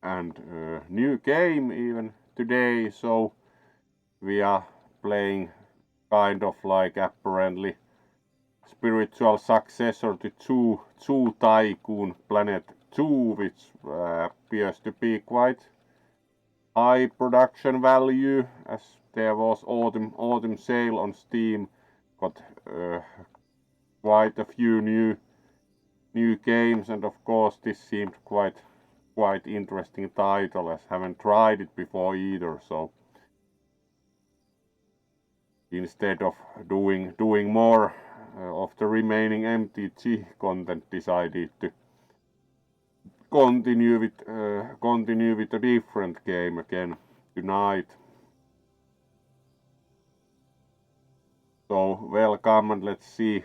and new game even today. So we are playing kind of like apparently spiritual successor to Zoo Tycoon Planet 2, which appears to be quite high production value, as there was autumn sale on Steam. Got quite a few new games, and of course this seemed quite interesting title, as haven't tried it before either. So instead of doing more of the remaining MTG content, decided to continue with a different game again tonight. So welcome, and let's see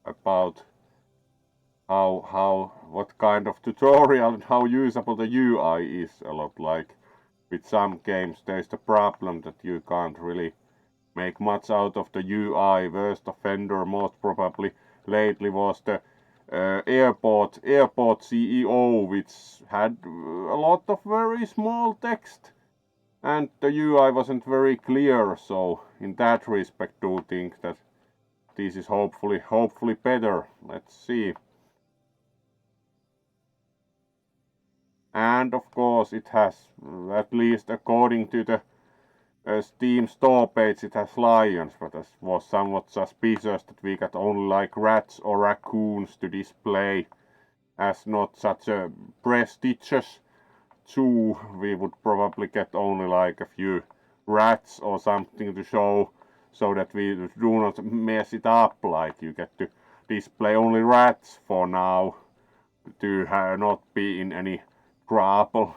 about what kind of tutorial and how usable the UI is. A lot like with some games there's the problem that you can't really make much out of the UI. Worst offender most probably lately was the airport CEO, which had a lot of very small text and the UI wasn't very clear. So in that respect, do think that this is hopefully better. Let's see. And of course it has, at least according to the Steam store page, it has lions, but I was somewhat suspicious that we got only like rats or raccoons to display, as not such a prestigious zoo. We would probably get only like a few rats or something to show, so that we do not mess it up. Like you get to display only rats for now to not be in any trouble.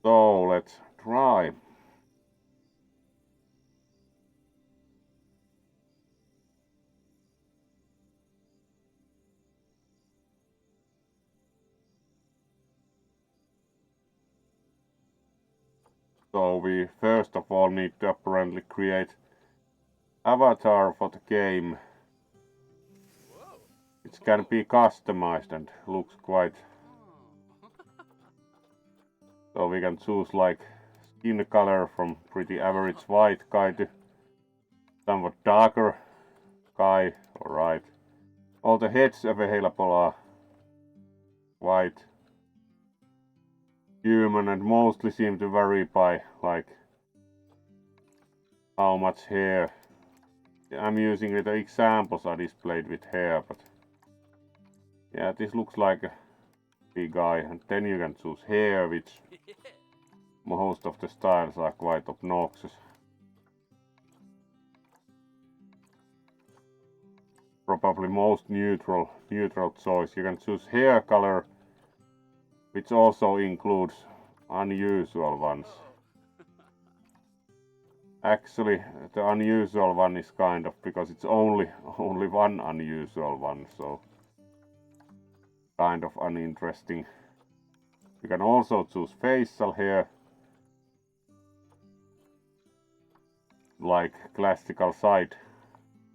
So let's try. So we first of all need to apparently create avatar for the game, which can be customized and looks quite. So we can choose like skin color from pretty average white guy to somewhat darker guy. Alright. All the heads available are white, human, and mostly seem to vary by like how much hair. I'm using the examples are displayed with hair, but yeah, this looks like a big guy. And then you can choose hair, which most of the styles are quite obnoxious. Probably most neutral choice. You can choose hair color, which also includes unusual ones. Actually, the unusual one is kind of, because it's only one unusual one, so kind of uninteresting. You can also choose facial hair, like classical side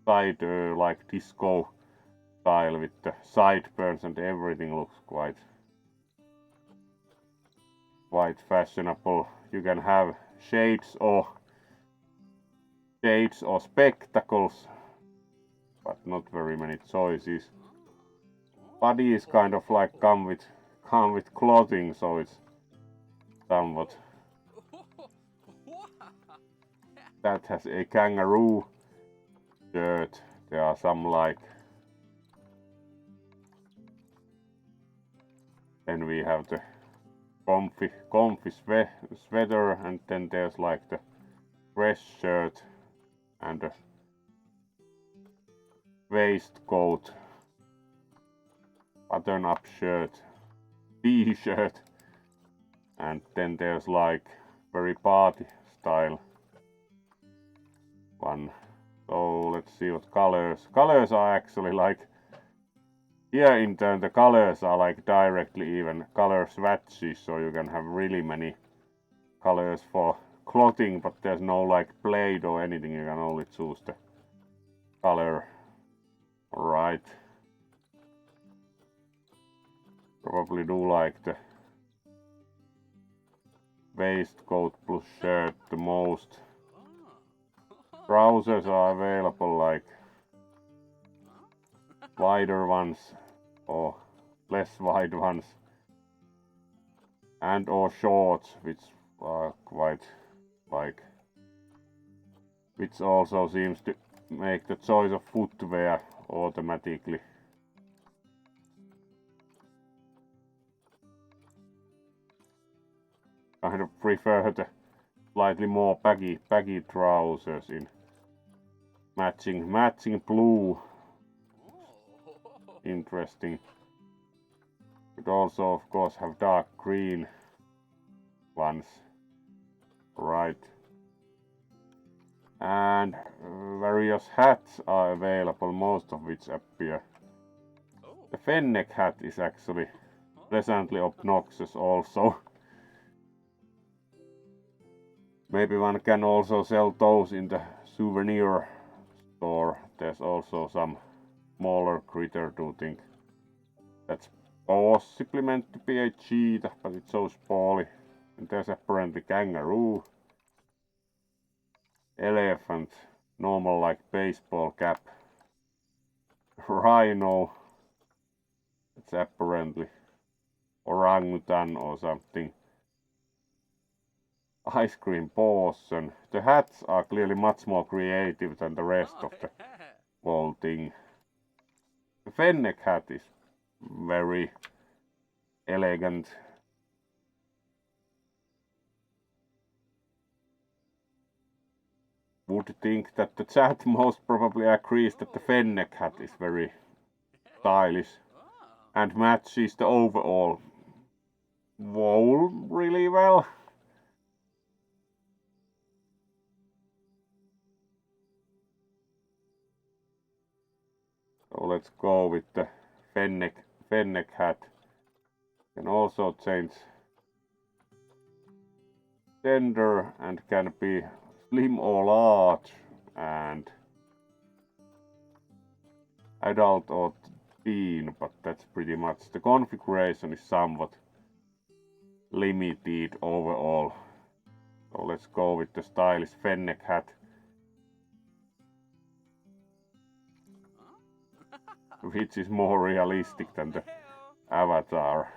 like disco style with the sideburns, and everything looks quite fashionable. You can have shades or spectacles, but not very many choices. Body is kind of like come with clothing, so it's somewhat. That has a kangaroo shirt. There are some like. Then we have the comfy sweater, and then there's like the dress shirt and a waistcoat, button-up shirt, t-shirt, and then there's like very party style one. So let's see what colors. Colors are actually like, here in turn the colors are like directly even color swatches, so you can have really many colors for clothing, but there's no like blade or anything. You can only choose the color. Alright. Probably do like the waistcoat plus shirt the most. Trousers are available like wider ones or less wide ones, and or shorts which are quite like, which also seems to make the choice of footwear automatically. Kind of prefer the slightly more baggy trousers in matching blue. Interesting. Could also of course have dark green ones. Right. And various hats are available, most of which appear. The fennec hat is actually pleasantly obnoxious also. Maybe one can also sell those in the souvenir store. There's also some smaller critter to think that's possibly meant to be a cheetah, but it's so small. And there's apparently kangaroo, elephant, normal like baseball cap, rhino, it's apparently orangutan or something, ice cream possum. The hats are clearly much more creative than the rest of the whole thing. The fennec hat is very elegant. Would think that the chat most probably agrees that the fennec hat is very stylish and matches the overall wool really well. So let's go with the fennec hat. Can also change gender and can be slim or large and adult or teen, but that's pretty much the configuration is somewhat limited overall. So let's go with the stylish fennec hat, which is more realistic than the avatar.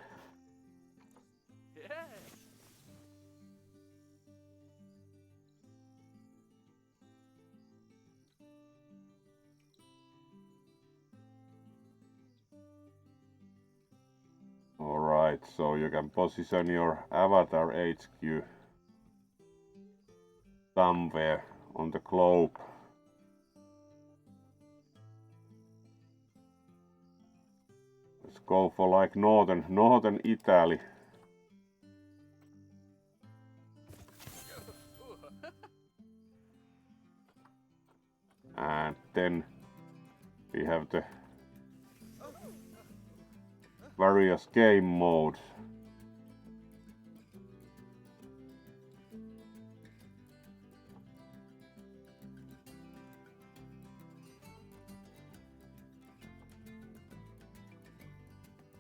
Alright, so you can position your avatar HQ somewhere on the globe. Let's go for like northern Italy. And then we have the various game modes.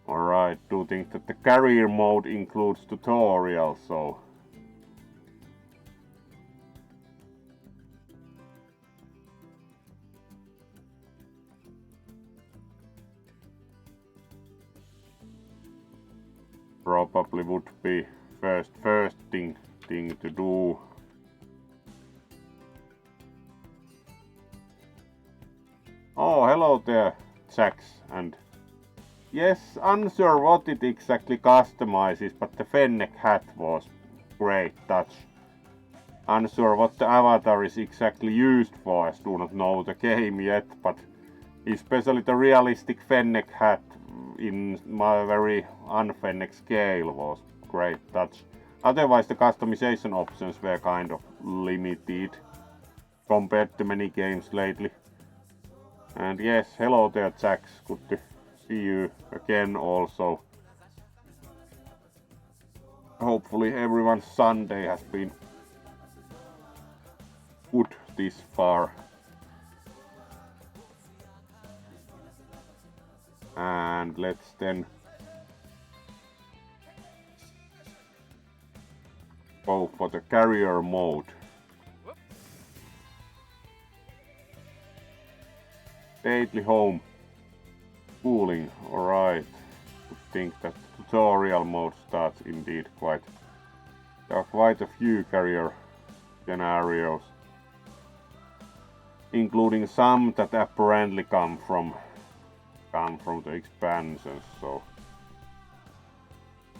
Alright, do think that the career mode includes tutorials, so probably would be first thing to do. Oh, hello there, Jax, and yes, unsure what it exactly customizes, but the fennec hat was great touch. Unsure what the avatar is exactly used for, as do not know the game yet, but especially the realistic fennec hat in my very unfennec scale was great touch. Otherwise the customization options were kind of limited compared to many games lately. And yes, hello there Jax, good to see you again also. Hopefully everyone's Sunday has been good this far. And let's then go for the carrier mode. Stately home. Cooling, alright. I think that tutorial mode starts indeed quite. There are quite a few carrier scenarios, including some that apparently come from the expansions. So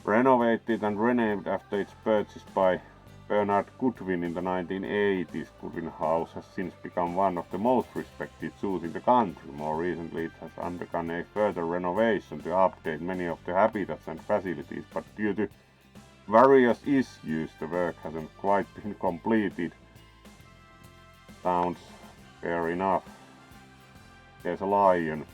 renovated and renamed after its purchase by Bernard Goodwin in the 1980s, Goodwin House has since become one of the most respected zoos in the country. More recently, it has undergone a further renovation to update many of the habitats and facilities, but due to various issues, the work hasn't quite been completed. Sounds fair enough. There's a lion.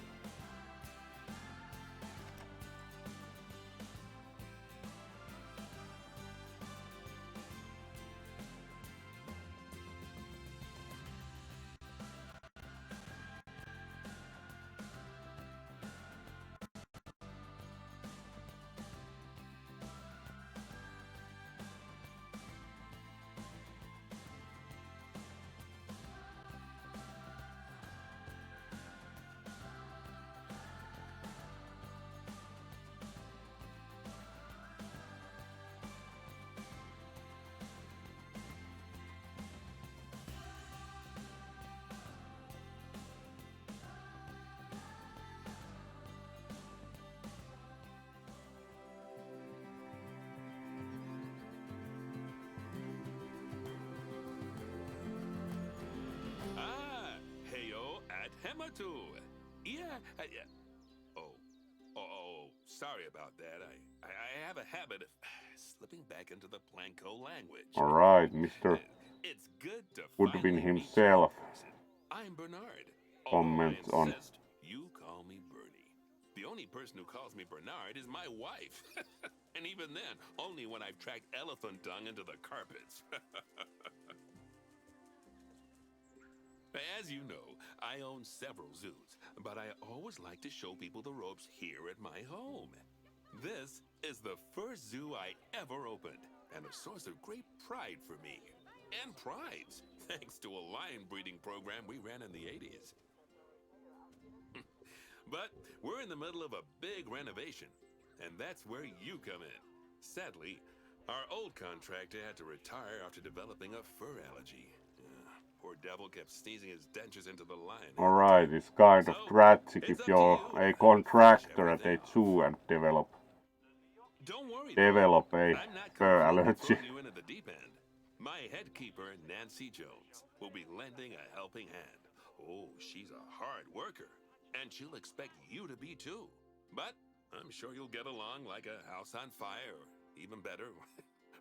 Yeah. Oh, sorry about that. I have a habit of slipping back into the Planko language. Alright, Mr. It's good to Goodwin finally himself meet you in person. I'm Bernard. comments Although I on. insist you call me Bernie. The only person who calls me Bernard is my wife. And even then, only when I've tracked elephant dung into the carpets. As you know, I own several zoos, but I always like to show people the ropes here at my home. This is the first zoo I ever opened, and a source of great pride for me. And prides, thanks to a lion breeding program we ran in the 80s. But we're in the middle of a big renovation, and that's where you come in. Sadly, our old contractor had to retire after developing a fur allergy. Poor devil kept sneezing his dentures into the lion. Alright, it's kind of tragic if you're a contractor at a zoo and develop a fur allergy. You in at the deep end. My head keeper, Nancy Jones, will be lending a helping hand. Oh, she's a hard worker, and she'll expect you to be too. But I'm sure you'll get along like a house on fire, or even better,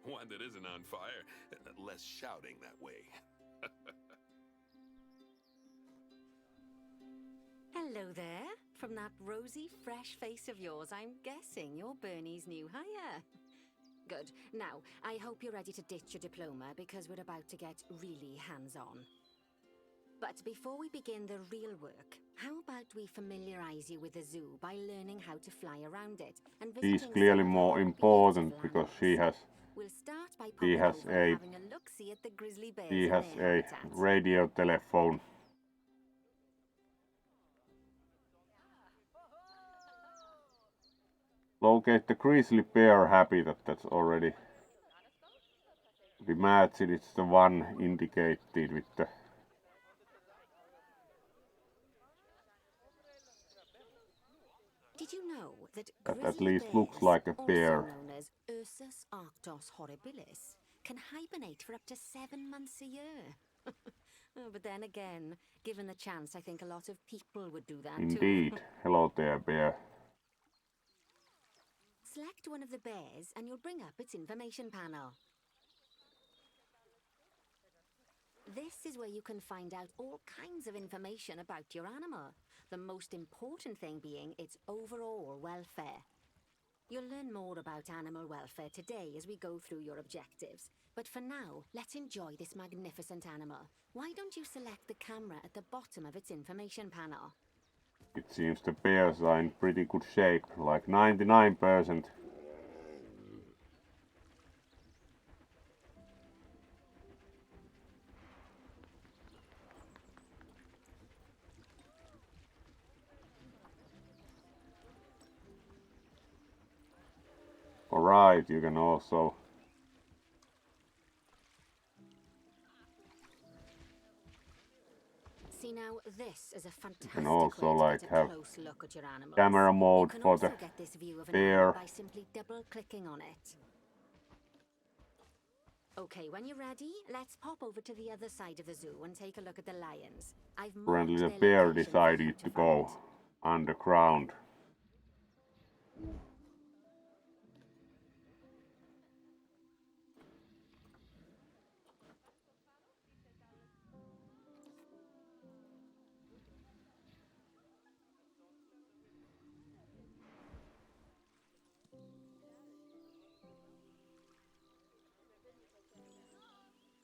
one that isn't on fire. Less shouting that way. Hello there. From that rosy, fresh face of yours, I'm guessing you're Bernie's new hire. Good. Now, I hope you're ready to ditch your diploma because we're about to get really hands-on. But before we begin the real work, how about we familiarize you with the zoo by learning how to fly around it and visiting. She's clearly more important because she has a radio telephone. Locate the grizzly bear habitat. That's already. Imagine it's the one indicated with the. Did you know that At least looks like a bear. Also known as Ursus arctos horribilis, can hibernate for up to 7 months a year? But then again, given the chance, I think a lot of people would do that too. Indeed. Hello there, bear. Select one of the bears and you'll bring up its information panel. This is where you can find out all kinds of information about your animal. The most important thing being its overall welfare. You'll learn more about animal welfare today as we go through your objectives. But for now, let's enjoy this magnificent animal. Why don't you select the camera at the bottom of its information panel? It seems the bears are in pretty good shape, like 99%. Alright, you can also See now, this is a fantastic can also, way like, to get a have close look at your animals. camera mode you can for also the get this view of an bear. animal by simply double-clicking on it. Okay, when you're ready, let's pop over to the other side of the zoo and take a look at the lions. I've Apparently the marked their bear location for you decided to go find. underground.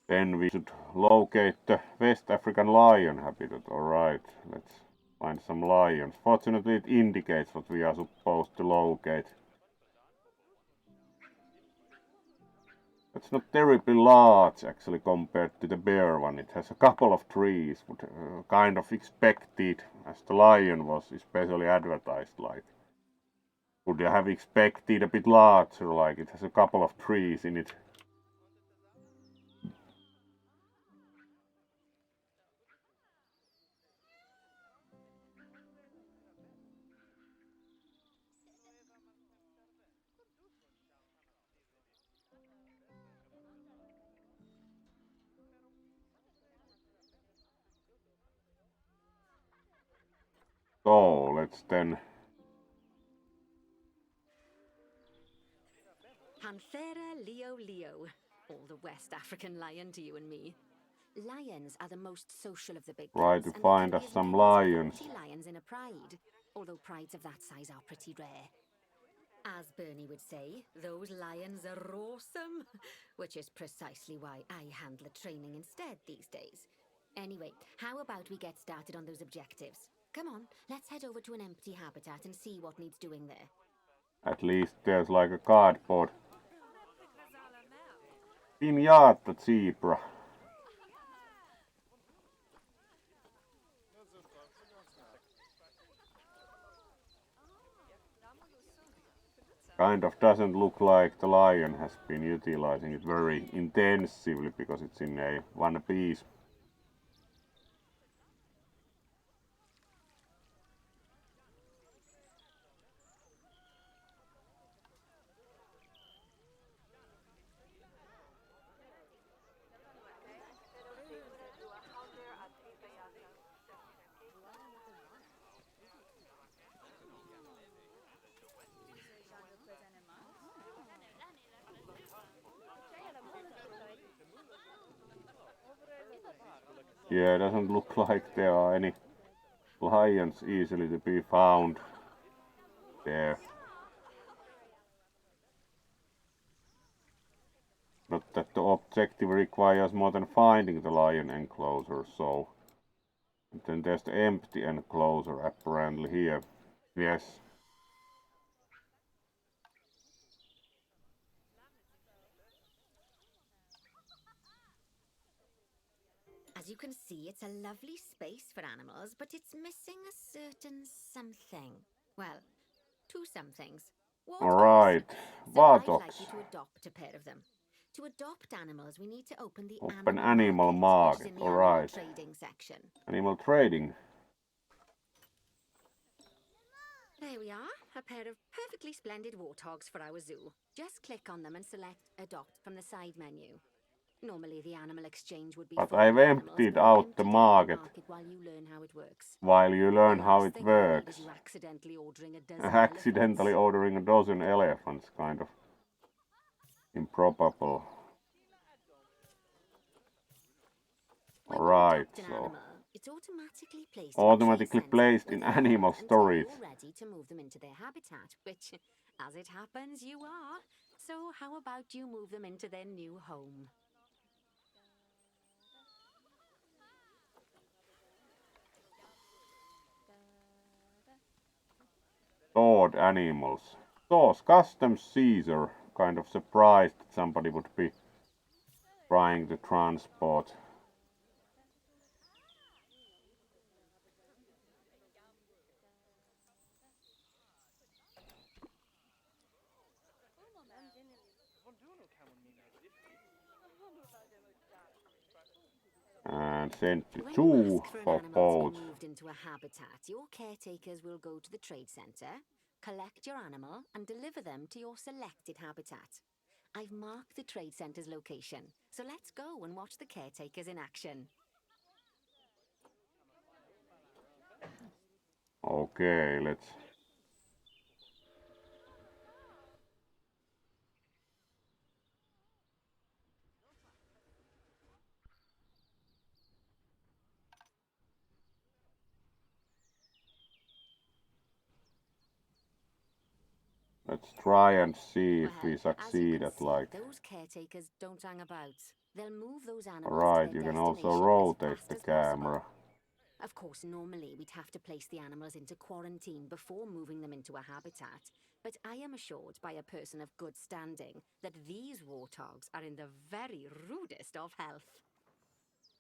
Then we should locate the West African lion habitat. Alright, let's find some lions. Fortunately it indicates what we are supposed to locate. It's not terribly large actually compared to the bear one. It has a couple of trees, but kind of expected as the lion was especially advertised like. Would you have expected a bit larger, like it has a couple of trees in it. So let's then Panthera leo leo, or the West African lion to you and me. Lions are the most social of the big try cats, to and find there us can be as some many as lions. 40 lions in a pride, although prides of that size are pretty rare. As Bernie would say, those lions are awesome, which is precisely why I handle the training instead these days. Anyway, how about we get started on those objectives? Come on, let's head over to an empty habitat and see what needs doing there. At least there's like a cardboard. Pinata zebra. Kind of doesn't look like the lion has been utilizing it very intensively because it's in a one piece. Yeah, it doesn't look like there are any lions easily to be found there. Not that the objective requires more than finding the lion enclosure, so. And then there's the empty enclosure apparently here. Yes. As you can see, it's a lovely space for animals, but it's missing a certain something. Well, two somethings. Alright, So I'd Warthogs. like you to adopt a pair of them. To adopt animals, we need to open the Open animal which is market, in the alright. animal trading section. Animal trading. There we are, a pair of perfectly splendid warthogs for our zoo. Just click on them and select Adopt from the side menu. Normally the animal exchange would be But for I've the animals, emptied but I've out emptied the out market while you learn how it works. while you learn The how last it thing I need works. is you accidentally ordering a dozen Accidentally elephants. ordering a dozen elephants, kind of improbable. When Alright, you adopt an so animal, it's automatically automatically placed in in a trade animal center storage. until you're ready to move them into their habitat, which, as it happens, you are. So how about you move them into their new home? Stored animals. Stores custom Caesar. Kind of surprised that somebody would be trying to transport. and send to When you 2 ask for an for animal both. to be moved into a habitat, your caretakers will go to the trade centre, collect your animal, and deliver them to your selected habitat. I've marked the trade centre's location, so let's go and watch the caretakers in action. Okay, let's try and see if we Well, as you succeed can at see, like. those caretakers don't hang about. They'll move those animals Alright, to you their can also destination rotate as fast the as camera. possible. Of course, normally we'd have to place the animals into quarantine before moving them into a habitat, but I am assured by a person of good standing that these warthogs are in the very rudest of health.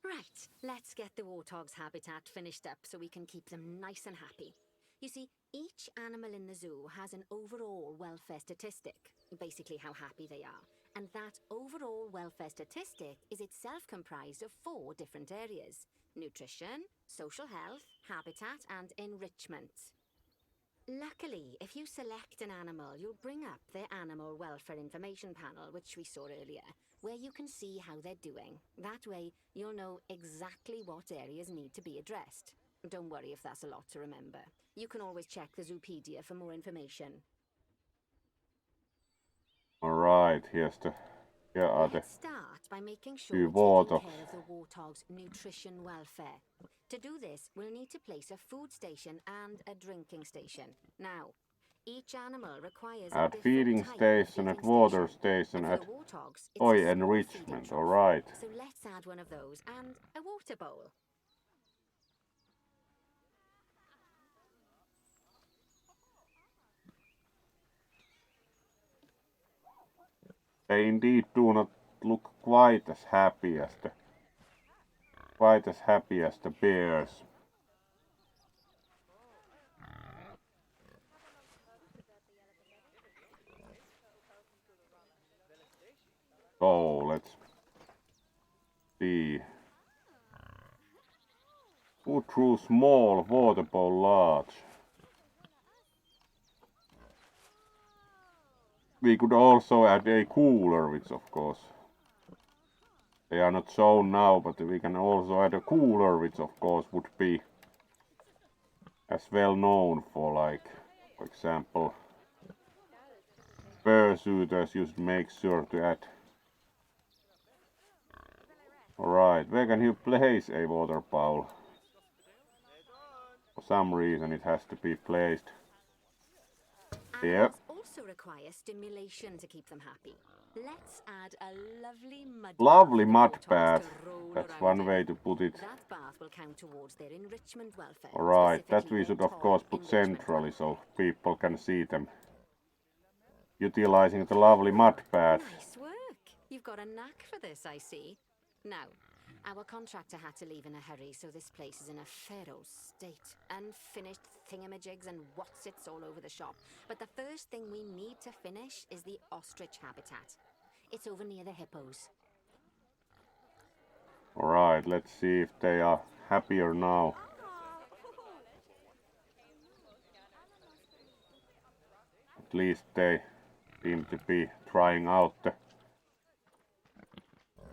Right, let's get the warthog's habitat finished up so we can keep them nice and happy. You see, each animal in the zoo has an overall welfare statistic, basically how happy they are. And that overall welfare statistic is itself comprised of 4 different areas: nutrition, social health, habitat, and enrichment. Luckily, if you select an animal, you'll bring up their animal welfare information panel, which we saw earlier, where you can see how they're doing. That way, you'll know exactly what areas need to be addressed. Don't worry if that's a lot to remember. You can always check the Zoopedia for more information. Alright, here are the Let's start by making sure few we're taking warthogs. care of the warthog's nutrition welfare. To do this, we'll need to place a food station and a drinking station. Now, each animal requires a At different feeding type of station, feeding at water station. station, And for at the warthogs, it's Oi a small feeding enrichment, trough. alright. So let's add one of those and a water bowl. They indeed do not look quite as happy as the bears. So let's see. Put through small, water bowl large. We could also add a cooler, which of course they are not shown now, but we can also add a cooler, which of course would be as well known for, like, for example, Fursuiters. You should make sure to add. Alright, where can you place a water bowl? For some reason it has to be placed there. Animals also require stimulation to keep them happy. Let's add a Lovely mud mud bath bath. for the warthogs to roll That's around one in. way to put it. That bath will count towards their enrichment welfare. Alright, that specifically we their should of toy course put enrichment centrally so welfare. people can see them utilizing the lovely mud bath. Nice work. You've got a knack for this, I see. Now, our contractor had to leave in a hurry, so this place is in a feral state. Unfinished thingamajigs and whatsits all over the shop. But the first thing we need to finish is the ostrich habitat. It's over near the hippos. Alright, let's see if they are happier now. At least they seem to be trying out the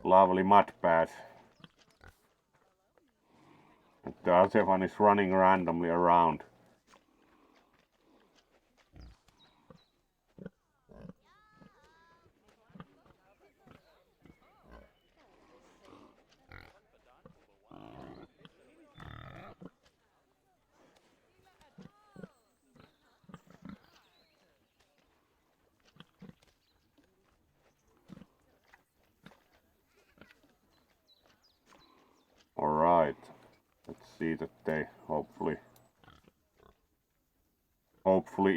lovely mud bath. And the other one is running randomly around. Alright, let's see that they hopefully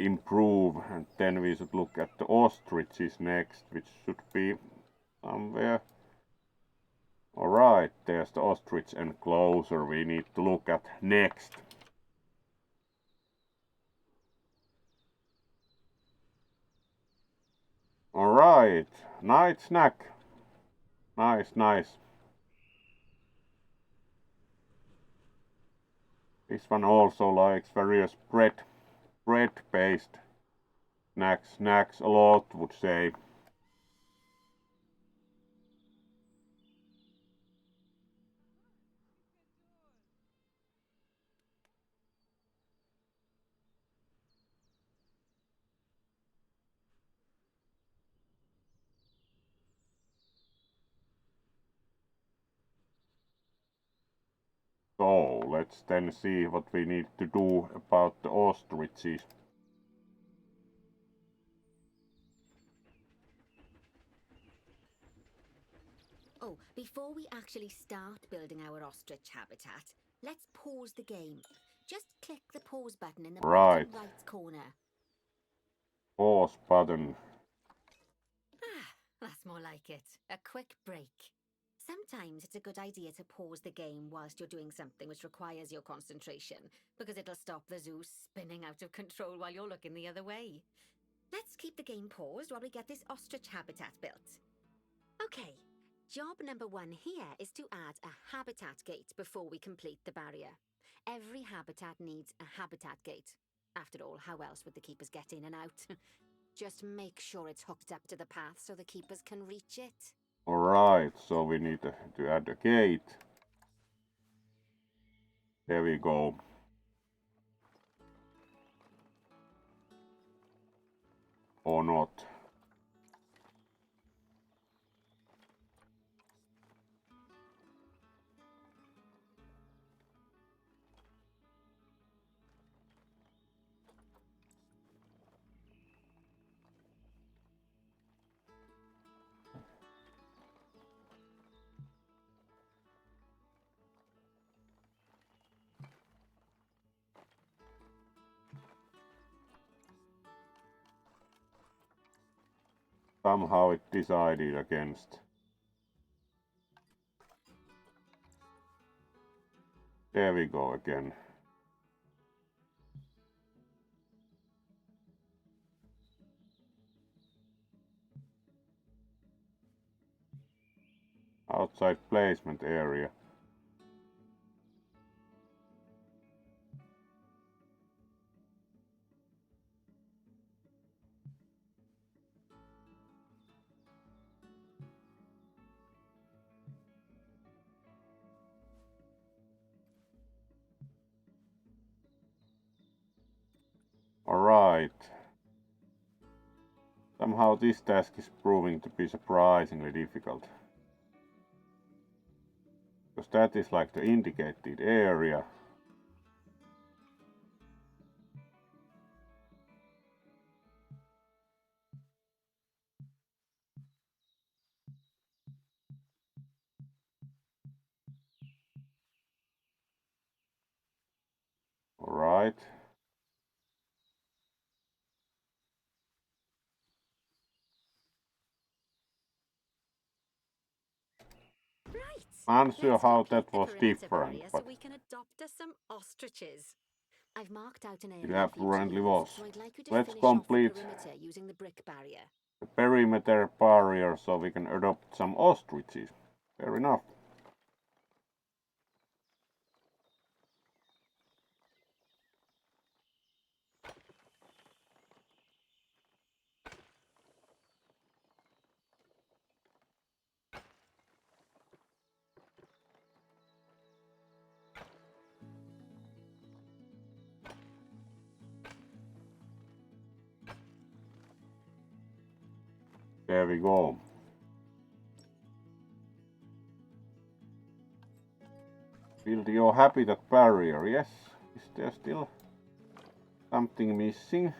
improve, and then we should look at the ostriches next, which should be somewhere. Alright, there's the ostrich enclosure we need to look at next. Alright, night snack. Nice. This one also likes various bread-based snacks a lot, would say. So let's then see what we need to do about the ostriches. Oh, before we actually start building our ostrich habitat, let's pause the game. Just click the pause button in the Right. bottom right corner. Pause button. Ah, that's more like it. A quick break. Sometimes it's a good idea to pause the game whilst you're doing something which requires your concentration, because it'll stop the zoo spinning out of control while you're looking the other way. Let's keep the game paused while we get this ostrich habitat built. Okay, job number 1 here is to add a habitat gate before we complete the barrier. Every habitat needs a habitat gate. After all, how else would the keepers get in and out? Just make sure it's hooked up to the path so the keepers can reach it. Alright, so we need to add a gate. There we go. Or not. Somehow it decided against. There we go again. Outside placement area. Alright. Somehow this task is proving to be surprisingly difficult. Because that is like the indicated area. Alright. Right. Unsure Let's how complete that the was perimeter different, barrier but so we can adopt us some ostriches. I've marked out an it area of apparently each was. so I'd like you to Let's finish off the complete perimeter using the brick barrier. the perimeter barrier so we can adopt some ostriches. Fair enough. There we go. Build your habitat barrier, yes. Is there still something missing?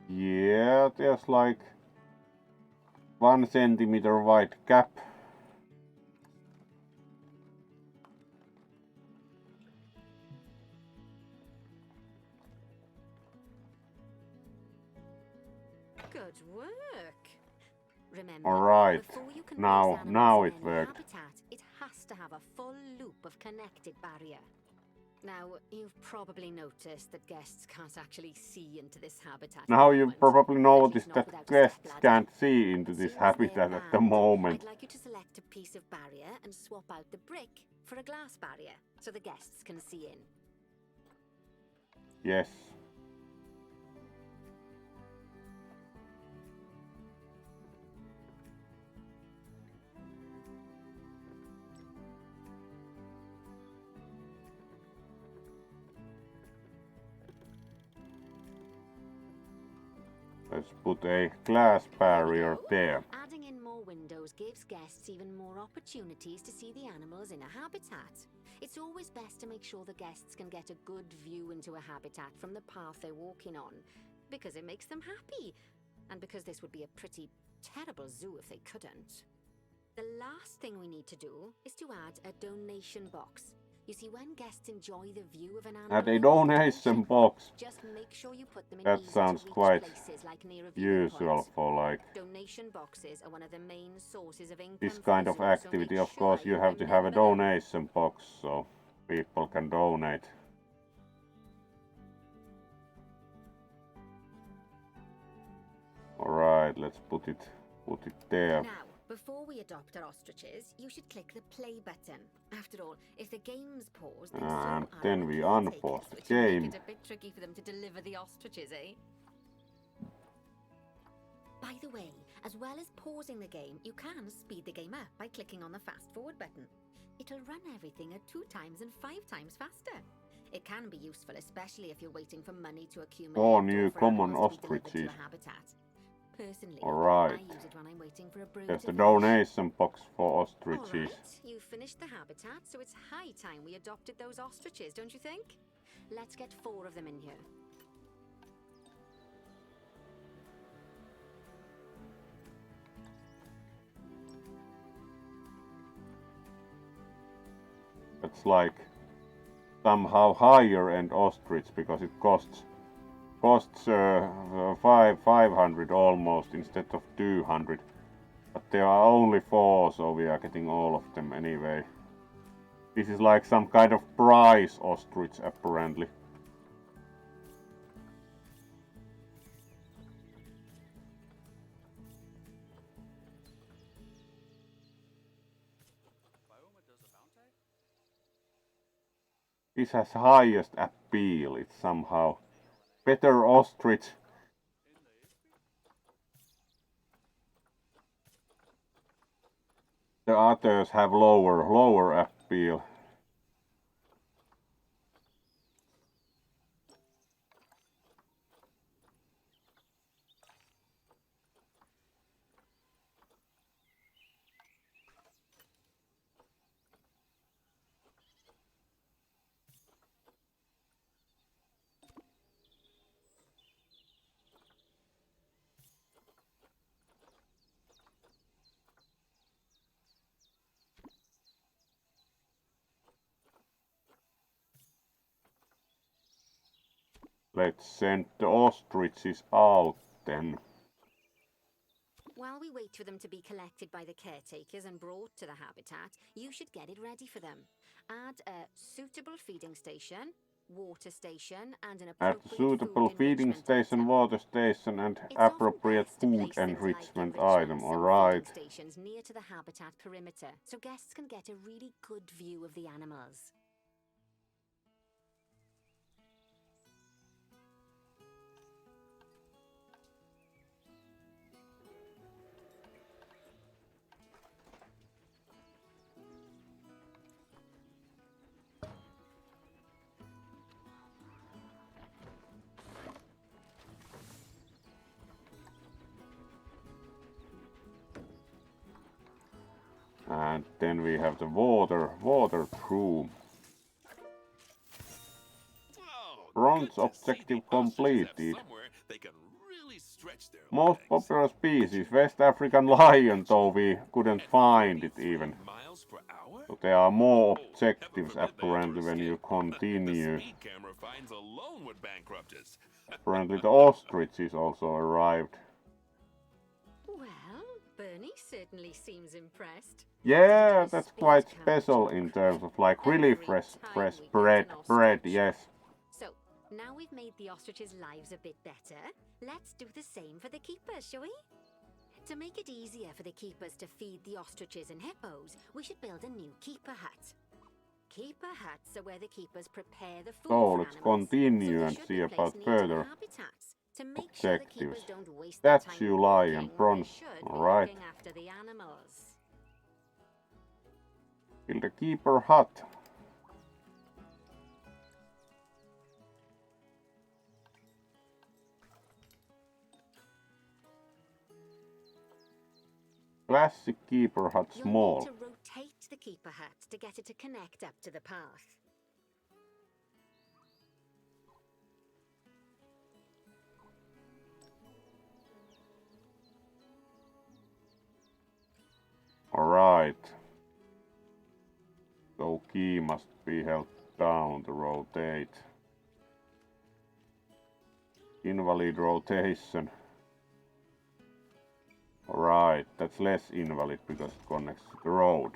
Yeah, there's like 1 centimeter wide gap. Good work. Remember, Alright, before you can now place animals it in any worked. habitat, it has to have a full loop of connected barrier. Now, you've probably noticed that guests can't actually see into this habitat. Now at the you moment, probably at least noticed not that without a guests stepladder. can't see into As this soon as they're habitat at the land, moment. I'd like you to select a piece of barrier and swap out the brick for a glass barrier so the guests can see in. Yes. Let's put a glass barrier there. Adding in more windows gives guests even more opportunities to see the animals in a habitat. It's always best to make sure the guests can get a good view into a habitat from the path they're walking on, because it makes them happy, and because this would be a pretty terrible zoo if they couldn't. The last thing we need to do is to add a donation box. You see, when guests enjoy the view of an animal, Add a donation box. just make sure you put them in That easy sounds to reach quite places like near a viewing usual point. for like Donation boxes are one of the main sources of income this for kind the of zoo, so activity. make Of course, sure you have to have a remember them. donation box so people can donate. Alright, let's put it there. Now, before we adopt our ostriches, you should click the play button. After all, if the game's paused, then And so then are we our unpause caretakers, the which will game. make it a bit tricky for them to deliver the ostriches, eh? By the way, as well as pausing the game, you can speed the game up by clicking on the fast forward button. It'll run everything at 2 times and 5 times faster. It can be useful, especially if you're waiting for money to accumulate or new for common animals to be delivered ostriches. to a habitat. Personally, Alright. I use it when I'm waiting for a brood There's to the finish. donation box for ostriches. Alright, you've finished the habitat, so it's high time we adopted those ostriches, don't you think? Let's get 4 of them in here. It's like somehow higher end ostrich because it costs 500 almost instead of 200. But there are only 4, so we are getting all of them anyway. This is like some kind of prize ostrich apparently. This has highest appeal. It's somehow better ostrich. The others have lower appeal. Let's send the ostriches out then. While we wait for them to be collected by the caretakers and brought to the habitat, you should get it ready for them. Add a suitable feeding station, water station, and an Add appropriate suitable food feeding enrichment station, item. water station and It's often appropriate best to food place things like enrichment enrichments item. and Alright. feeding stations near to the habitat perimeter, so guests can get a really good view of the animals. And then we have the water room. Oh, Bronze good to see objective the ostriches have completed. somewhere they can really stretch their Most legs. popular species, West African lion, though we couldn't find it 43 even. miles per hour? So there are more Oh, objectives heaven forbid they ever apparently when you escape. continue. The speed camera finds alone would bankrupt us. Apparently the ostriches also arrived. Well, Bernie Bernie certainly seems impressed. Yeah, that's quite special in terms of like really fresh bread, yes. So, now we've made the ostriches' lives a bit better, let's do the same for the keepers, shall we? To make it easier for the keepers to feed the ostriches and hippos, we should build a new keeper hut. Keeper huts are where the keepers prepare the food So for let's animals. continue So and should see be about placed near to the further habitats to make sure the keepers objectives. don't waste their time Statue, lion, walking when bronze. they should be Alright. looking after the animals. Build a keeper hut. Classic keeper hut small. You'll need to rotate the keeper hut to get it to connect up to the path. Alright. So key must be held down to rotate. Invalid rotation. Alright, that's less invalid because it connects to the road.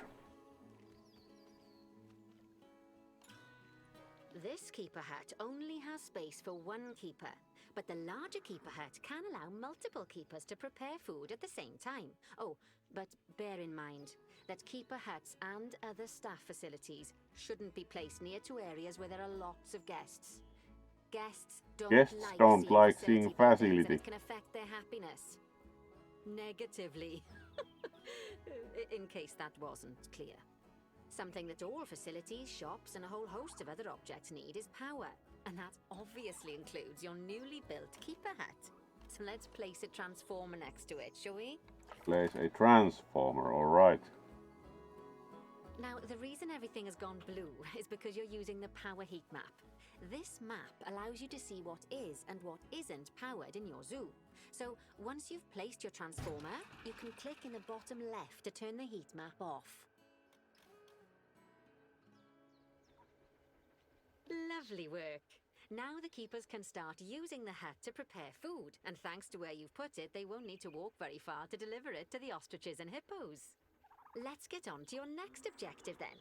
This keeper hut only has space for one keeper, but the larger keeper hut can allow multiple keepers to prepare food at the same time. Oh, but bear in mind that keeper huts and other staff facilities shouldn't be placed near to areas where there are lots of guests. Guests don't like seeing facilities, and it can affect their happiness. Negatively. In case that wasn't clear. Something that all facilities, shops, and a whole host of other objects need is power, and that obviously includes your newly built keeper hut. So let's place a transformer next to it, shall we? Place a transformer, alright. Now, the reason everything has gone blue is because you're using the power heat map. This map allows you to see what is and what isn't powered in your zoo. So, once you've placed your transformer, you can click in the bottom left to turn the heat map off. Lovely work. Now the keepers can start using the hut to prepare food, and thanks to where you've put it, they won't need to walk very far to deliver it to the ostriches and hippos. Let's get on to your next objective then.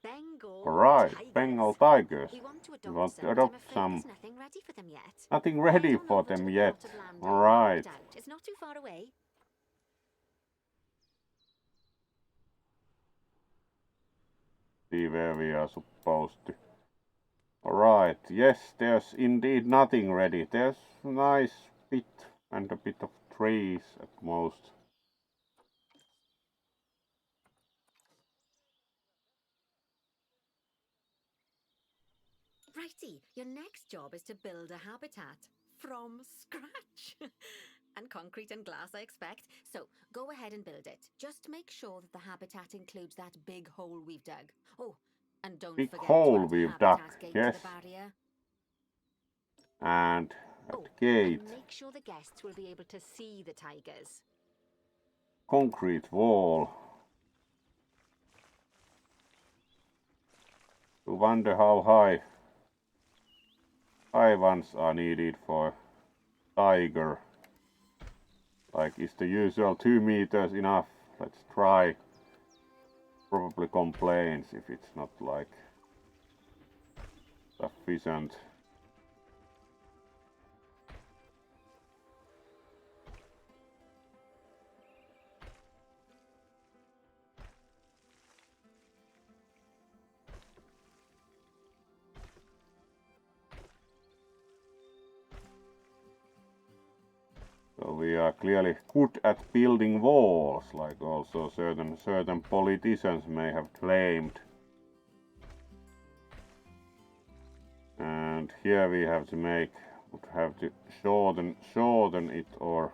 Bengal Alright, tigers. Bengal tigers. We want to We want adopt to some, adopt but I'm afraid some. there's nothing ready for them yet. Nothing ready Head on for over to them the yet. plot of land I Alright. marked out. It's not too far away. See where we are supposed to. Alright, yes, there's indeed nothing ready. There's a nice bit and a bit of trees at most. Righty, your next job is to build a habitat from scratch. And concrete and glass, I expect. So go ahead and build it. Just make sure that the habitat includes that big hole we've dug. Oh, and don't Big forget hole to add we've a dug, habitat gate yes. to the barrier. And at Oh, gate, and make sure the guests will be able to see the tigers. concrete wall. You wonder how high ones are needed for tiger. Like, is the usual 2 meters enough? Let's try. Probably complains if it's not like sufficient. So we are clearly good at building walls, like also certain politicians may have claimed. And here we have to shorten it, or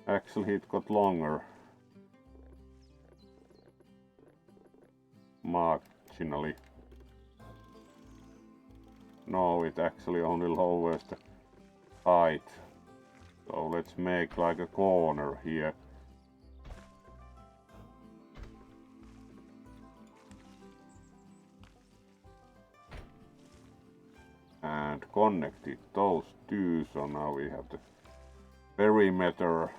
actually it got longer. Marginally. No, it actually only lowers the height. So let's make like a corner here. connected those two, so now we have the perimeter,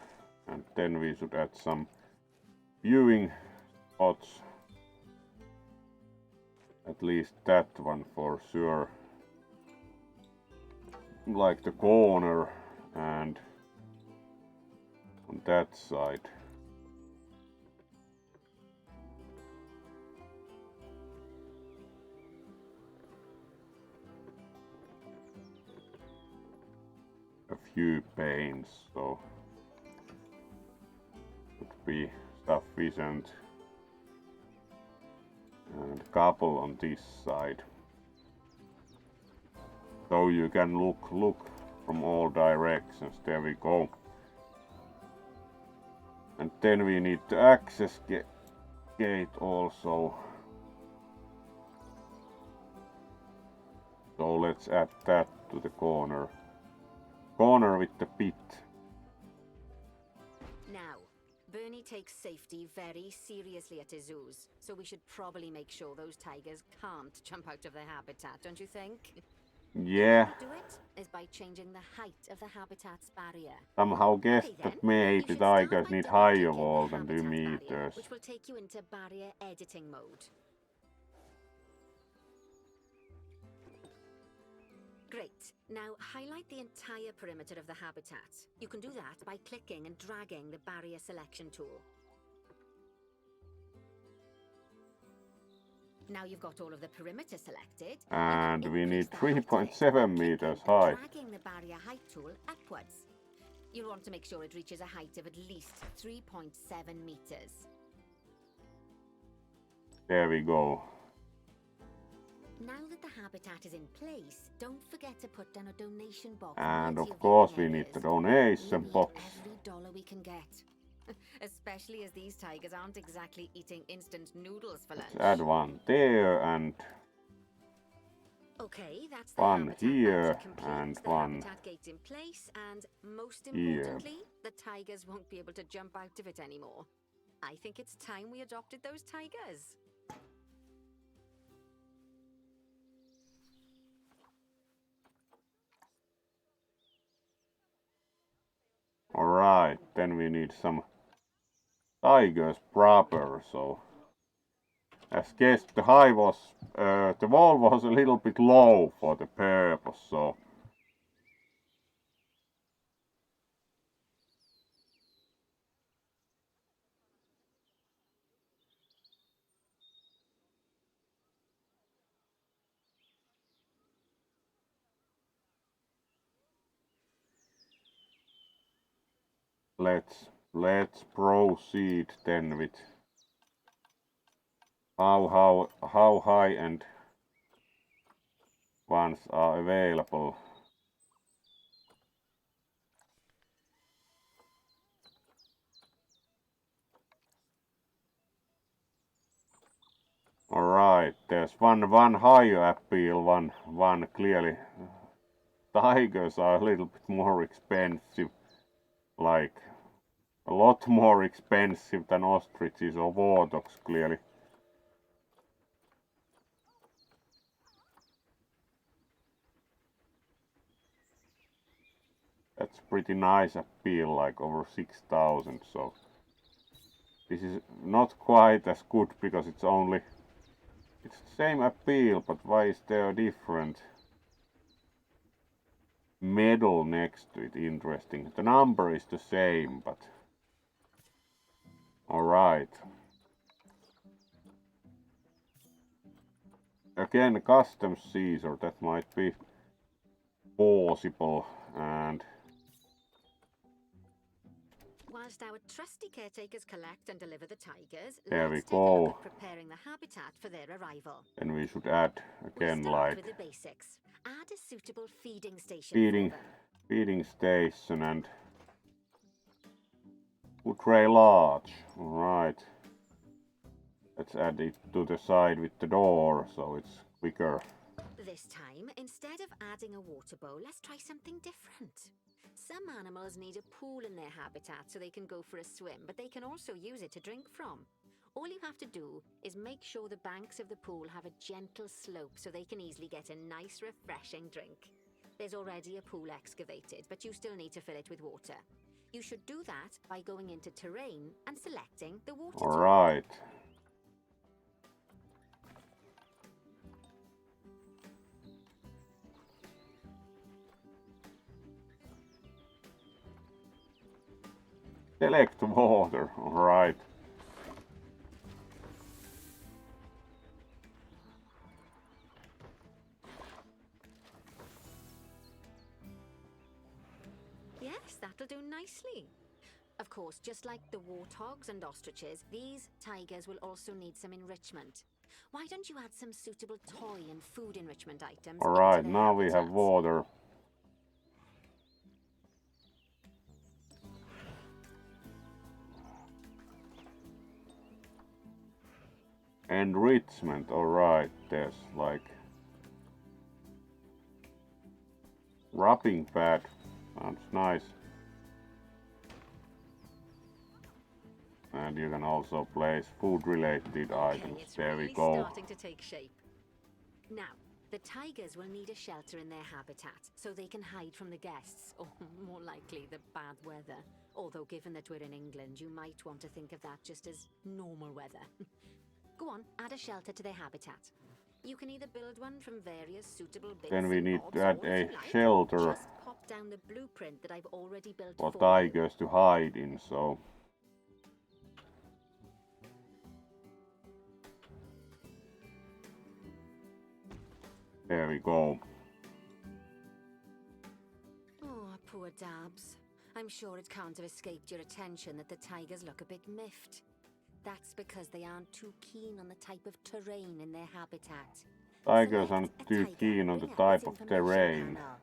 and then we should add some viewing spots. At least that one for sure. Like the corner and on that side. A few panes, so would be sufficient. And a couple on this side. So you can look from all directions. There we go. And then we need the access gate also. So let's add that to the corner. Corner with the pit. Now, Bernie takes safety very seriously at his zoos, so we should probably make sure those tigers can't jump out of their habitat, don't you think? Yeah. How to do it is by changing the height of the habitat's barrier. Somehow guessed Okay, that then, maybe you should start tigers by need double higher clicking the wall than 2 habitat barrier, meters. which will take you into barrier editing mode. Great. Now highlight the entire perimeter of the habitat. You can do that by clicking and dragging the barrier selection tool. Now you've got all of the perimeter selected. And we need increase the height of it by 3.7 meters clicking and high. dragging the barrier height tool upwards. You'll want to make sure it reaches a height of at least 3.7 meters. There we go. Now that the habitat is in place, don't forget to put down a donation box. And next to of your course we viewing need the areas. donation We need box. every dollar we can get. Especially as these tigers aren't exactly eating instant noodles for lunch. Let's add one there and Okay, that's the one habitat here boundary complete, and the one habitat gate in place, and most here. importantly, the tigers won't be able to jump out of it anymore. I think it's time we adopted those tigers. Alright, then we need some tigers proper, so as guessed the the wall was a little bit low for the purpose, so let's proceed then with how high and ones are available. Alright, there's one higher appeal, one clearly. Tigers are a little bit more expensive, like a lot more expensive than ostriches or warthogs clearly. That's pretty nice appeal, like over 6,000, so this is not quite as good because it's the same appeal, but why is there a different medal next to it? Interesting. The number is the same, but alright. Again, custom Caesar, that might be possible, and Whilst our trusty caretakers collect and deliver the tigers, there we let's take a look go. at preparing the habitat for their arrival. Then we should add We'll again start like with the basics. Add a suitable feeding station for them. feeding station and food tray large. Alright. Let's add it to the side with the door so it's quicker. This time, instead of adding a water bowl, let's try something different. Some animals need a pool in their habitat so they can go for a swim, but they can also use it to drink from. All you have to do is make sure the banks of the pool have a gentle slope so they can easily get a nice, refreshing drink. There's already a pool excavated, but you still need to fill it with water. You should do that by going into terrain and selecting the water tool. Alright. Select water, alright. Yes, that'll do nicely. Of course, just like the warthogs and ostriches, these tigers will also need some enrichment. Why don't you add some suitable toy and food enrichment items? Alright, now we have water. Enrichment, alright, there's like wrapping pad, sounds nice. And you can also place food related items. It's there really we go. Starting to take shape. Now, the tigers will need a shelter in their habitat so they can hide from the guests, or more likely the bad weather. Although given that we're in England, you might want to think of that just as normal weather. Go on, add a shelter to their habitat. You can either build one from various suitable bits Then we and need bobs, to add or a if you like, shelter just pop down the blueprint that I've already built for for tigers to hide in, so there we go. Oh, poor Dabs. I'm sure it can't have escaped your attention that the tigers look a bit miffed. That's because they aren't too keen on the type of terrain in their habitat. Tigers Select aren't a too tiger, keen on the bring up type its of information terrain. panel.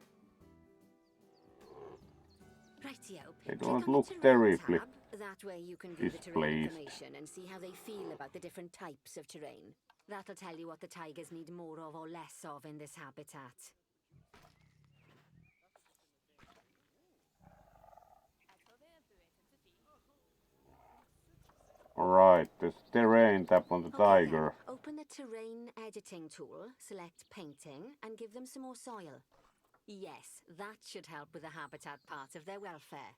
Rightio. They Click don't on the look terrain terribly tab. That way you can view the terrain displeased. information and see how they feel about the different types of terrain. That'll tell you what the tigers need more of or less of in this habitat. Alright, there's terrain tab on the Okay, tiger. then. Open the terrain editing tool, select painting, and give them some more soil. Yes, that should help with the habitat part of their welfare.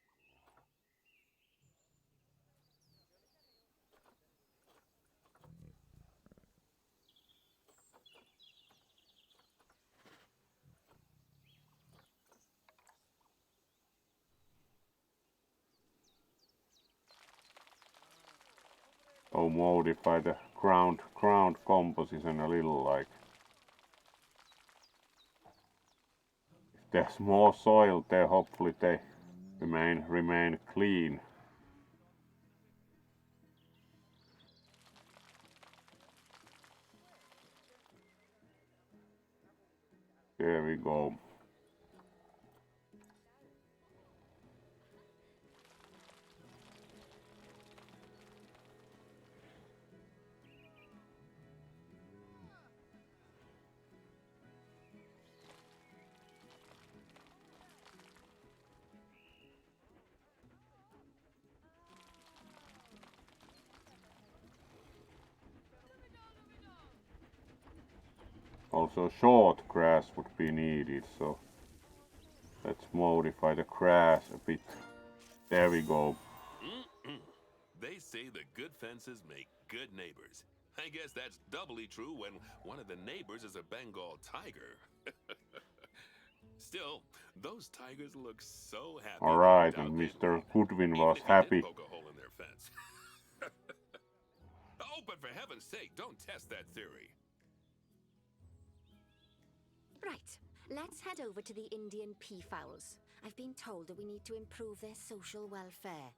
Or modify the ground composition a little, like if there's more soil there, hopefully they remain clean. There we go. Also short grass would be needed, so let's modify the grass a bit. There we go. They say the good fences make good neighbors. I guess that's doubly true when one of the neighbors is a Bengal tiger. Still, those tigers look so happy. Alright, and Mr. Goodwin was happy. Poke a hole in their fence. Oh, but for heaven's sake, don't test that theory. Right, let's head over to the Indian peafowls. I've been told that we need to improve their social welfare.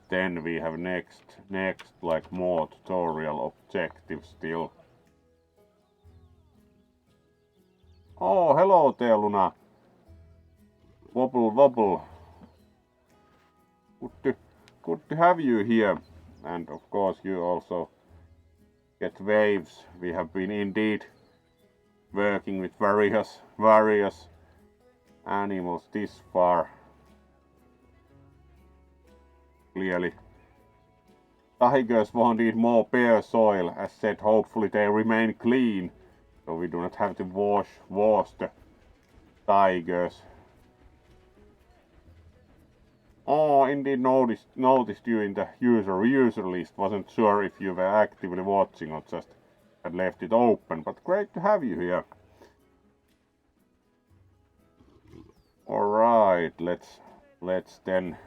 Then we have next like more tutorial objectives still. Oh, hello there, Luna. Wobble wobble. Good to have you here. And of course you also get waves. We have been indeed working with various animals this far. Clearly, tigers won't eat more bare soil. As said, hopefully they remain clean, so we do not have to wash the tigers. Oh, indeed noticed you in the user list. Wasn't sure if you were actively watching or just had left it open, but great to have you here. Alright, let's then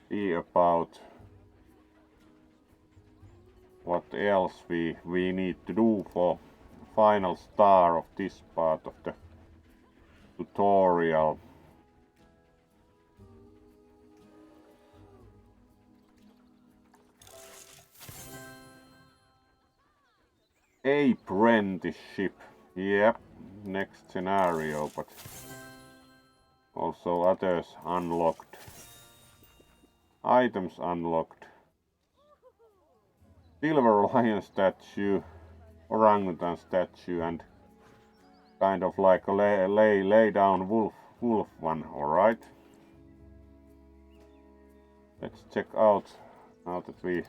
see about what else we need to do for final star of this part of the tutorial. Apprenticeship. Yep, next scenario, but also others unlocked. Items unlocked. Silver lion statue, orangutan statue, and kind of like a lay down wolf one. Alright. Let's check out, now that we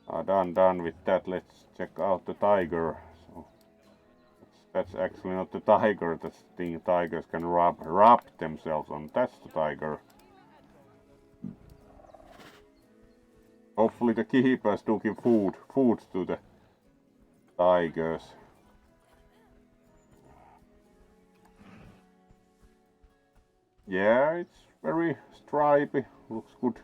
are done with that, let's check out the tiger. So that's actually not the tiger, that's the thing tigers can rub themselves on. That's the tiger. Hopefully the keepers do give food to the tigers. Yeah, it's very stripy, looks good.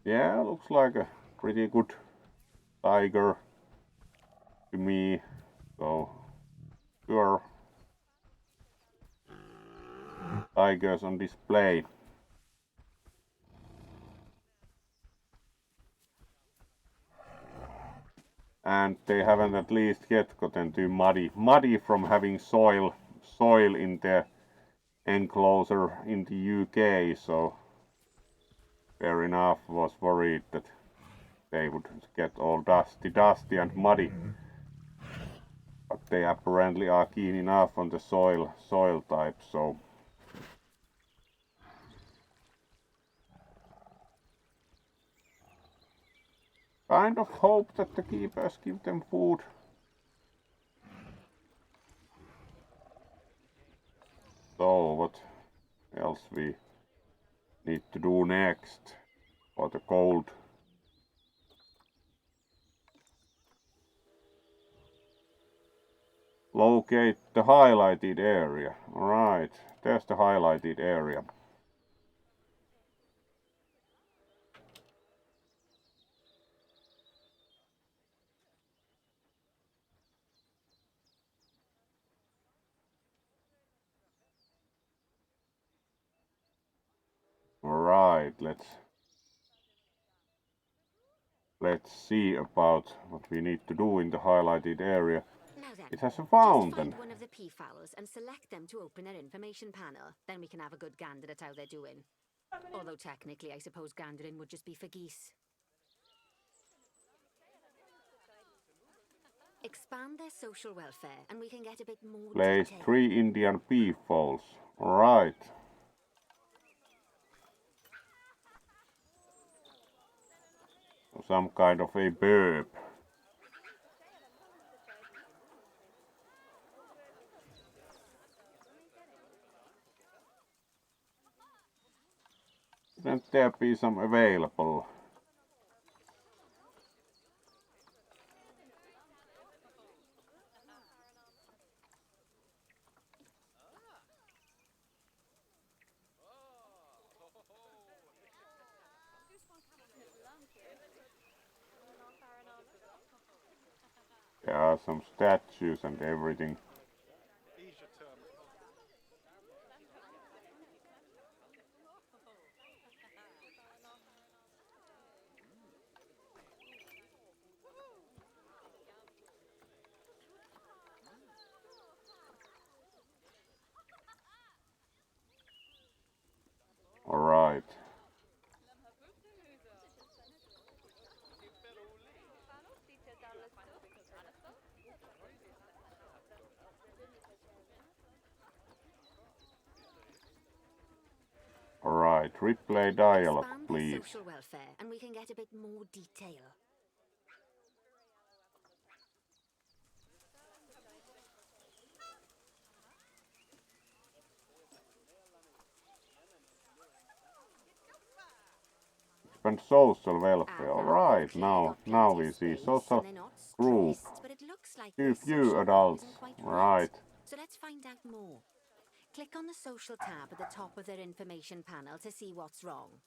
Yeah, looks like a pretty good tiger to me, so sure. Tigers on display. And they haven't at least yet gotten too muddy from having soil in their enclosure in the UK, so fair enough, was worried that they would get all dusty and muddy. But they apparently are keen enough on the soil type, so kind of hope that the keepers give them food. So what else we need to do next for the gold? Locate the highlighted area. Alright, there's the highlighted area. Alright, let's see about what we need to do in the highlighted area. Now then, It has a just fountain. find one of the peafowls and select them to open their information panel. Then we can have a good gander at how they're doing. Although technically, I suppose gandering would just be for geese. Expand their social welfare, and we can get a bit more Place detail. 3 Indian peafowls. Alright. Some kind of a burp. Shouldn't there be some available? There are some statues and everything. Alright, replay dialogue, Expand please. their social welfare, and we can get a bit more detail. Expand social welfare. And Alright, they've clearly now got plenty we of see space, social and they're not group. stressed, but it looks like Too their few social adults. isn't quite Right. So let's find out more. Click on the social tab at the top of their information panel to see what's wrong.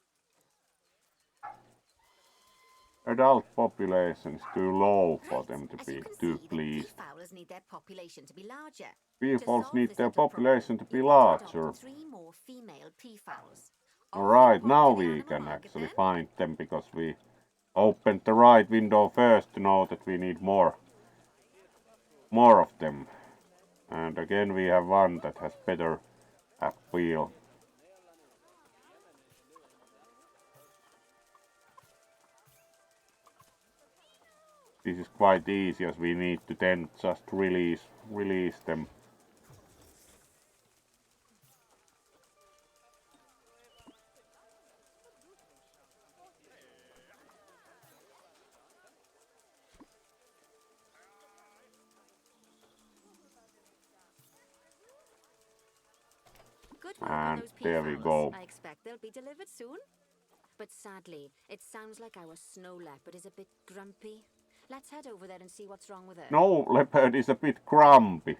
Adult population is too low for Right. them to As be you can too see, pleased. the peafowls need their population to be larger. People solve need this their little population to problem, be you'll need to larger. adopt 3 more female peafowls. Alright, now we can actually find them because we opened the right window first to know that we need more of them. And again we have one that has better appeal. This is quite easy as we need to then just release them. Good work And on those there we peafowls. go. I expect they'll be delivered soon. But sadly, it sounds like our snow leopard is a bit grumpy. Let's head over there and see what's wrong with her. No, leopard is a bit grumpy.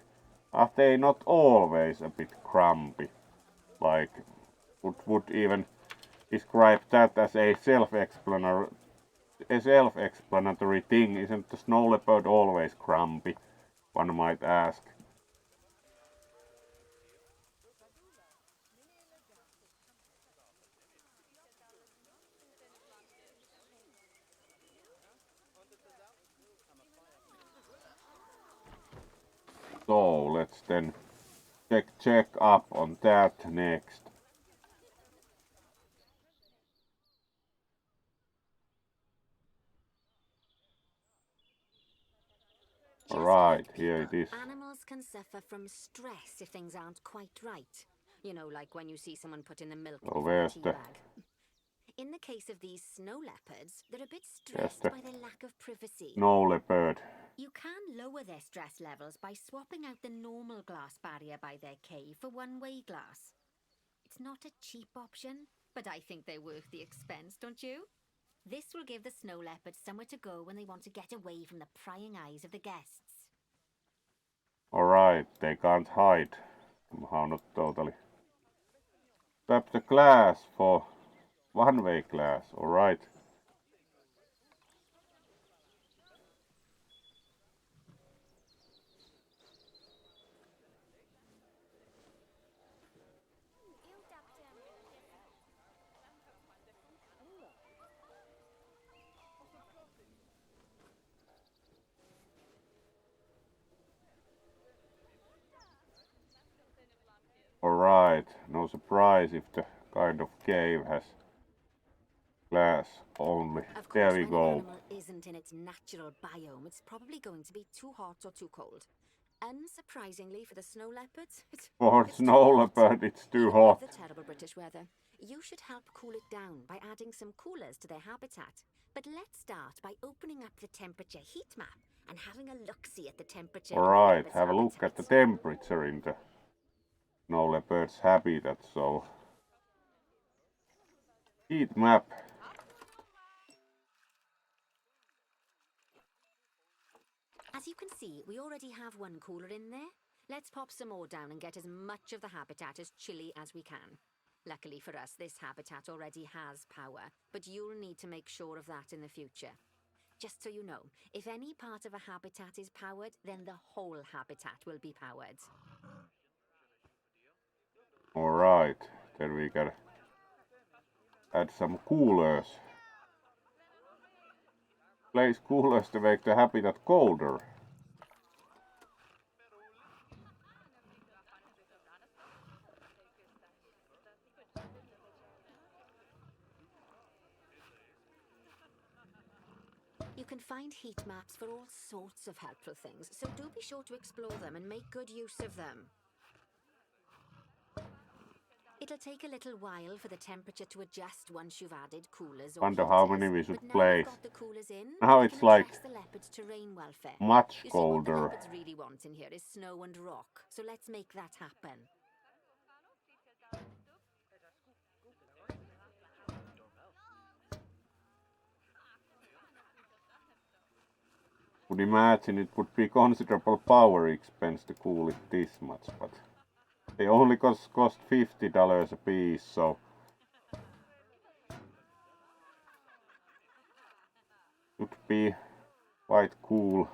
Are they not always a bit grumpy? Like, would even describe that as a self-explanatory thing. Isn't the snow leopard always grumpy? One might ask. So let's then check up on that next. Alright, here it is. Animals can suffer from stress if things aren't quite right. You know, like when you see someone put in the milk Oh, before where's the tea the- bag. In the case of these snow leopards, they're a bit stressed by their lack of privacy. Snow leopard. You can lower their stress levels by swapping out the normal glass barrier by their cave for one-way glass. It's not a cheap option, but I think they're worth the expense, don't you? This will give the snow leopards somewhere to go when they want to get away from the prying eyes of the guests. Alright, they can't hide. Somehow not totally. Tap the glass for one-way glass, alright. Alright, no surprise if the kind of cave has glass only. Of course, There we when an go. animal isn't in its natural biome, it's probably going to be too hot or too cold. Unsurprisingly for the snow leopards, For it's too snow hot. leopard it's too Even hot. with the terrible British weather, you should help cool it down by adding some coolers to their habitat. But let's start by opening up the temperature heat map and having a look-see at the temperature. Alright, have a look at the temperature in the snow leopard's habitat, so heat map. As you can see, we already have one cooler in there. Let's pop some more down and get as much of the habitat as chilly as we can. Luckily for us, this habitat already has power, but you'll need to make sure of that in the future. Just so you know, if any part of a habitat is powered, then the whole habitat will be powered. Alright, then we can add some coolers. Place coolers to make the habitat colder. You can find heat maps for all sorts of helpful things, so do be sure to explore them and make good use of them. It'll take a little while for the temperature to adjust once you've added coolers or Wonder how many heaters, we should but now place. you've got the coolers in, Now we it's can like address the leopards' terrain welfare. much You see, what the colder. leopards really want in here is snow and rock, so let's make that happen. Would imagine it would be considerable power expense to cool it this much, but they only cost $50 a piece, so would be quite cool.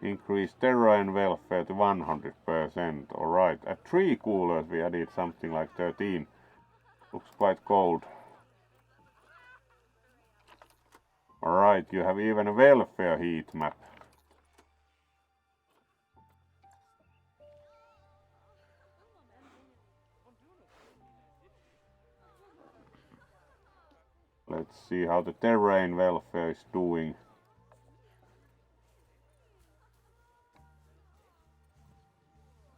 Increase terrain welfare to 100%. Alright, at 3 coolers we added something like 13. Looks quite cold. Alright, you have even a welfare heat map. Let's see how the terrain welfare is doing.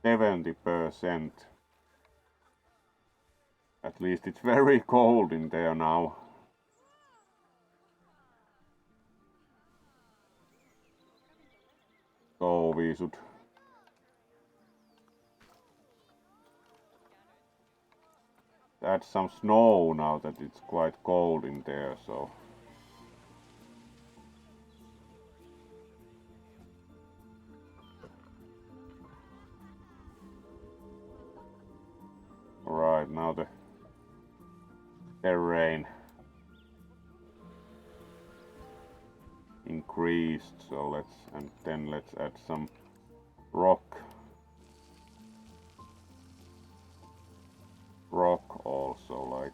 %. At least it's very cold in there now. So we should add some snow now that it's quite cold in there, so alright, now the terrain increased, so let's add some rock also, like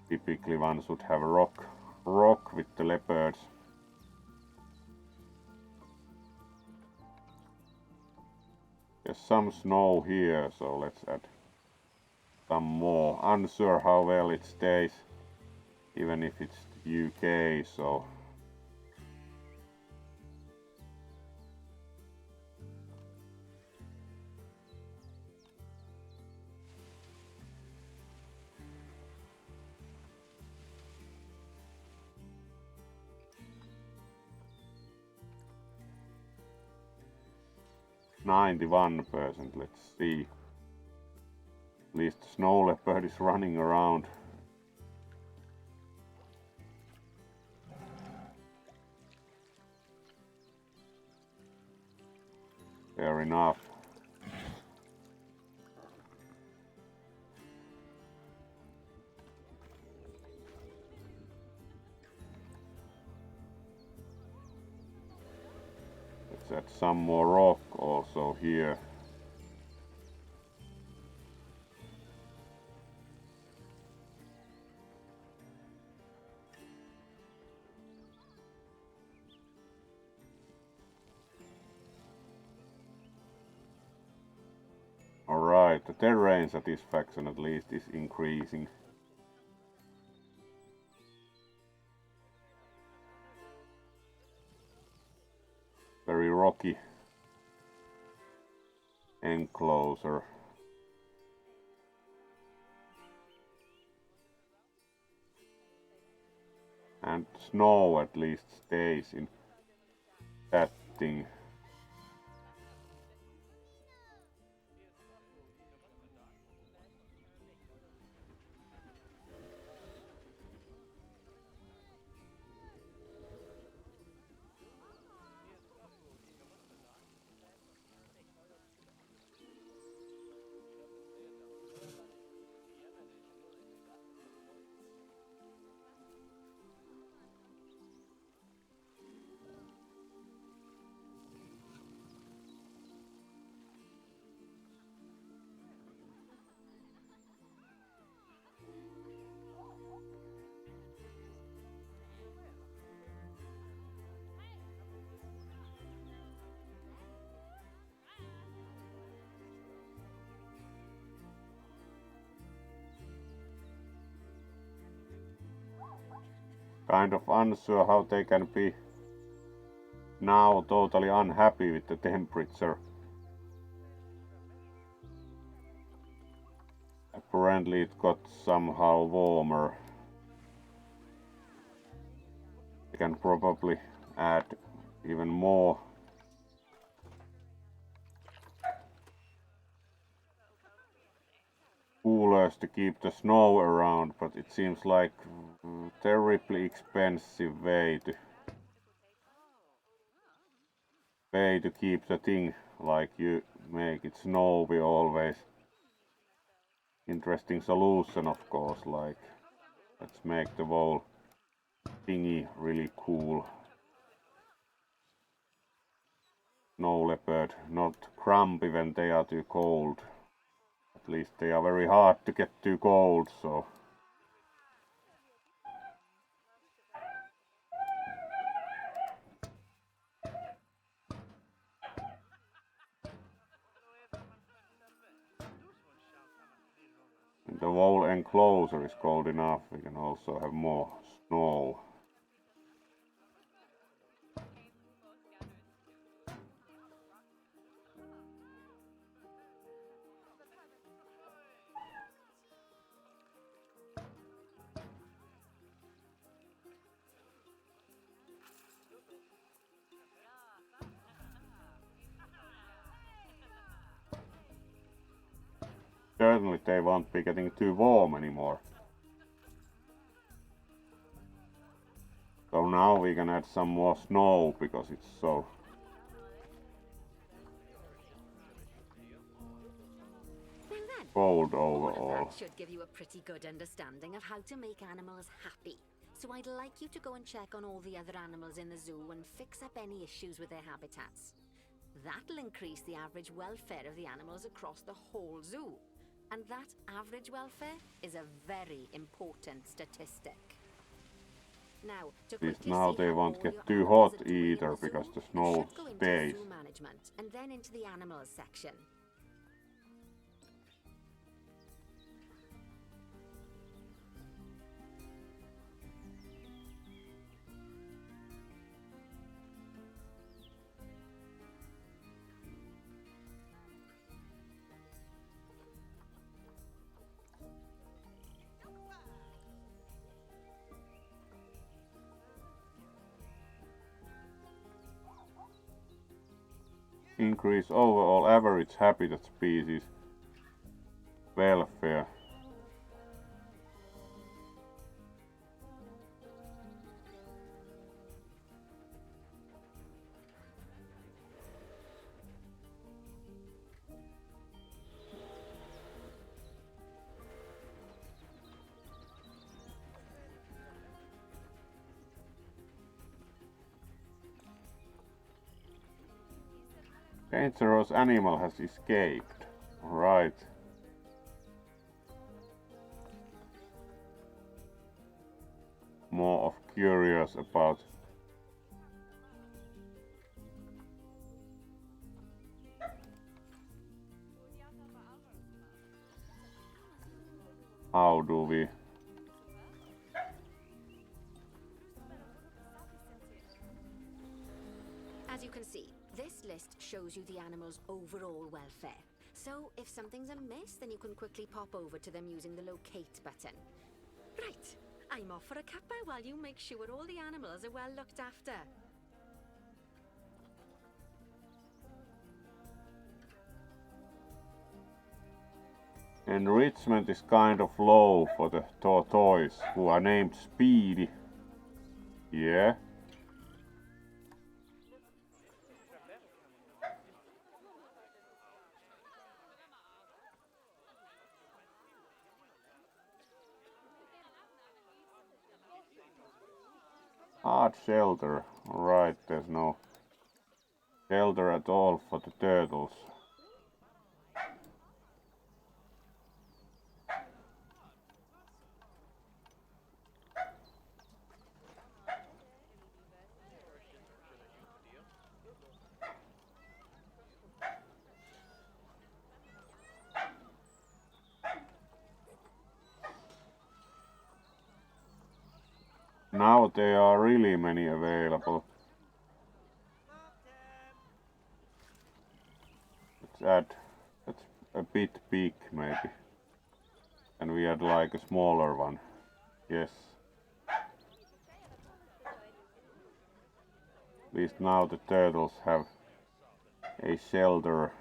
typically one should have rock with the leopards. There's some snow here, so let's add some more. Unsure how well it stays, even if it's UK, so %. Let's see. At least the snow leopard is running around. Fair enough. Let's add some more rock also here. Alright, the terrain satisfaction at least is increasing. Very rocky enclosure. And snow at least stays in that thing. kind of unsure how they can be now totally unhappy with the temperature. Apparently it got somehow warmer. They can probably add even more coolers to keep the snow around, but it seems like a terribly expensive way to keep the thing like you make it snowy always. Interesting solution, of course, like let's make the whole thingy really cool. Snow leopard, not grumpy when they are too cold. At least they are very hard to get too cold, so when the whole enclosure is cold enough, we can also have more snow. Certainly they won't be getting too warm anymore. So now we can add some more snow because it's so cold overall. That should give you a pretty good understanding of how to make animals happy. So I'd like you to go and check on all the other animals in the zoo and fix up any issues with their habitats. That'll increase the average welfare of the animals across the whole zoo. And that average welfare is a very important statistic. Now, to At least quickly now see they how won't all get your too animals hot are doing in either the because zoo, the you snow should go into stays. zoo management and then into the animals section. Increase overall average habitat species welfare. Dangerous animal has escaped. Right. More of curious about how do we As you can see, this list shows you the animal's overall welfare. So if something's amiss, then you can quickly pop over to them using the locate button. Right, I'm off for a cuppa while you make sure all the animals are well looked after. enrichment is kind of low for the tortoise who are named Speedy. Yeah. Hard shelter. Right, there's no shelter at all for the turtles. now there are really many available. Let's add, that's a bit big maybe. And we add like a smaller one. Yes. At least now the turtles have a shelter.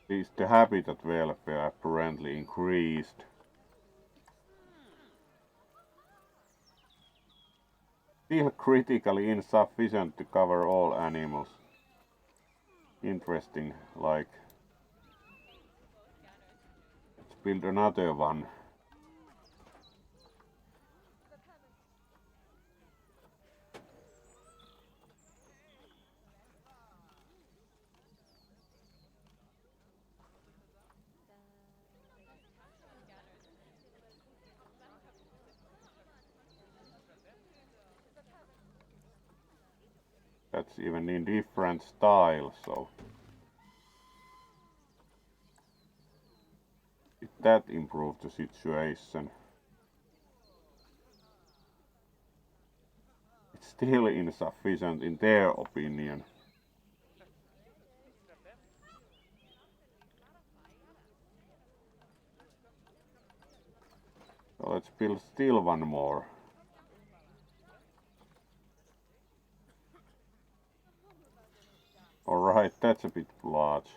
At least the habitat welfare apparently increased. Still critically insufficient to cover all animals. Interesting, like, let's build another one. That's even in different styles, so did that improve the situation? It's still insufficient in their opinion. So let's build still one more. Alright, that's a bit large.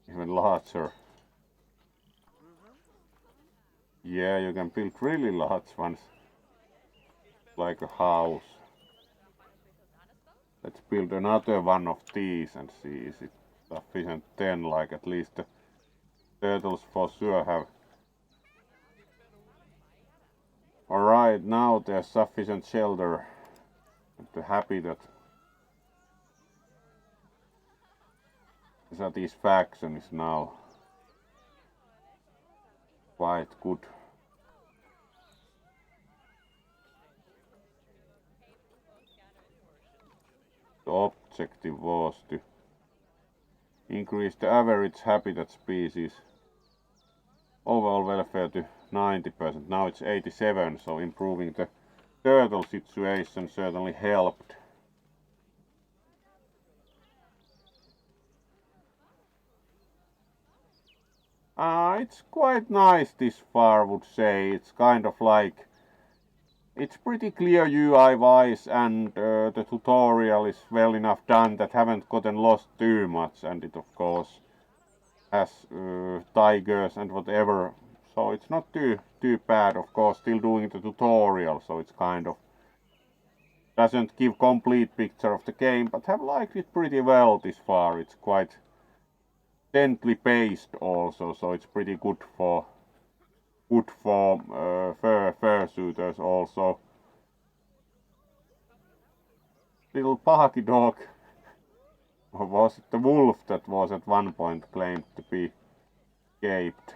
Even larger. Yeah, you can build really large ones. Like a house. Let's build another one of these and see is it sufficient then, like at least the turtles for sure have. Alright, now there's sufficient shelter. The habitat. The satisfaction is now quite good. The objective was to increase the average habitat species overall welfare to 90%. Now it's 87%, so improving the turtle situation certainly helped. It's quite nice this far, I would say. It's kind of like, it's pretty clear UI wise, and the tutorial is well enough done that haven't gotten lost too much, and it of course has tigers and whatever, so it's not too bad. Of course, still doing the tutorial, so it's kind of doesn't give complete picture of the game, but have liked it pretty well this far. It's quite gently paced also, so it's pretty good for fursuiters also. Little Pahki dog, or was it the wolf that was at one point claimed to be escaped?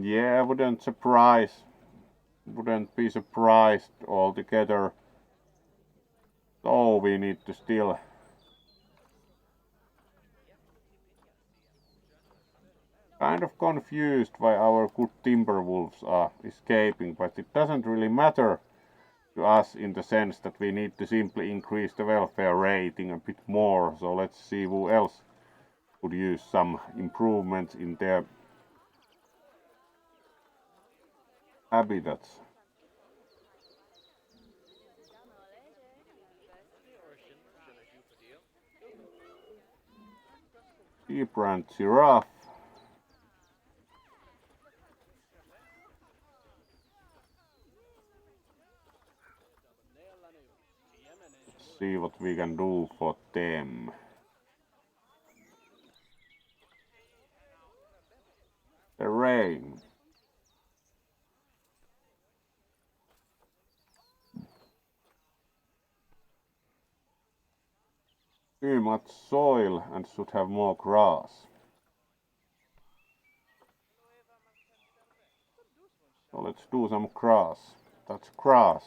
Yeah, wouldn't be surprised altogether. So we need to still kind of confused why our good timber wolves are escaping, but it doesn't really matter to us in the sense that we need to simply increase the welfare rating a bit more. So let's see who else could use some improvements in their habitats. Zebra and giraffe. Let's see what we can do for them. The rain. Too much soil and should have more grass. So let's do some grass. That's grass.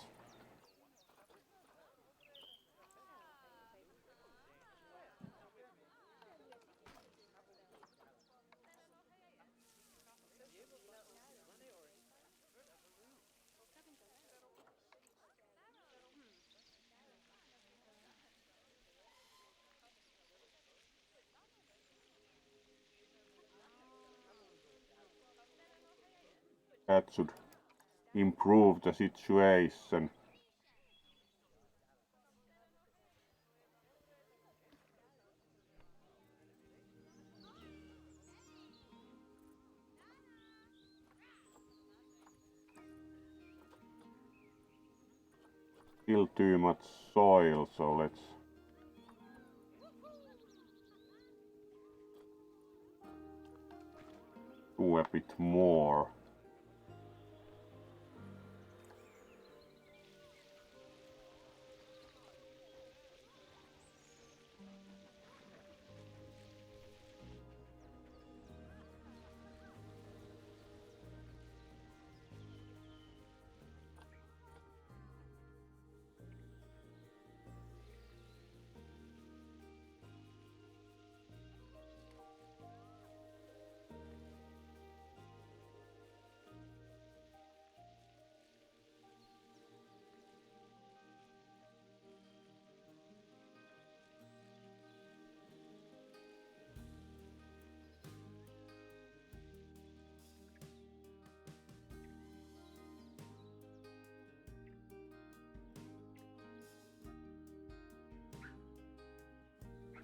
That should improve the situation. Still too much soil, so let's do a bit more.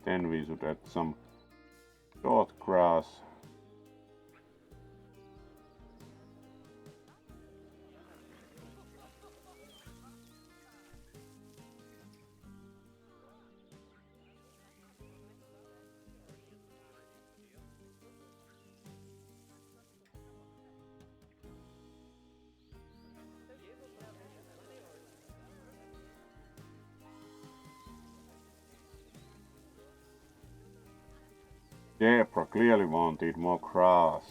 Then we should add some short grass. Zebra clearly wanted more grass.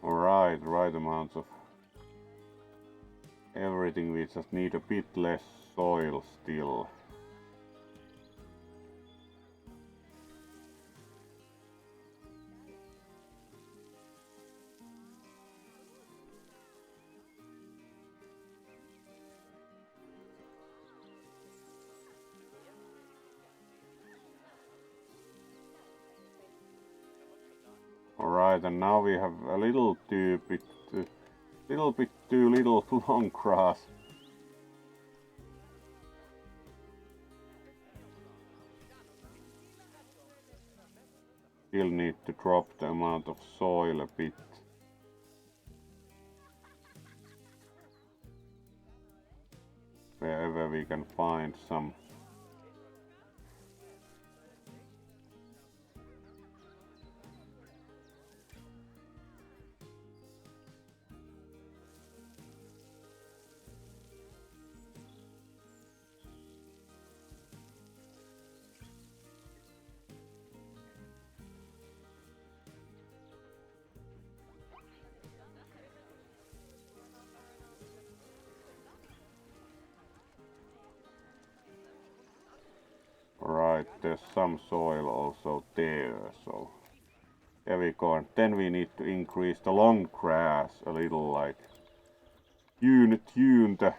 Alright, right amounts of everything. We just need a bit less soil still. Alright, and now we have a little bit too little long grass. Still need to drop the amount of soil a bit. Wherever we can find some. Right, there's some soil also there, so there we go. And then we need to increase the long grass a little, like tune the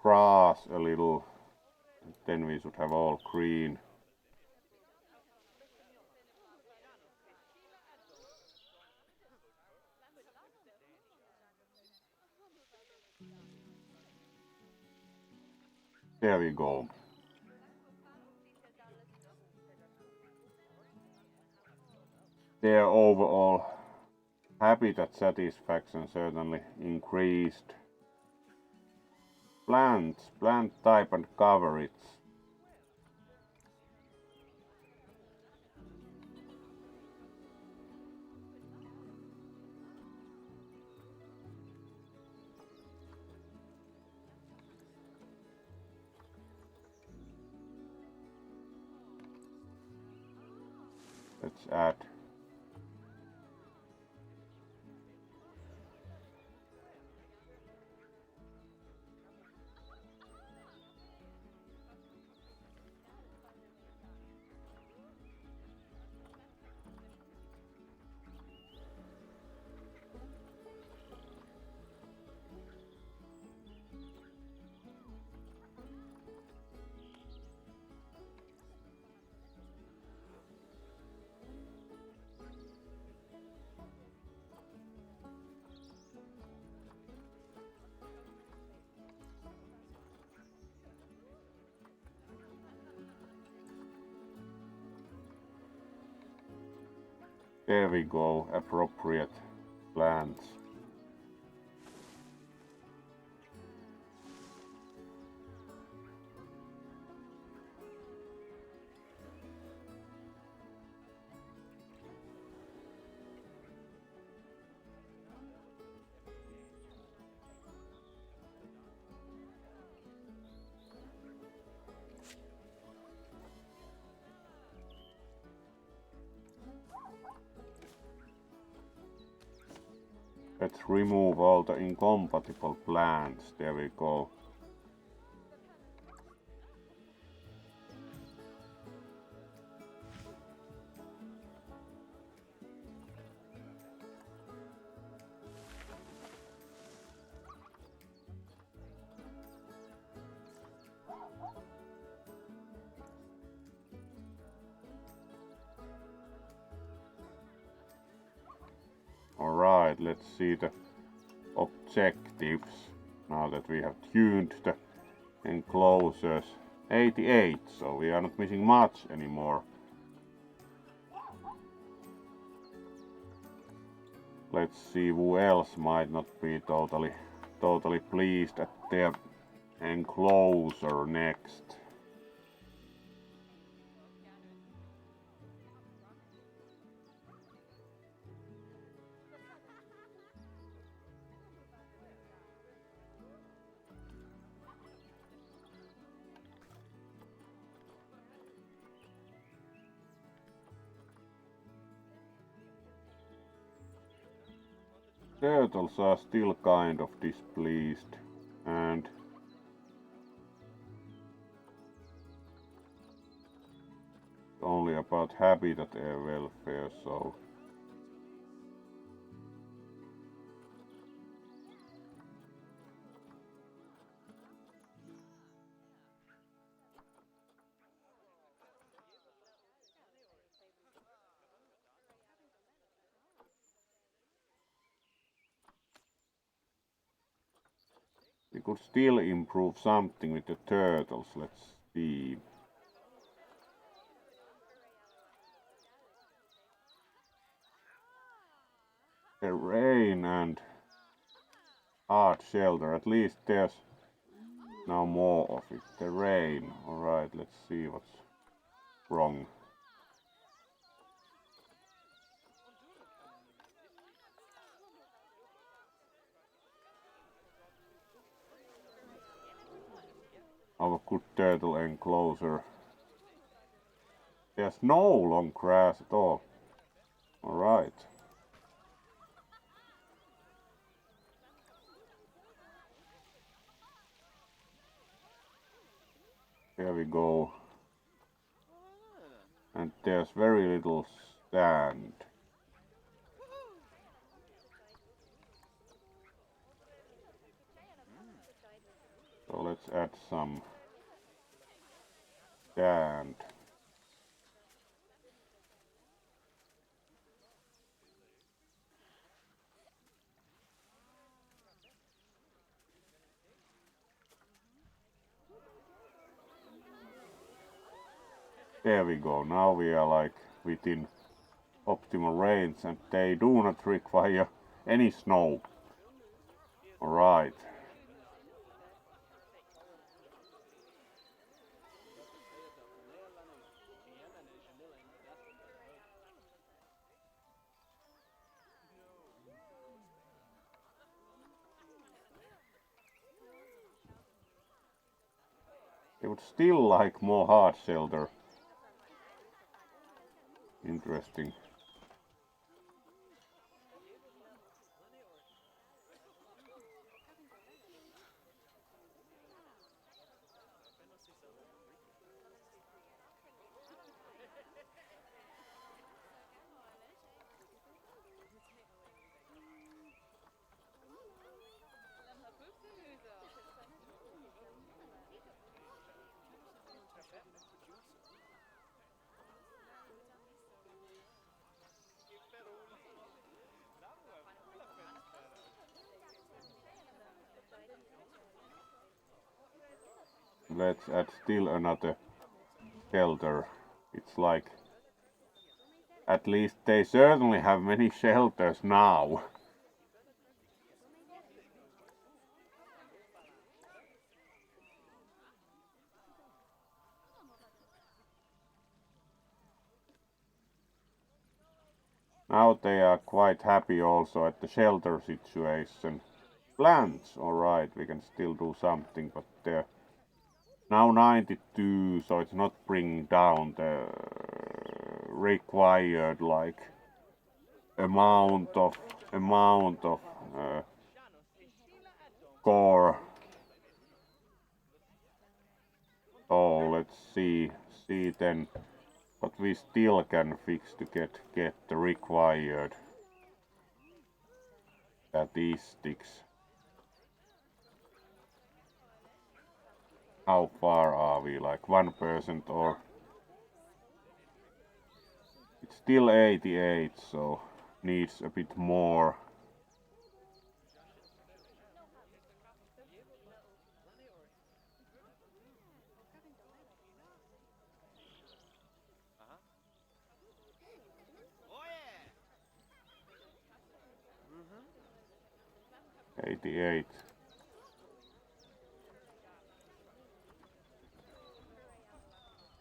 grass a little. Then we should have all green. There we go. Their overall habitat satisfaction certainly increased. Plant type and coverage. Let's add there we go, appropriate plants. Let's remove all the incompatible plants. There we go. Alright, let's see the objectives. Now that we have tuned the enclosures. 88, so we are not missing much anymore. Let's see who else might not be totally pleased at their enclosure next. Turtles are still kind of displeased, and only about habitat and welfare, so We could still improve something with the turtles. Let's see. Terrain and hard shelter. At least there's now more of it. Terrain. Alright, let's see what's wrong. Our good turtle enclosure. There's no long grass at all. Alright. There we go. And there's very little sand. So let's add some sand. There we go. Now we are like within optimal range and they do not require any snow. Alright. They would still like more hard shelter. Interesting. Let's add still another shelter. It's like, at least they certainly have many shelters now. Now they are quite happy also at the shelter situation. Plants, alright, we can still do something, but they're now 92, so it's not bringing down the required like amount of core. So let's see then, but we still can fix to get the required statistics. How far are we? Like 1% or it's still 88, so needs a bit more. Mm-hmm. 88.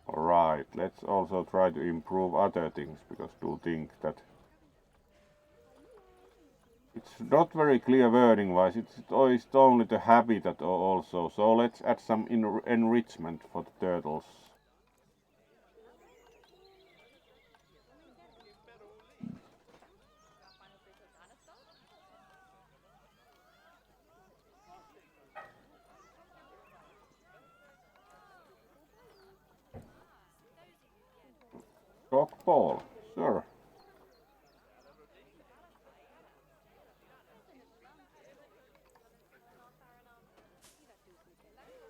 Alright, let's also try to improve other things, because I do think that it's not very clear wording wise, it's only the habitat also, so let's add some enrichment for the turtles. Dog ball, sure.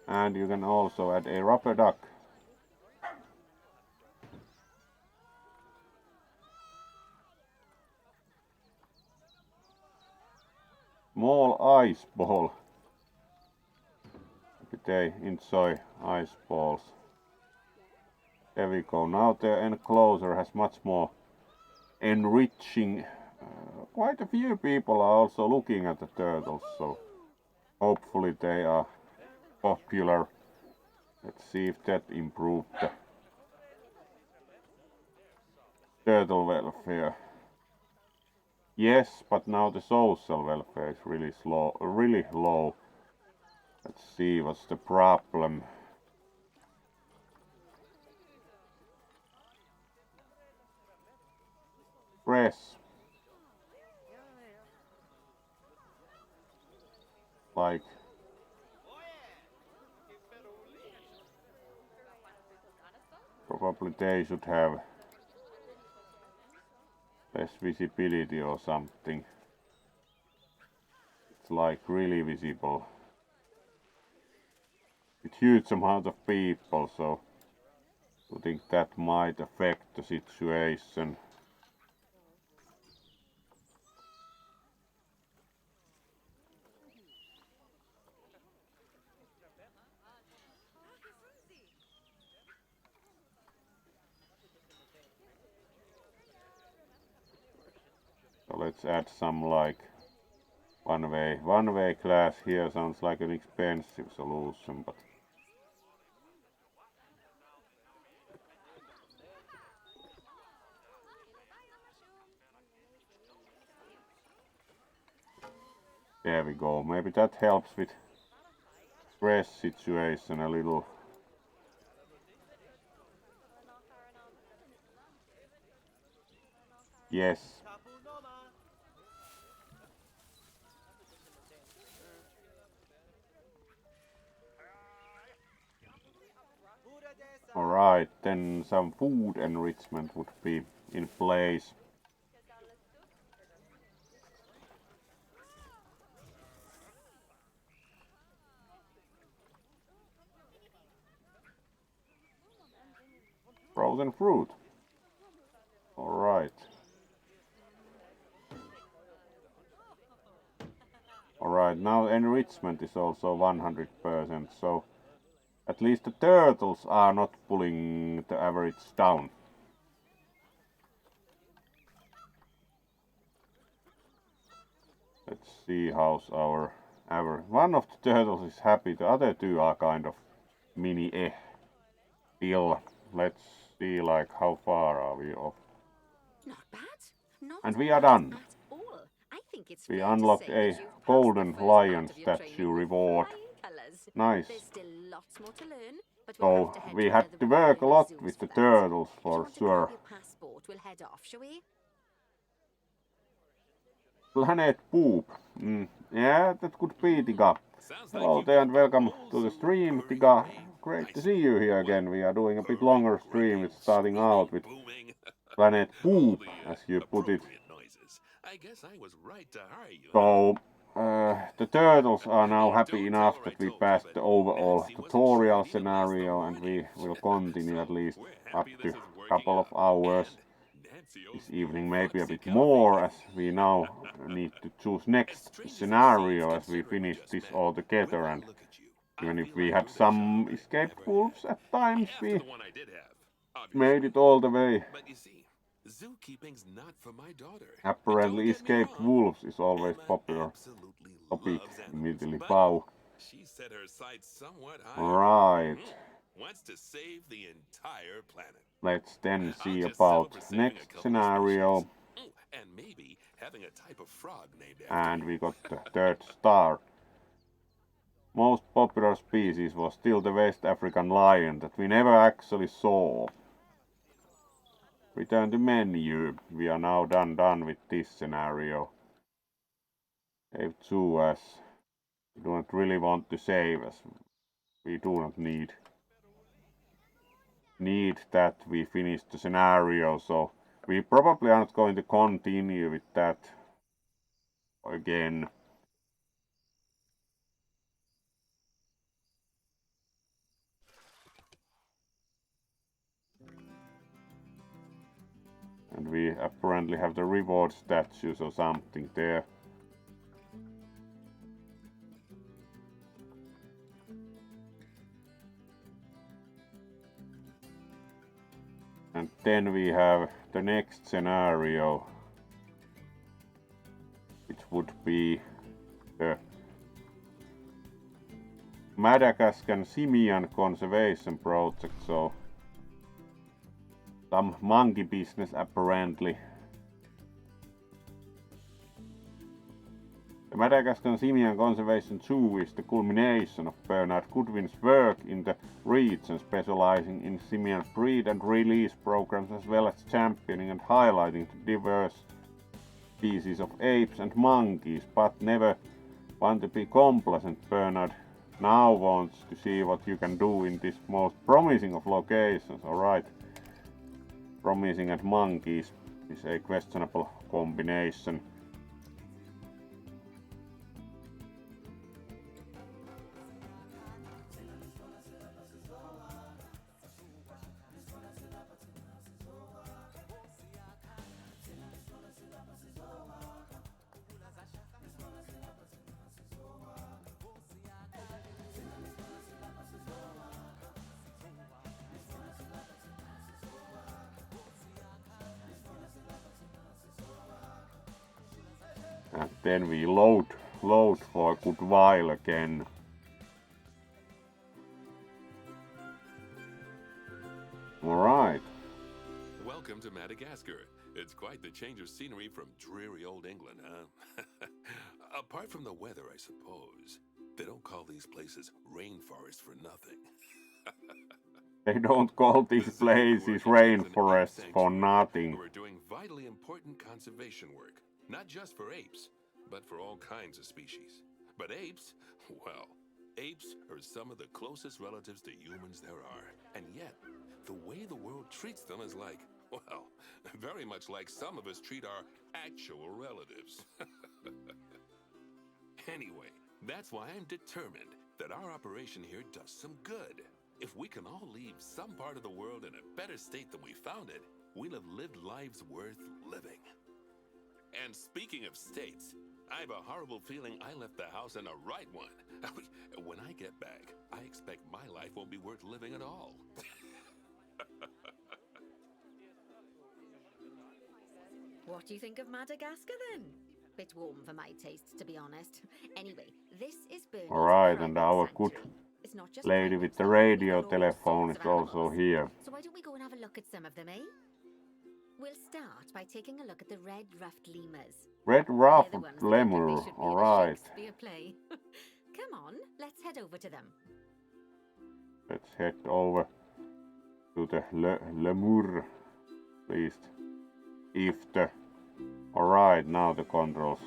And you can also add a rubber duck. Small ice ball. they enjoy ice balls. There we go. Now the enclosure has much more enriching. Quite a few people are also looking at the turtles, so hopefully they are popular. Let's see if that improved the turtle welfare. Yes, but now the social welfare is really low. Let's see what's the problem. Press. Like probably they should have less visibility or something. It's like really visible with huge amount of people, so I think that might affect the situation. So let's add some like one-way glass here. Sounds like an expensive solution, but there we go. Maybe that helps with stress situation a little. Yes. Alright, then some food enrichment would be in place. Frozen fruit. Alright. Alright, now enrichment is also 100%, so at least the turtles are not pulling the average down. Let's see how's our average. One of the turtles is happy, the other two are kind of mini still. Let's see like how far are we off. Not bad. Not And we are done. at all. I think it's We fair to unlocked say a that you've passed golden the first lion part of your statue training with reward. flying colours. Nice. There's still lots more to learn, but we'll have So to head we to had another to of work a Learner's lot zoos with the for that. turtles If you for want to grab sure. your passport, we'll head off, shall we? Planet Poop. Yeah, that could be, Tiga. Hello there and welcome to the stream, Tiga. Great to see you here again. We are doing a bit longer stream. It's starting out with Planet Poop, as you put it. I guess I was right to hire you. So, the turtles are now happy enough that we passed the overall tutorial scenario, and we will continue at least up to a couple of hours. This evening maybe a bit more, as we now need to choose next scenario as we finish this all together, and even if we had some escaped wolves at times, we made it all the way. But you see, zookeeping's not for my daughter. Apparently escaped wolves is always popular topic immediately. Wow. She set her sights somewhat high. Right. Wants to save the entire planet. Let's then see about next scenario. And maybe having a type of frog named after And we got the third star. Most popular species was still the West African lion that we never actually saw. Return to menu. We are now done with this scenario. Save 2 as we don't really want to save, as we do not need that we finish the scenario, so we probably aren't going to continue with that again. And we apparently have the reward statues or something there. then we have the next scenario, which would be the Madagascar Simian Conservation Project, so some monkey business apparently. The Madagascar Simian Conservation Zoo is the culmination of Bernard Goodwin's work in the region, specializing in simian breed and release programs, as well as championing and highlighting the diverse species of apes and monkeys, but never want to be complacent. Bernard now wants to see what you can do in this most promising of locations. Alright, promising and monkeys is a questionable combination. And then we load for a good while again. Alright. Welcome to Madagascar. It's quite the change of scenery from dreary old England, huh? Apart from the weather, I suppose. They don't call these places rainforests for nothing. They don't call these places rainforests for nothing. We're doing vitally important conservation work. Not just for apes, but for all kinds of species. But apes, well, apes are some of the closest relatives to humans there are. And yet, the way the world treats them is like, well, very much like some of us treat our actual relatives. Anyway, that's why I'm determined that our operation here does some good. If we can all leave some part of the world in a better state than we found it, we'll have lived lives worth living. And speaking of states, I have a horrible feeling I left the house in the right one. When I get back, I expect my life won't be worth living at all. What do you think of Madagascar then? Bit warm for my taste, to be honest. Anyway, this is Bernie's Alright, private and our sanctuary. good It's not just lady private, with the though. radio We've got all telephone sorts is of also animals. here. So why don't we go and have a look at some of them, eh? We'll start by taking a look at the red-ruffed lemurs. Red-ruffed They're the ones that I think lemur, they should be in a alright. Shakespeare play. Come on, let's head over to them. Let's head over to the lemur, please. If the... Alright, now the controls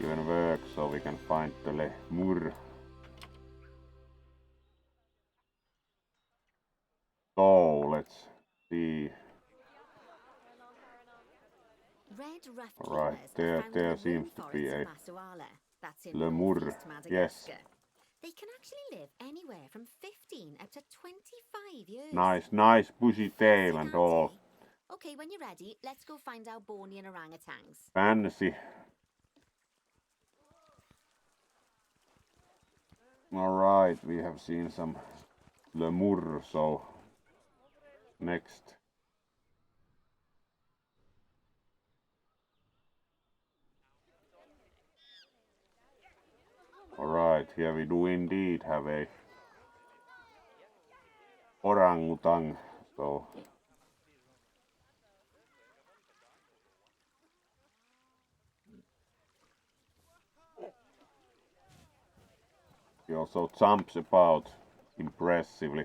even work, so we can find the lemur. So, let's see. Red-ruffed Alright, lemurs are found in there the seems to be rainforests a of Masuala. That's in lemur, northeast yes. Madagascar. They can actually live anywhere from 15 up to 25 years. Nice bushy tail and all. Okay, when you're ready, let's go find our Bornean orangutans. Fancy. Alright, we have seen some lemur, so next. Alright, here we do indeed have a orangutan, so he also jumps about impressively.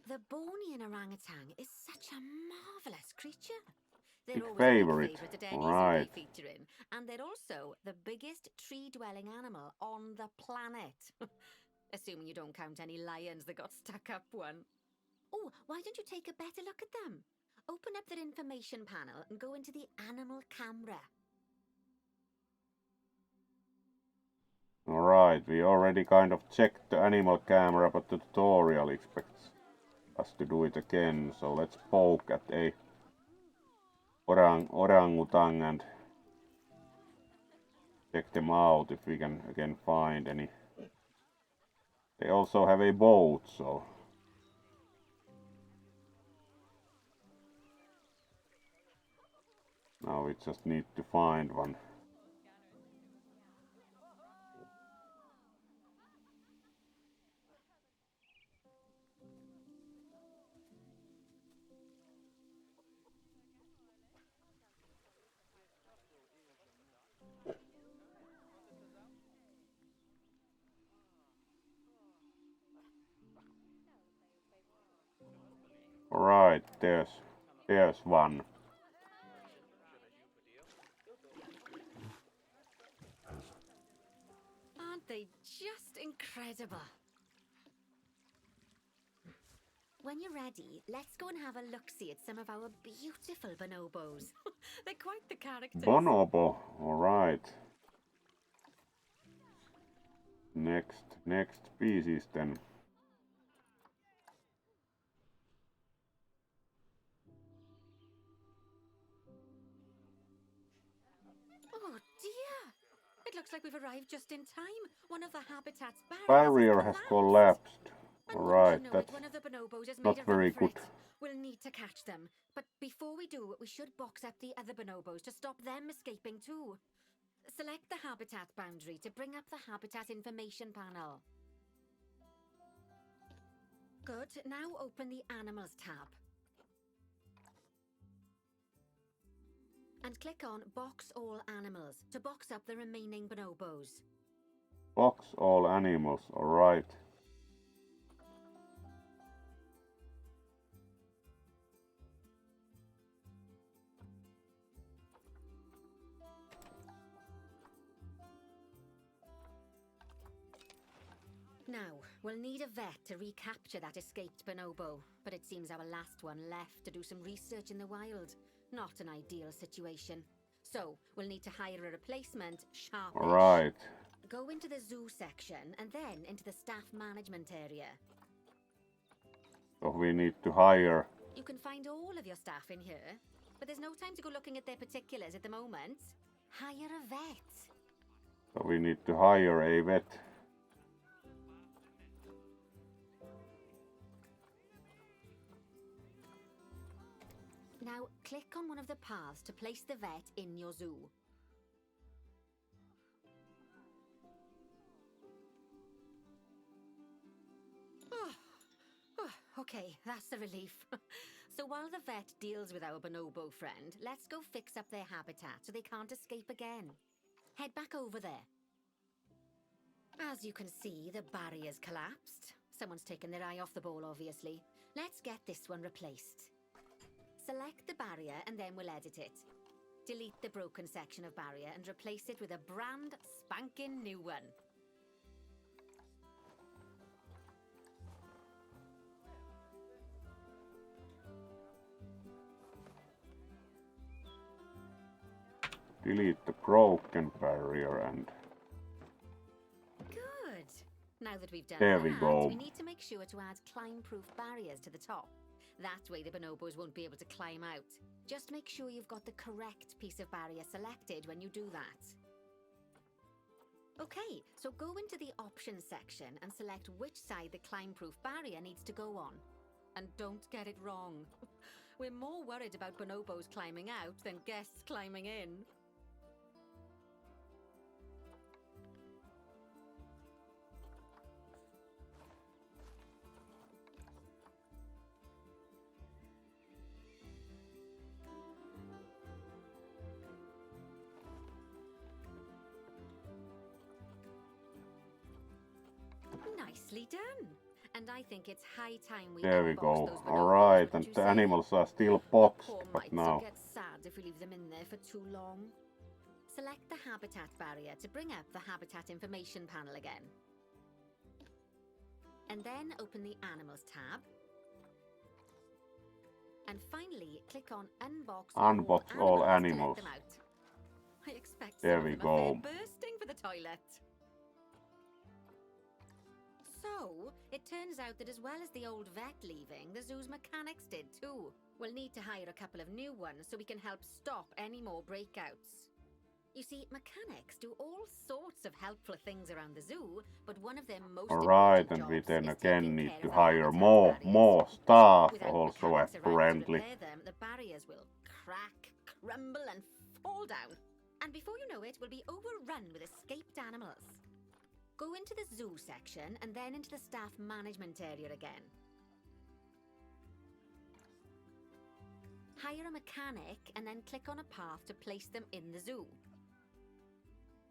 The Bornean orangutan is such a marvelous creature. They're Big always favorite, a big favorite at any zoo right. they feature in, and they're also the biggest tree-dwelling animal on the planet. Assuming you don't count any lions that got stuck up one. Oh, why don't you take a better look at them? Open up their information panel and go into the animal camera. Alright, we already kind of checked the animal camera, but the tutorial expects us to do it again. So let's poke at a orangutan and check them out if we can again find any. They also have a boat, so Now we just need to find one. Alright, there's one. Aren't they just incredible? When you're ready, let's go and have a look-see at some of our beautiful bonobos. They're quite the characters. Bonobo, alright. Next species then. Oh dear! It looks like we've arrived just in time. One of the habitat's Barrier has collapsed. Alright, that's one of the bonobos has not made a very run for good. it. We'll need to catch them. But before we do, we should box up the other bonobos to stop them escaping too. Select the habitat boundary to bring up the habitat information panel. Good. Now open the Animals tab. And click on Box All Animals to box up the remaining bonobos. Box all animals, alright. Now, we'll need a vet to recapture that escaped bonobo, but it seems our last one left to do some research in the wild. Not an ideal situation. So, we'll need to hire a replacement, sharpish. Alright. Go into the zoo section and then into the staff management area. So we need to hire. You can find all of your staff in here, but there's no time to go looking at their particulars at the moment. Hire a vet. So we need to hire a vet. Now, click on one of the paths to place the vet in your zoo. Okay, that's a relief. So while the vet deals with our bonobo friend, let's go fix up their habitat so they can't escape again. Head back over there. As you can see, the barrier's collapsed. Someone's taken their eye off the ball, obviously. Let's get this one replaced. Select the barrier and then we'll edit it. Delete the broken section of barrier and replace it with a brand spanking new one. Delete the broken barrier and Good. Now that we've done there that, we go. we need to make sure to add climb-proof barriers to the top. That way the bonobos won't be able to climb out. Just make sure you've got the correct piece of barrier selected when you do that. Okay, so go into the options section and select which side the climb-proof barrier needs to go on. And don't get it wrong. We're more worried about bonobos climbing out than guests climbing in. Nicely done. And I think it's high time we there we unbox go. those bonobos, Alright, wouldn't and you the say? animals are still The boxed, poor but mites now will get sad if we leave them in there for too long. Select the habitat barrier to bring up the habitat information panel again. And then open the Animals tab. And finally, click on Unbox all to let animals. them out. I expect There some we of them are go. fair bursting for the toilet. So, it turns out that as well as the old vet leaving, the zoo's mechanics did too. We'll need to hire a couple of new ones so we can help stop any more breakouts. You see, mechanics do all sorts of helpful things around the zoo, but one of their most alright, important and we jobs then is again taking need care to of the hire habitat more barriers. staff Without also mechanics around to apparently. repair them, the barriers will crack, rumble and fall down. And before you know it, we'll be overrun with escaped animals. Go into the zoo section and then into the staff management area again. Hire a mechanic and then click on a path to place them in the zoo.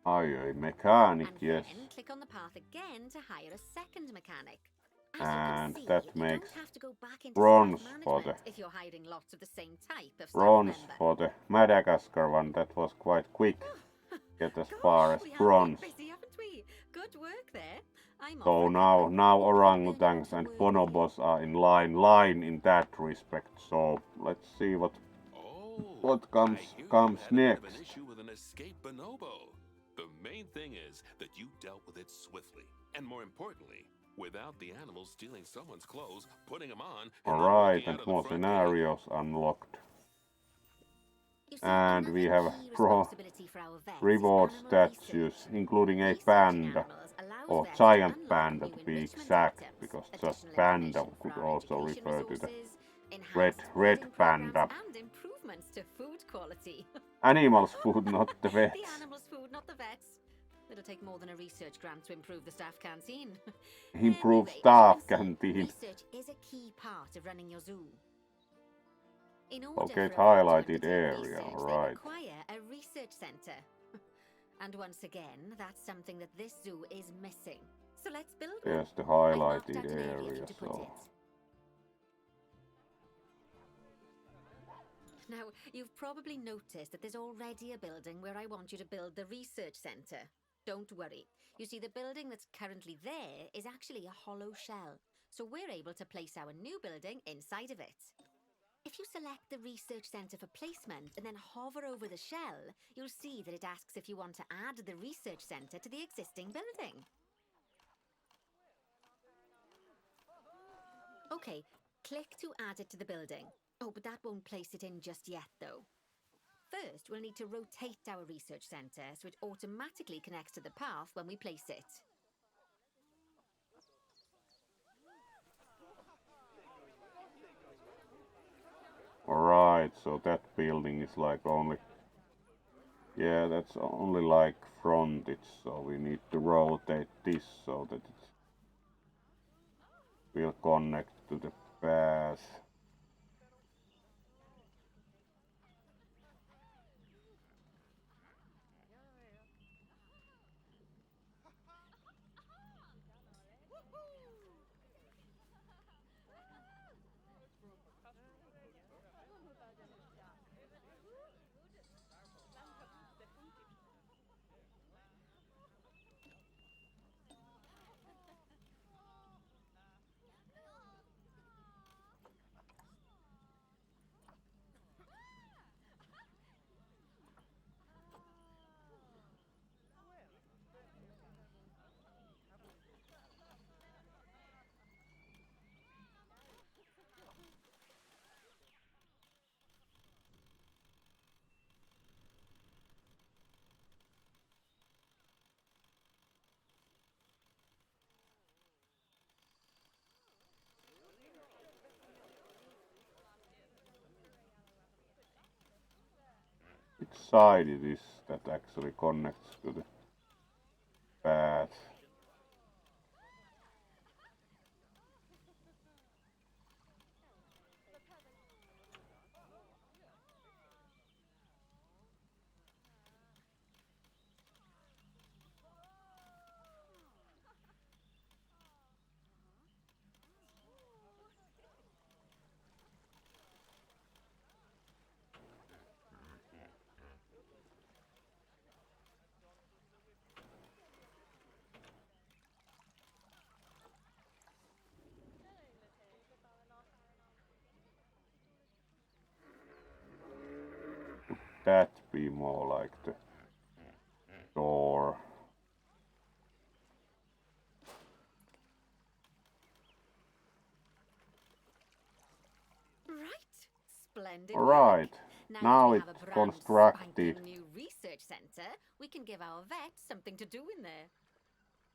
Hire a mechanic, And yes. then click on the path again to hire a second mechanic. As And you can see, that you makes don't have to go back into bronze staff for management if you're hiring lots of the same type of staff bronze member. for the Madagascar one. That was quite quick. Get as far as we have bronze. been busy, haven't we? Good work there. I'm So off now for orangutans and bonobos are in line in that respect. So let's see what Oh, comes I hear comes you had a bit of next. an issue with an escaped bonobo. The main thing is that you dealt with it swiftly, and more importantly, without the animal stealing someone's clothes, putting them on, and then Alright, walking out and of the more front gate. scenarios unlocked. You see, And another we have key responsibility for our vets is reward animal statues, research. including a Researching panda, animals allows or vets to giant unlock panda new to be enrichment exact, items, because just additional panda information for could our also education refer to the resources, enhanced red breeding panda. programs, and improvements to food quality. Animals food, not the The vets. animals' food, not the vets. It'll take more than a research grant to improve the staff canteen. Improve Anyway, staff as you can see, canteen. research is a key part of running your zoo. In Okay, order it's for a vet to highlighted undertake area, research, right. they require a research centre. And once again, that's something that this zoo is missing. So let's build one. There's the I've marked highlighted out an area for you area, to put so it. Now, you've probably noticed that there's already a building where I want you to build the research centre. Don't worry. You see, the building that's currently there is actually a hollow shell, so we're able to place our new building inside of it. If you select the research centre for placement and then hover over the shell, you'll see that it asks if you want to add the research centre to the existing building. Okay, click to add it to the building. Oh, but that won't place it in just yet, though. First, we'll need to rotate our research centre so it automatically connects to the path when we place it. alright, so that building is like only, yeah, that's only like frontage, so we need to rotate this so that it will connect to the path. Which side it is that actually connects to the path? That be more like the door. Right, splendid Alright, work. Now now that we it's have a brand constructed. spanking new research centre, we can give our vets something to do in there.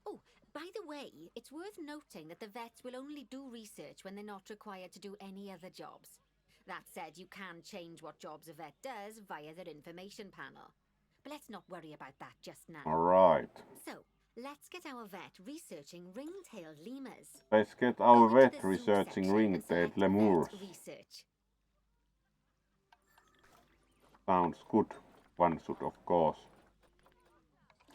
Oh, by the way, it's worth noting that the vets will only do research when they're not required to do any other jobs. That said, you can change what jobs a vet does via their information panel. But let's not worry about that just now. Alright. So, let's get our vet researching ring-tailed lemurs. Let's get our Go into vet the zoo researching section and ring-tailed select lemurs. Vet Research. Sounds good. One should, of course.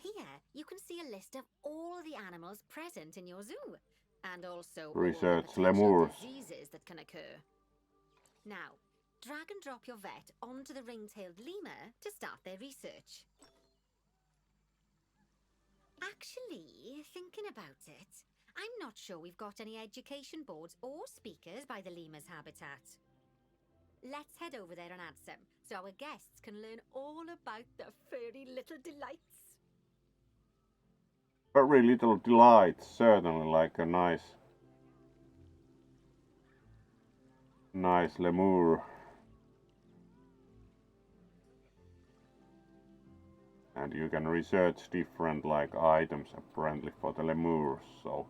Here, you can see a list of all the animals present in your zoo, and also Research all the potential lemurs. diseases that can occur. Now, drag and drop your vet onto the ring-tailed lemur to start their research. Actually, thinking about it, I'm not sure we've got any education boards or speakers by the lemur's habitat. Let's head over there and add some, so our guests can learn all about the furry little delights. Very little delight, certainly like a nice lemur. And you can research different like items apparently for the lemurs. So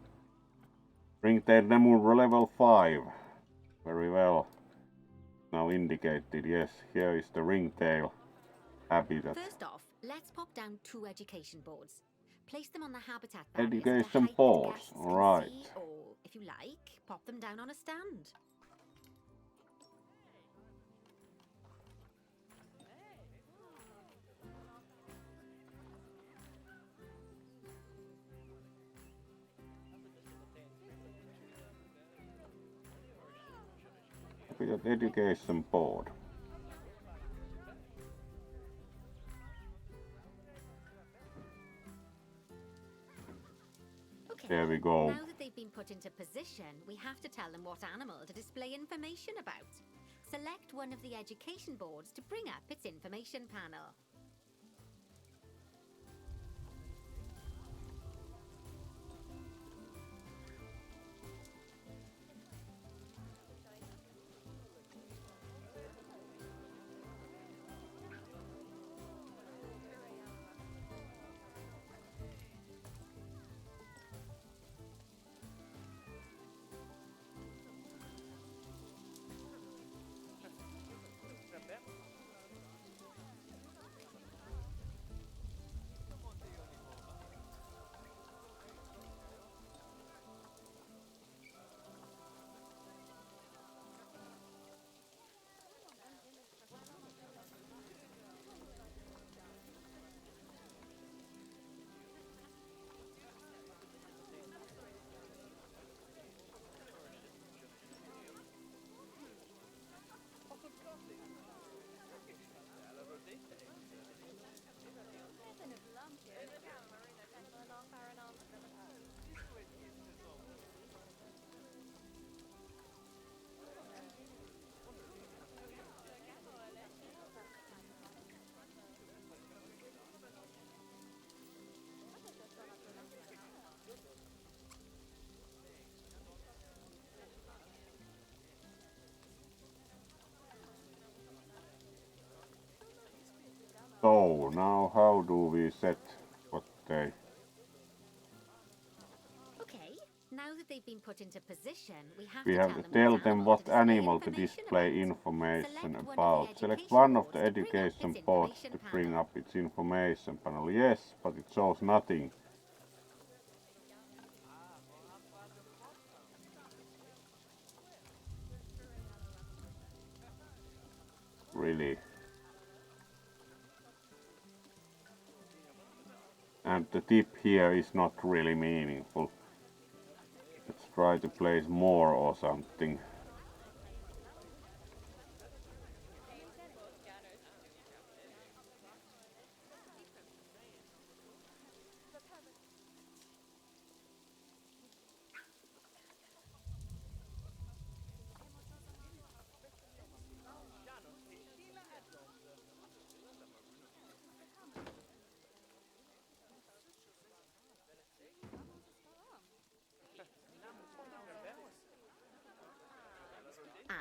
ring-tailed lemur level 5. Very well. Now indicated, yes, here is the ringtail habitat. First off, let's pop down 2 education boards. Place them on the habitat barriers at a Education height that boards, guests can alright. see, or if you like, pop them down on a stand. Habitat education board. Okay, There we go. now that they've been put into position, we have to tell them what animal to display information about. Select one of the education boards to bring up its information panel. So now how do we set what they... Okay, now that they've been put into position, we We have have to to tell them what animal to information display about. information Select about. Select education one of the boards to bring up education its boards information to bring panel. up its information panel. Yes, but it shows nothing. Really. And the tip here is not really meaningful. Let's try to place more or something.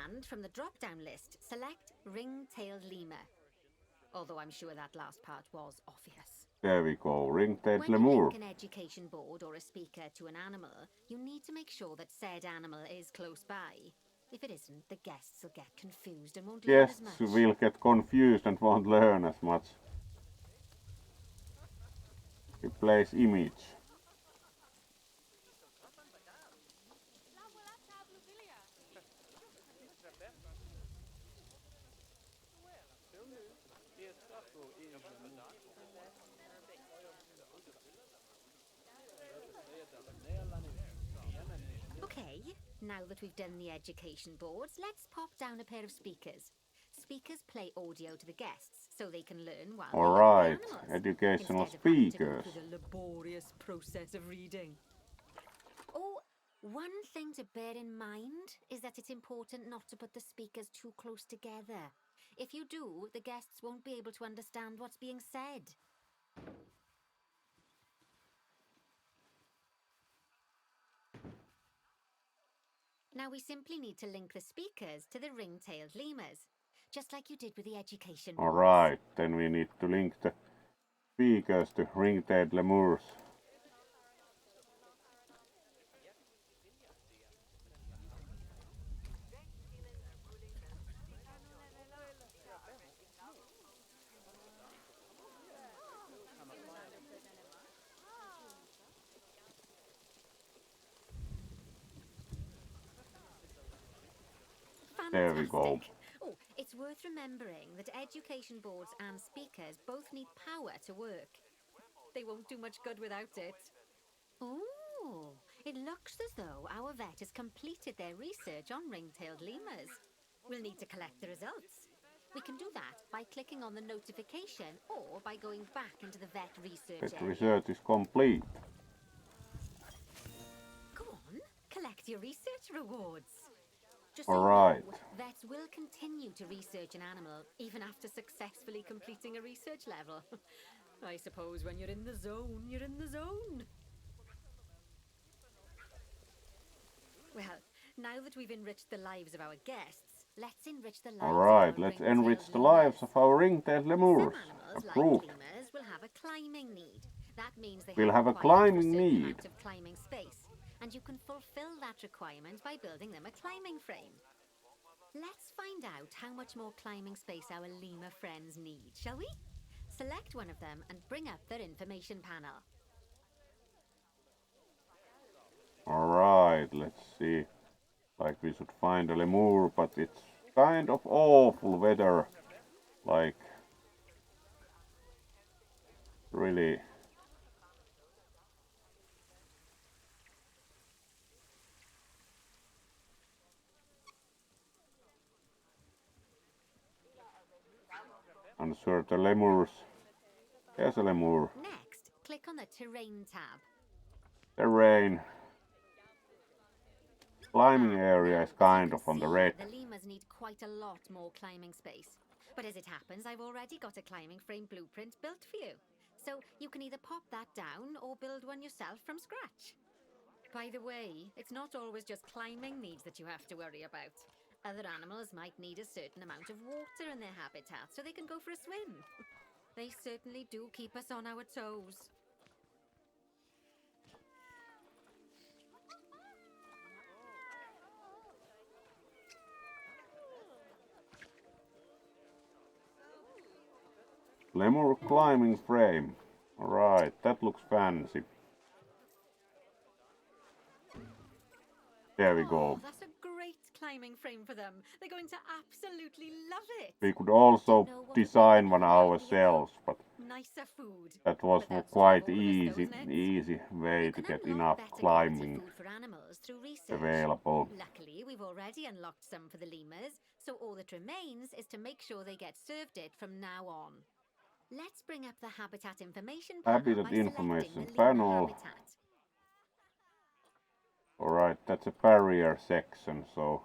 And from the drop-down list, select ring-tailed lemur. Although I'm sure that last part was obvious. There we go, ring-tailed When you lemur. link an education board or a speaker to an animal, you need to make sure that said animal is close by. If it isn't, the guests will get confused and won't learn as Guests much. will get confused and won't learn as much. Replace image. Okay, now that we've done the education boards, let's pop down a pair of speakers. Speakers play audio to the guests, so they can learn while they look at Alright, the animals, educational instead of having to go speakers. through the laborious process of reading. Oh, one thing to bear in mind is that it's important not to put the speakers too close together. If you do, the guests won't be able to understand what's being said. Now we simply need to link the speakers to the ring-tailed lemurs, just like you did with the education boards. Alright, then we need to link the speakers to ring-tailed lemurs. There we go. Fantastic. Oh, it's worth remembering that education boards and speakers both need power to work. They won't do much good without it. Oh, it looks as though our vet has completed their research on ring-tailed lemurs. We'll need to collect the results. We can do that by clicking on the notification or by going back into the vet research The area. research is complete. Go on, collect your research rewards. Just All so you right. know, vets will continue to research an animal even after successfully completing a research level. I suppose when you're in the zone, you're in the zone. Well, now that we've enriched the lives of our guests, let's enrich the lives Alright, of our let's ring-tailed enrich the lemurs. lives of our ring-tailed lemurs. Some animals, Approved. like lemurs, will have a climbing need. That means they Will have a required for climbing certain need. amount of climbing space, and you can fulfill that requirement by building them a climbing frame. Let's find out how much more climbing space our lemur friends need, shall we? Select one of them and bring up their information panel. Alright, let's see. Like we should find a lemur, but it's kind of awful weather. Like, really. Answer the lemurs. There's a lemur. Next, click on the Terrain tab. Terrain. Climbing area is kind of on the red. The lemurs need quite a lot more climbing space. But as it happens, I've already got a climbing frame blueprint built for you. So you can either pop that down or build one yourself from scratch. By the way, it's not always just climbing needs that you have to worry about. Other animals might need a certain amount of water in their habitat so they can go for a swim. They certainly do keep us on our toes. Lemur climbing frame. Alright, that looks fancy. There we go. Oh, that's a great climbing frame for them. They're going to absolutely love it. We could also Do you know what design would one be healthier, ourselves, but Nicer food. that was But that's quite true of all of us, easy, isn't it? easy way You to can get unlock enough better quality climbing food for animals through research. available. Luckily, we've already unlocked some for the lemurs, so all that remains is to make sure they get served it from now on. Let's bring up the habitat information panel Habitat by selecting information the lemur panel. habitat. Alright, that's a barrier section, so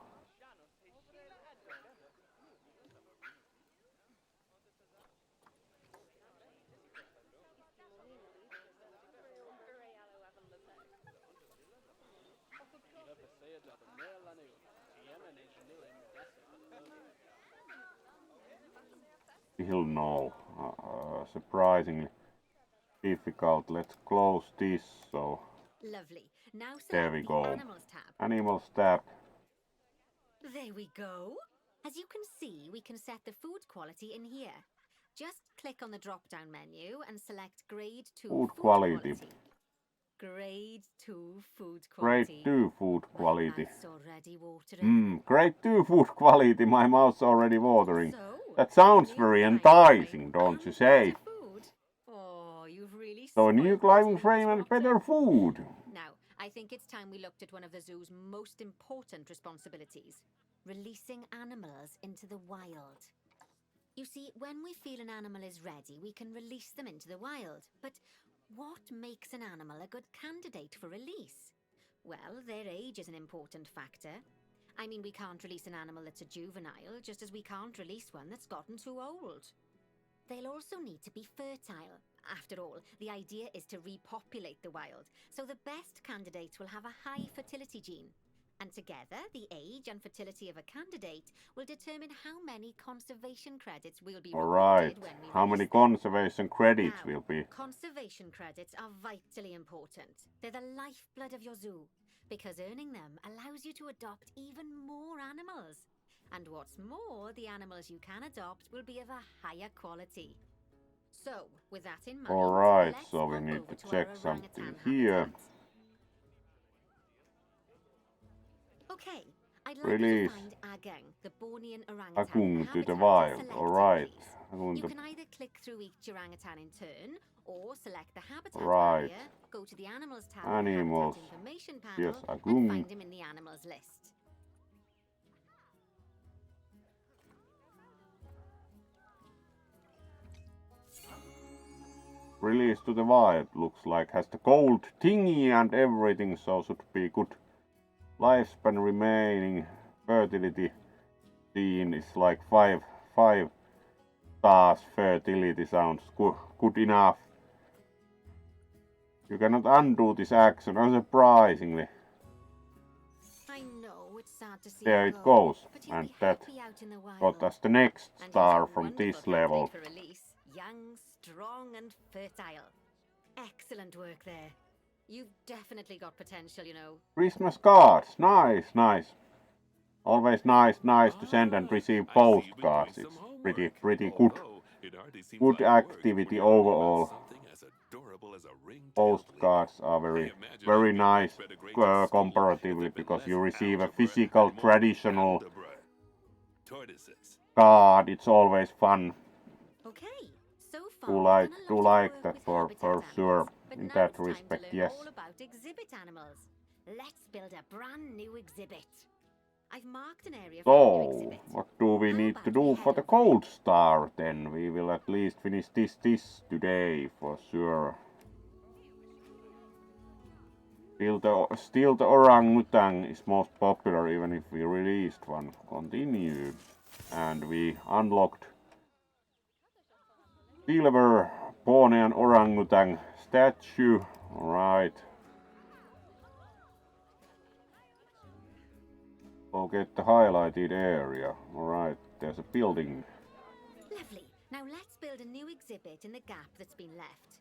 he'll know. Surprisingly difficult. Let's close this. So Lovely. Now there select we the go. Animals tab. Animals tab. There we go. As you can see, we can set the food quality in here. Just click on the drop-down menu and select Grade 2 Food food quality. Grade 2 food Grade quality. 2 food My quality. mouth's already watering. Grade 2 food quality. My mouth's already watering. So, That sounds new very climbing enticing, frame don't you and say? better food. Oh, you've really So a new spoiled the climbing teens, frame and Potter. better food. Now, I think it's time we looked at one of the zoo's most important responsibilities. Releasing animals into the wild. You see, when we feel an animal is ready, we can release them into the wild. But what makes an animal a good candidate for release? Well, their age is an important factor. I mean, we can't release an animal that's a juvenile, just as we can't release one that's gotten too old. They'll also need to be fertile. After all, the idea is to repopulate the wild, so the best candidates will have a high fertility gene. And together, the age and fertility of a candidate will determine how many conservation credits will be Alright, rewarded when we how many release them. conservation credits Now, will be? Conservation credits are vitally important. They're the lifeblood of your zoo, because earning them allows you to adopt even more animals. And what's more, the animals you can adopt will be of a higher quality. So, with that in mind, Alright, let's so we pop need over to our check orangutan something here. habitat. Okay, I'd like Release you to find Agung, the Bornean orangutan Agung to habitat the wild. selected, Alright. please. You can either click through each orangutan in turn, or select the habitat Right. area, go to the Animals tab Animals. in the Habitat Information Yes, panel, Agung. and find him in the Animals list. Release to the wild. Looks like has the gold thingy and everything, so should be good. Lifespan remaining. Fertility seen is like 5 stars. Fertility sounds good enough. You cannot undo this action, unsurprisingly. I know, it's sad to see There him it go, goes, but he'll and be that happy out in the wild. got us the next And he's star a from wonderful this level. candidate for release. Young, strong, and fertile. Excellent work there. You've definitely got potential, you know. Christmas cards, nice. Always nice to send and receive I see you've been postcards. doing It's some pretty homework. good. Although it hardly seems Good like work activity when you're learning about overall. something as adorable as a ring-tailed Postcards leader. are I very imagine I'd be a nice much better grade at school comparatively, if there'd been because you less receive a algebra physical and more traditional algebra. Tortoises. card. It's always fun. Okay, so far Do we've like done a do lot of like work that with for habitat sure. animals, but In now that it's time respect, to learn yes. all about exhibit animals. Let's build a brand new exhibit. I've marked an area for a new So, exhibit. what do we How need to about we do head for the over there? gold star then? We will at least finish this today for sure. Still the orangutan is most popular, even if we released one. Continue. And we unlocked silver Bornean orangutan statue. Alright. Locate the highlighted area. Alright, there's a building. Lovely. Now let's build a new exhibit in the gap that's been left.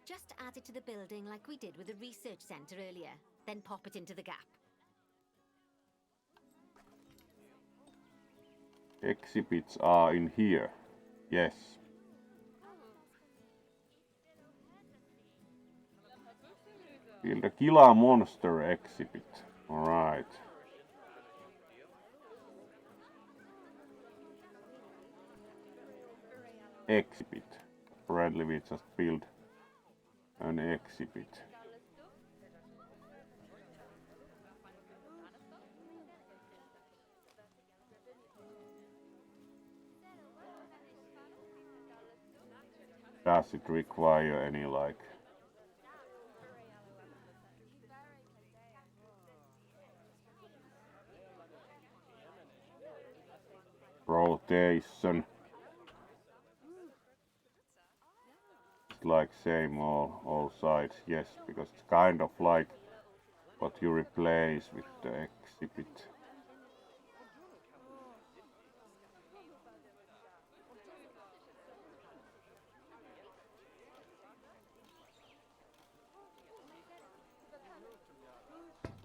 Just add it to the building like we did with the research centre earlier. Then pop it into the gap. Exhibits are in here. Yes. Build a killer monster exhibit. Alright. Exhibit. Apparently we just build an exhibit. Does it require any like rotation? It's like same all sides, yes, because it's kind of like what you replace with the exhibit.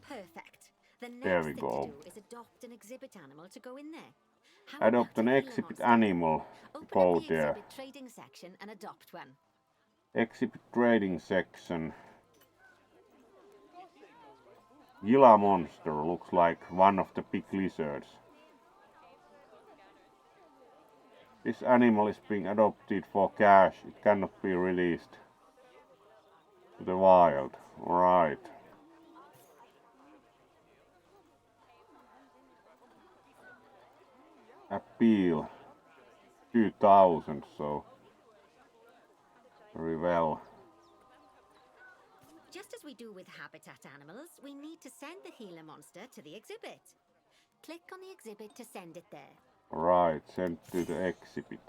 Perfect. The next There we thing go. to do is adopt an exhibit animal to go in there. How Adopt about an a Gila exhibit monster? animal to Open go up the there. exhibit trading section and adopt one. Exhibit trading section. Gila monster looks like one of the big lizards. This animal is being adopted for cash. It cannot be released to the wild. Alright. Appeal 2000, so very well. Just as we do with habitat animals, we need to send the Gila monster to the exhibit. Click on the exhibit to send it there. Right, sent to the exhibit.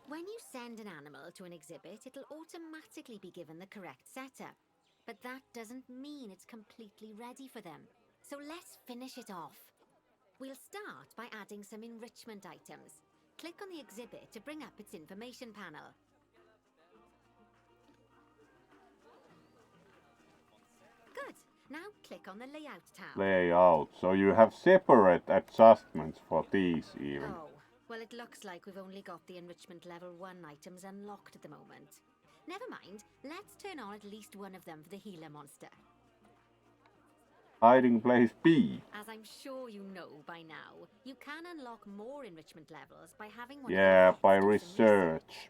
When you send an animal to an exhibit, it'll automatically be given the correct setup. But that doesn't mean it's completely ready for them. So let's finish it off. We'll start by adding some enrichment items. Click on the exhibit to bring up its information panel. Good. Now click on the Layout tab. Layout. So you have separate adjustments for these even. Oh, well, it looks like we've only got the enrichment level 1 items unlocked at the moment. Never mind, let's turn on at least one of them for the Gila monster. Hiding place B. As I'm sure you know by now, you can unlock more enrichment levels by having one Yeah, of your by pets do some research.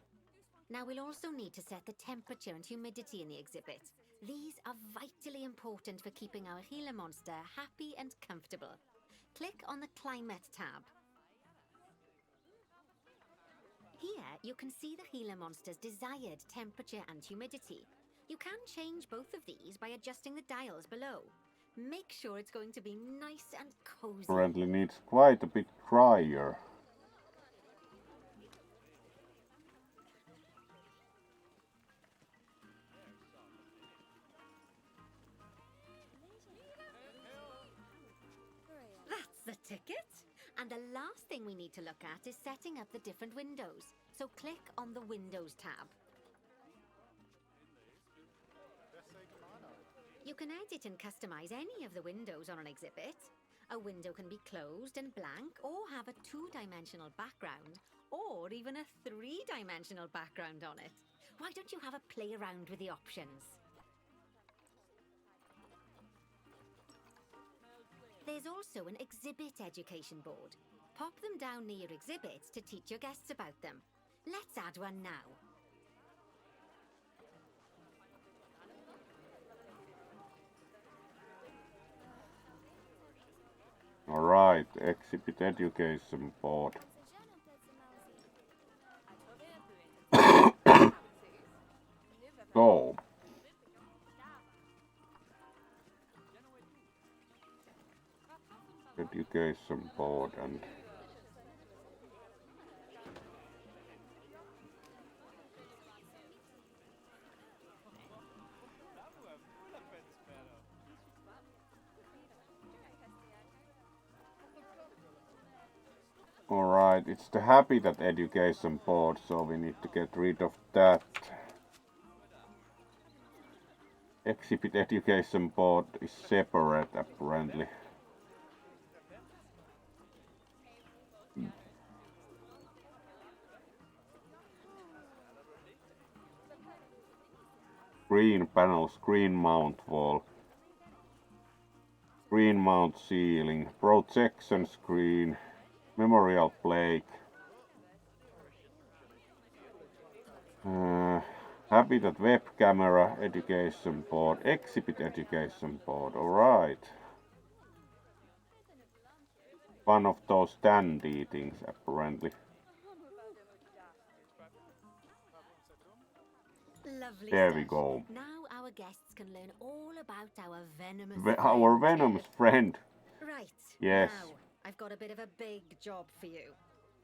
Now we'll also need to set the temperature and humidity in the exhibit. These are vitally important for keeping our Gila monster happy and comfortable. Click on the Climate tab. Here you can see the Gila monster's desired temperature and humidity. You can change both of these by adjusting the dials below. Make sure it's going to be nice and cozy. Apparently needs quite a bit drier. That's the ticket. And the last thing we need to look at is setting up the different windows. So click on the Windows tab. You can edit and customize any of the windows on an exhibit. A window can be closed and blank, or have a 2-dimensional background, or even a 3-dimensional background on it. Why don't you have a play around with the options? There's also an exhibit education board. Pop them down near your exhibits to teach your guests about them. Let's add one now. Alright, exhibit education board. So, education board and alright, it's the habitat education board, so we need to get rid of that. Exhibit education board is separate apparently. Screen panel, screen mount wall, screen mount ceiling, projection screen, memorial plaque, habitat web camera education board, exhibit education board. Alright. One of those standy things apparently. Lovely There we stuff. go. Now our guests can learn all about our venomous Our friend venomous here. friend. Right. Yes. Now, I've got a bit of a big job for you.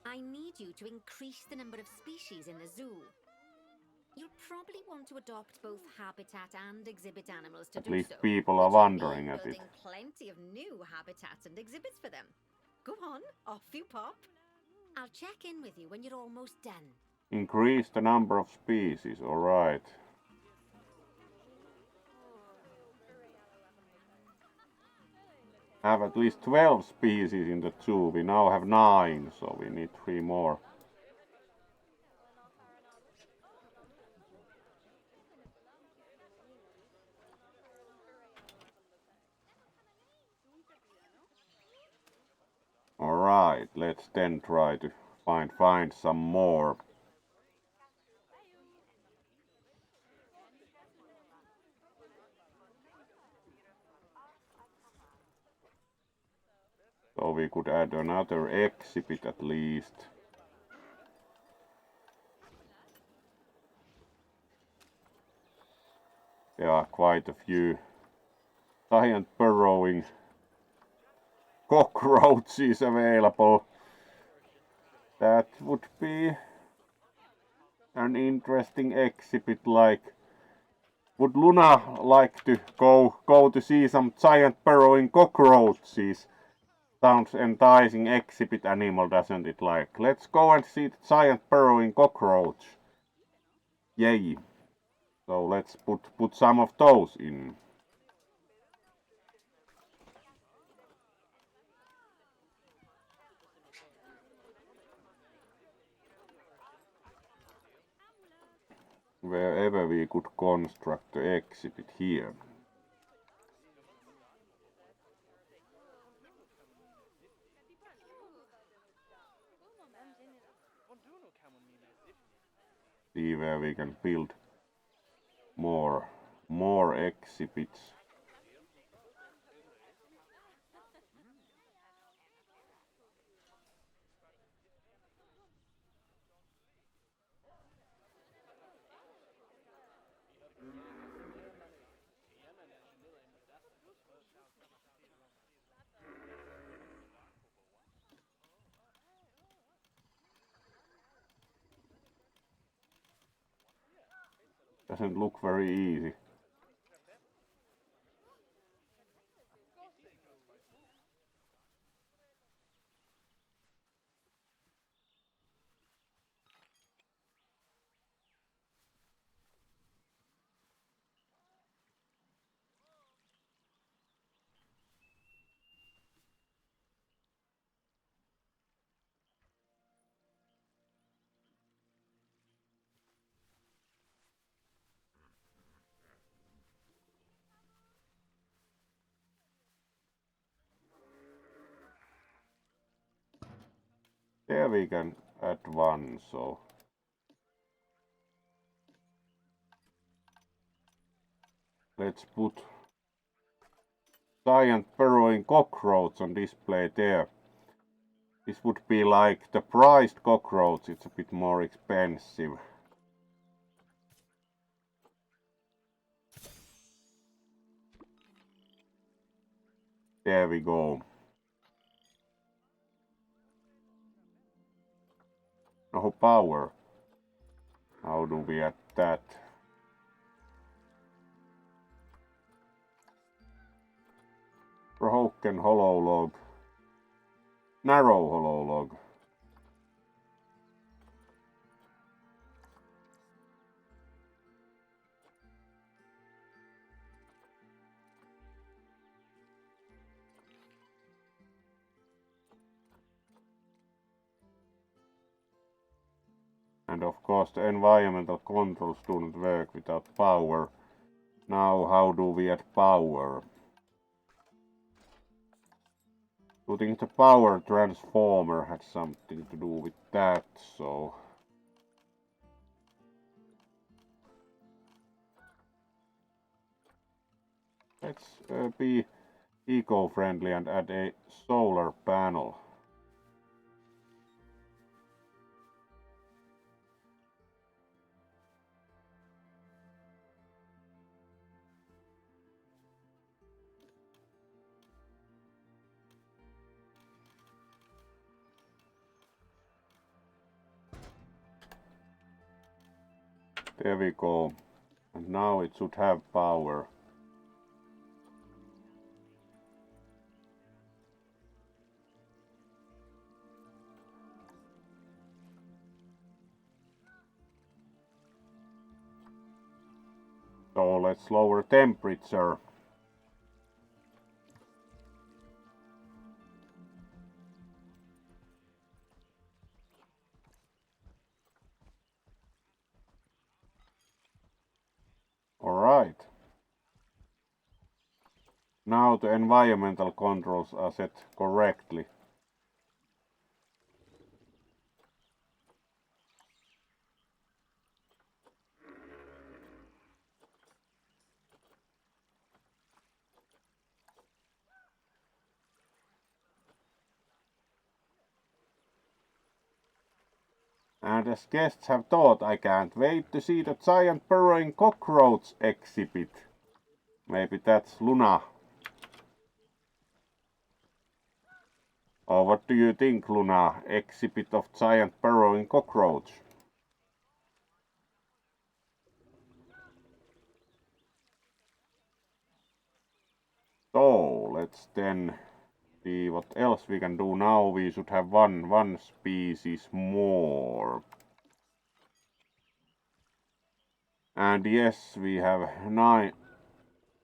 I need you to increase the number of species in the zoo. You'll probably want to adopt both habitat and exhibit animals to At do least so, people are which will wondering mean at it. building plenty of new habitats and exhibits for them. Go on, off you pop. I'll check in with you when you're almost done. Increase the number of species. Alright. have at least 12 species in the zoo. We now have 9, so we need 3 more. Alright, let's then try to find some more. So we could add another exhibit at least. There are quite a few giant burrowing cockroaches available. That would be an interesting exhibit. Like, would Luna like to go to see some giant burrowing cockroaches? Sounds enticing exhibit animal, doesn't it? Like, let's go and see the giant burrowing cockroach. Yay. So let's put some of those in. Wherever we could construct the exhibit here. See where we can build more exhibits. Doesn't look very easy. There we can add one, so let's put giant burrowing cockroach on display there. This would be like the priced cockroach, it's a bit more expensive. There we go. No power. How do we add that? Broken hollow log. Narrow hollow log. And of course the environmental controls do not work without power. Now how do we add power? Putting the power transformer had something to do with that, so let's be eco-friendly and add a solar panel. There we go. And now it should have power. So let's lower temperature. now the environmental controls are set correctly. And as guests have thought, I can't wait to see the giant burrowing cockroach exhibit. Maybe that's Luna. Or what do you think, Luna? Exhibit of giant burrowing cockroach? So let's then see what else we can do now. We should have one species more. And yes, we have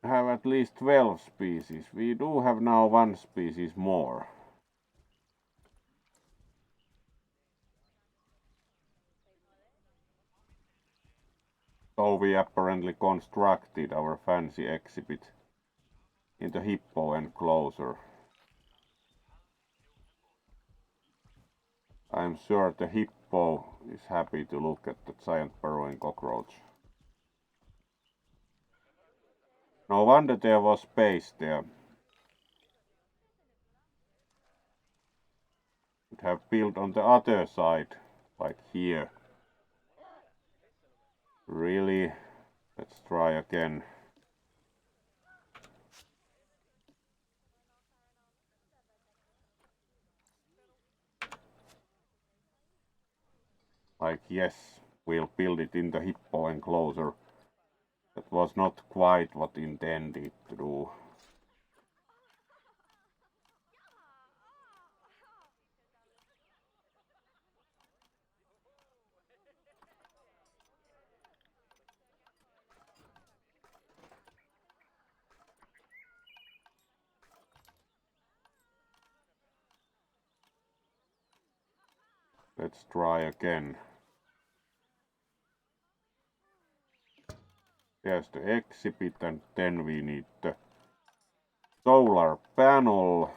at least 12 species. We do have now one species more. So we apparently constructed our fancy exhibit in the hippo enclosure. I'm sure the hippo is happy to look at the giant burrowing cockroach. No wonder there was space there. Could have built on the other side, like here. Really? Let's try again. Like yes, we'll build it in the hippo enclosure. That was not quite what intended to do. Let's try again. There's the exhibit, and then we need the solar panel.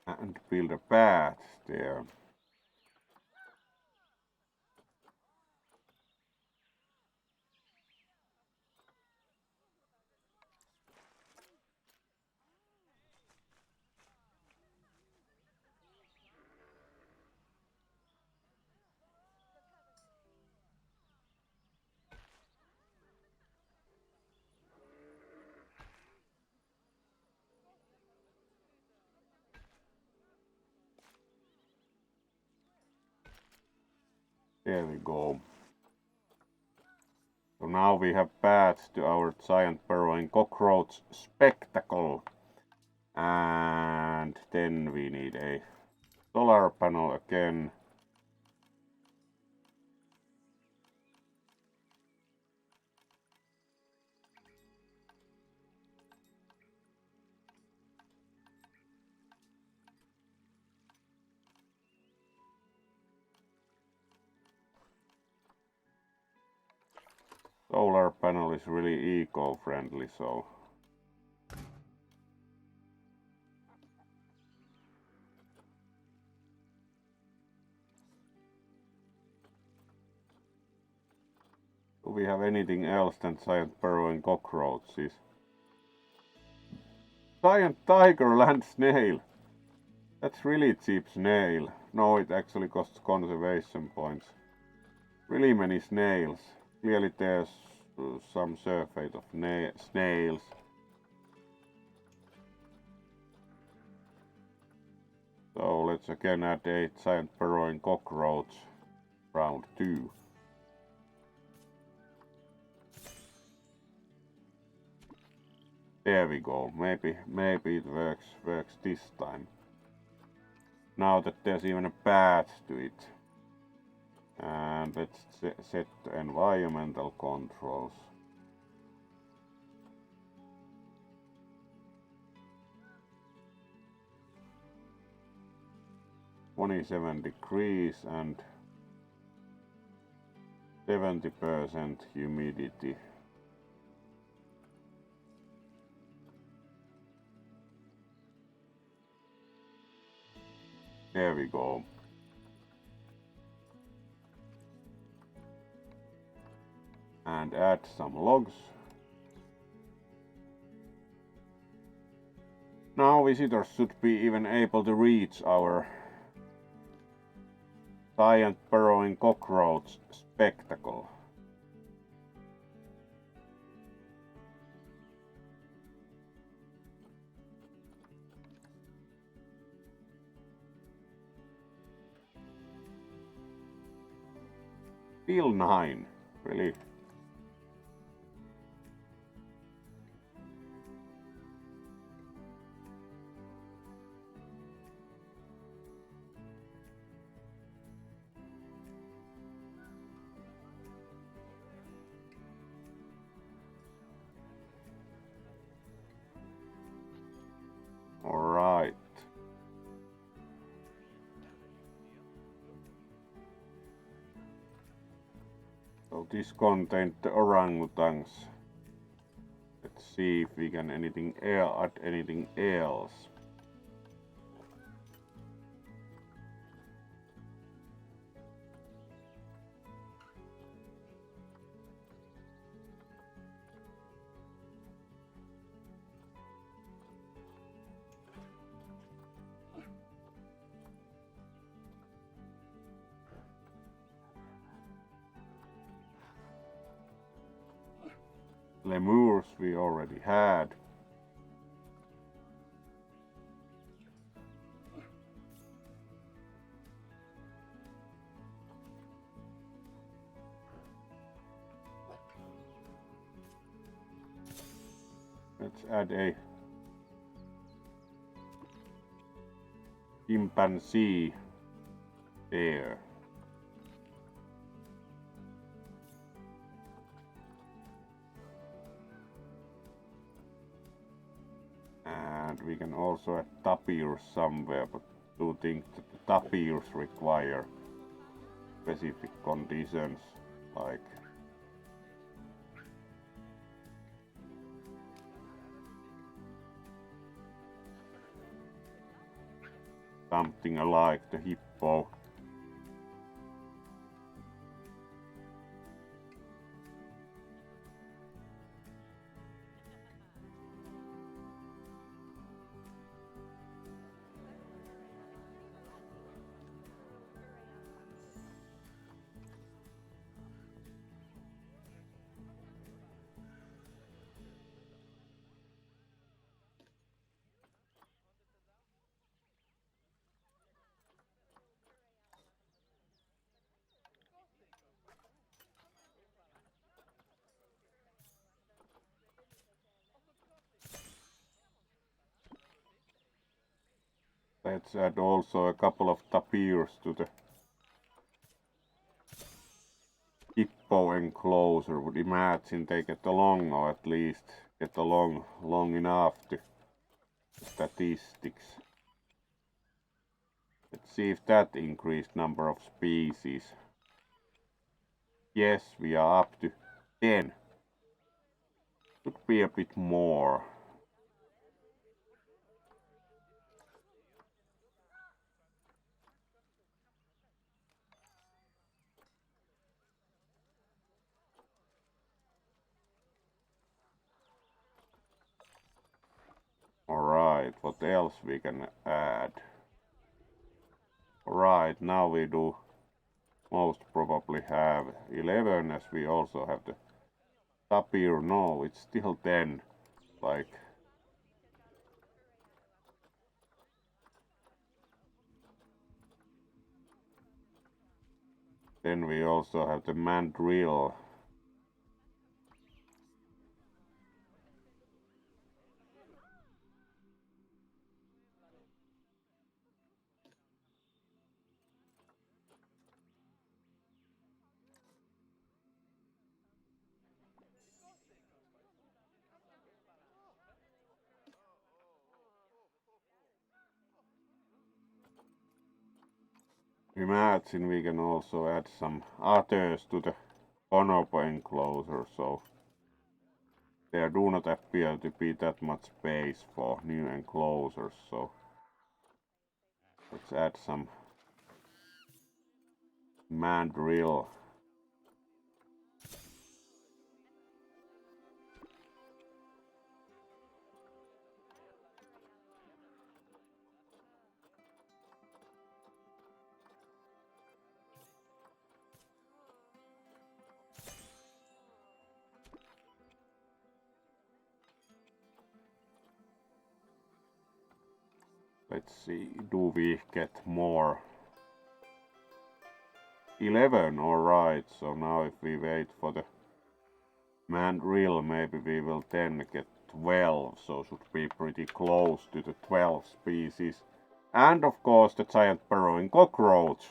And build a path there. There we go. So now we have paths to our giant burrowing cockroach spectacle. And then we need a solar panel again. Solar panel is really eco-friendly, so do we have anything else than giant burrowing cockroaches? Giant tiger land snail! That's really cheap snail. No, it actually costs conservation points. Really many snails. Clearly there's some surfeit of snails. So let's again add a giant burrowing cockroach. Round 2. There we go. Maybe it works this time. Now that there's even a path to it. And let's set the environmental controls. -27 degrees and 70% humidity. There we go. And add some logs. Now visitors should be even able to reach our giant burrowing cockroach spectacle. Still 9, really. All right. So this contained the orangutans. Let's see if we can add anything else. Lemurs we already had. Let's add a chimpanzee there. And we can also add tapirs somewhere, but do think that the tapirs require specific conditions like something like the hippo. Let's add also a couple of tapirs to the hippo enclosure. Would imagine they get along, or at least get along long enough to statistics. Let's see if that increased number of species. Yes, we are up to 10. Could be a bit more. Alright, what else we can add? Alright, now we do most probably have 11, as we also have the tapir. No, it's still 10. Like, then we also have the mandrill. Imagine we can also add some others to the bonobo enclosure, so there do not appear to be that much space for new enclosures, so let's add some mandrill. Let's see, do we get more? 11, alright, so now if we wait for the mandrill, maybe we will then get 12, so should be pretty close to the 12 species. And of course the giant burrowing cockroach.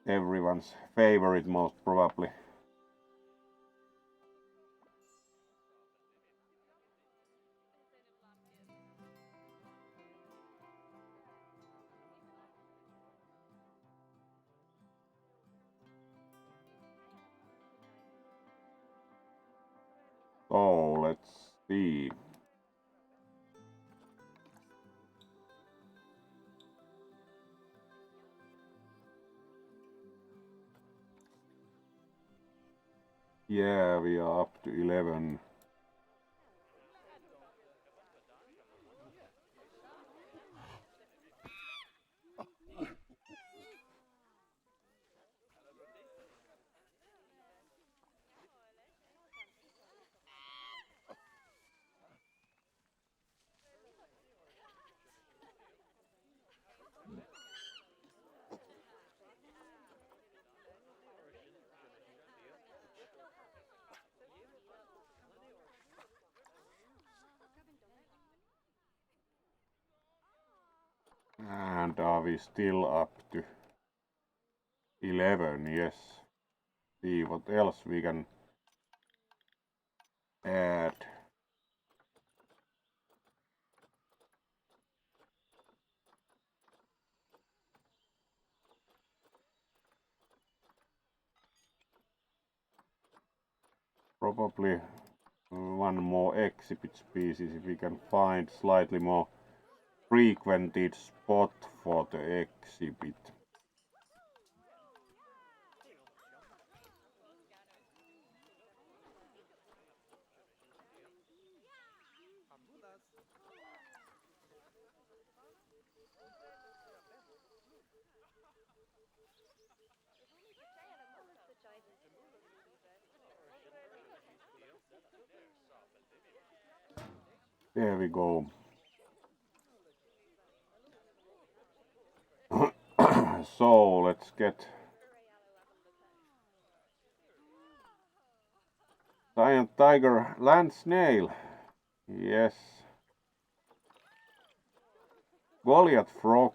Everyone's favorite, most probably. So let's see. Yeah, we are up to 11. And are we still up to 11? Yes. See what else we can add. Probably one more exhibit species if we can find slightly more frequented spot for the exhibit. There we go. So let's get giant tiger land snail. Yes. Goliath frog.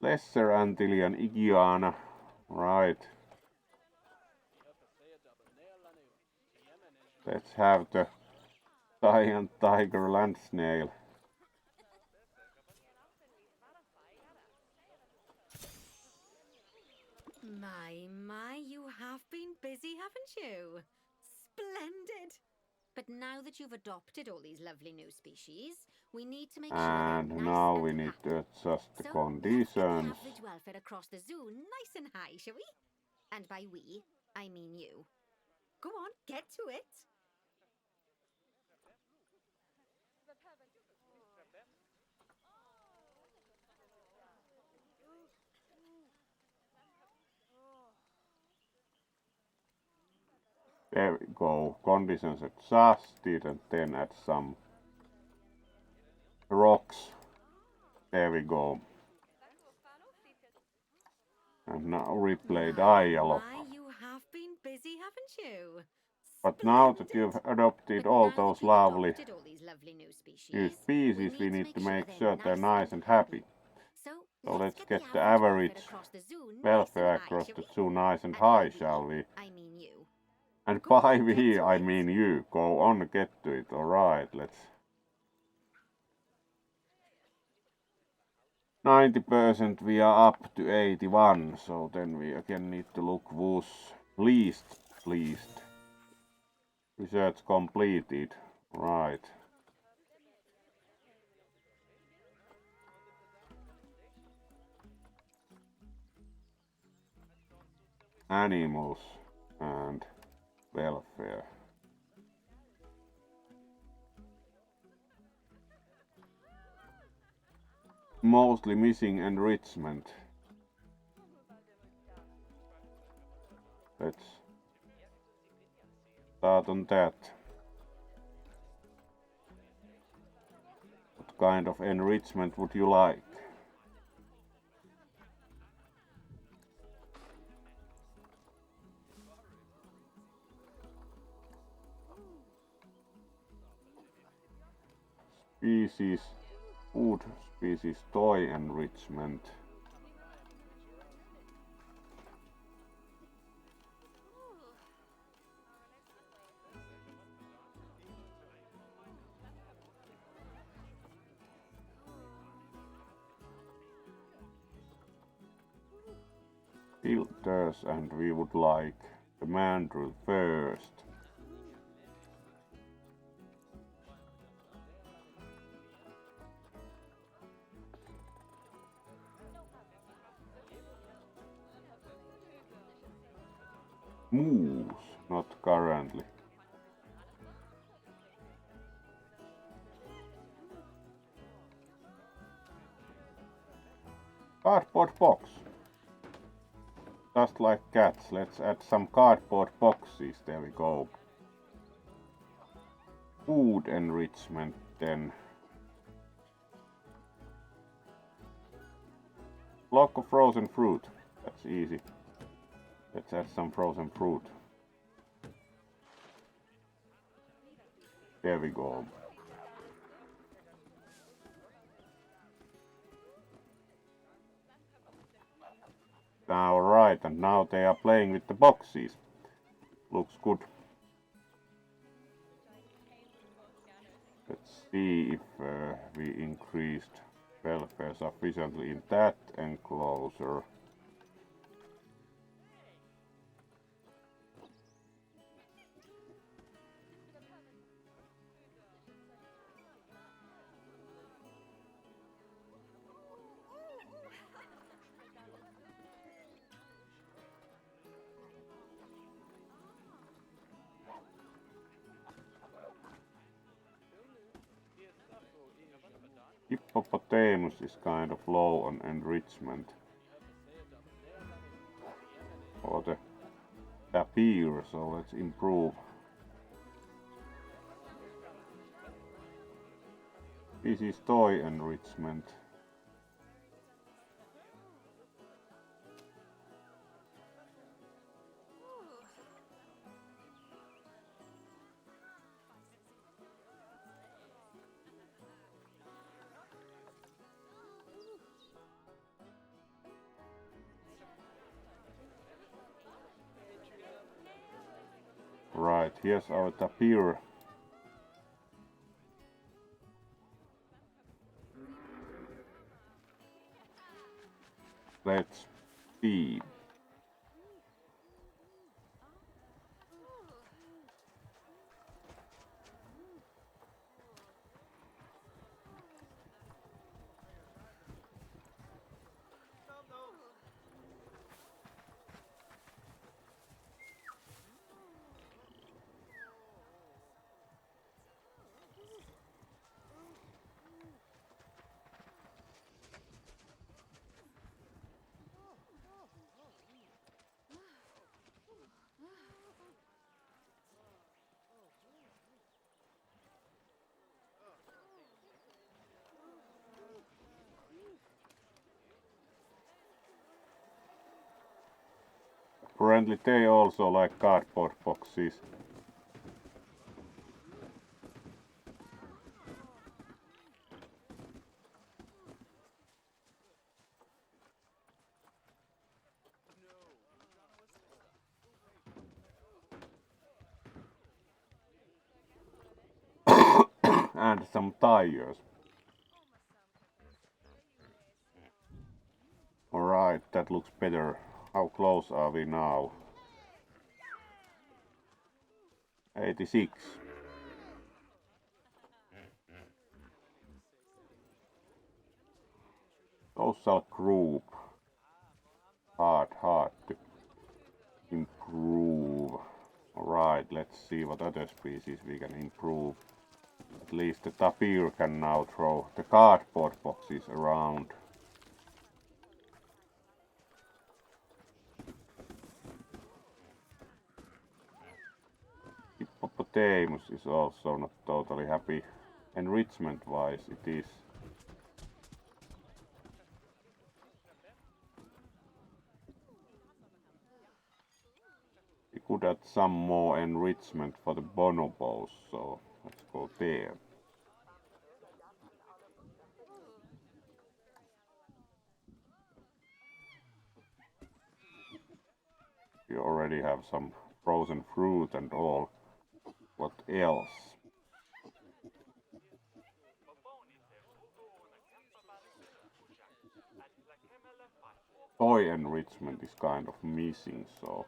Lesser Antillean iguana. Right. Let's have the giant tiger land snail. My, you have been busy, haven't you? Splendid! But now that you've adopted all these lovely new species, we need to make sure they're And nice now and we need happy. to adjust the So, conditions. let's get the average welfare across the zoo nice and high, shall we? And by we, I mean you. Go on, get to it. There we go. Conditions adjusted, and then add some rocks. There we go. And now replay dialogue. My, you have been busy, haven't you? But now that Splendid. you've adopted But all now that those you've lovely adopted all these lovely new species, we need to make sure they're nice and happy. So let's get the average welfare across the zoo nice and high, shall we? I mean you. And Go by on, get we, to I it. mean you. Go on, get to it. Alright, let's 90% we are up to 81, so then we again need to look who's least. Research completed. Right. Animals and welfare. Mostly missing enrichment. Let's start on that. What kind of enrichment would you like? Species, food species, toy enrichment. Filters, and we would like the mandrill first. Moose, not currently. Cardboard box. Just like cats, let's add some cardboard boxes, there we go. Food enrichment then. Block of frozen fruit, that's easy. Let's add some frozen fruit. There we go. Now right, and now they are playing with the boxes. Looks good. Let's see if we increased welfare sufficiently in that enclosure. Hippopotamus is kind of low on enrichment. Or the tapir, so let's improve. This is toy enrichment. Right, here's our tapir. Let's see. Apparently they also like cardboard boxes. And some tires. that looks better. How close are we now? 86. Social group. Hard to improve. Alright, let's see what other species we can improve. At least the tapir can now throw the cardboard boxes around. Hippopotamus is also not totally happy. Enrichment wise it is. We could add some more enrichment for the bonobos, so let's go there. We already have some frozen fruit and all. What else? Toy enrichment is kind of missing, so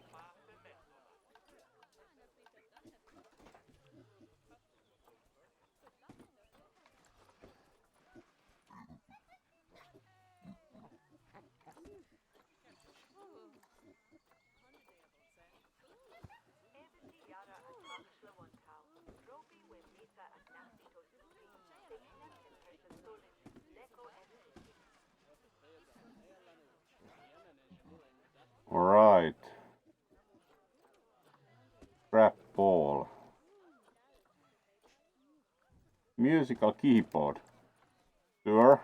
alright. Crap ball. Musical keyboard. Sure.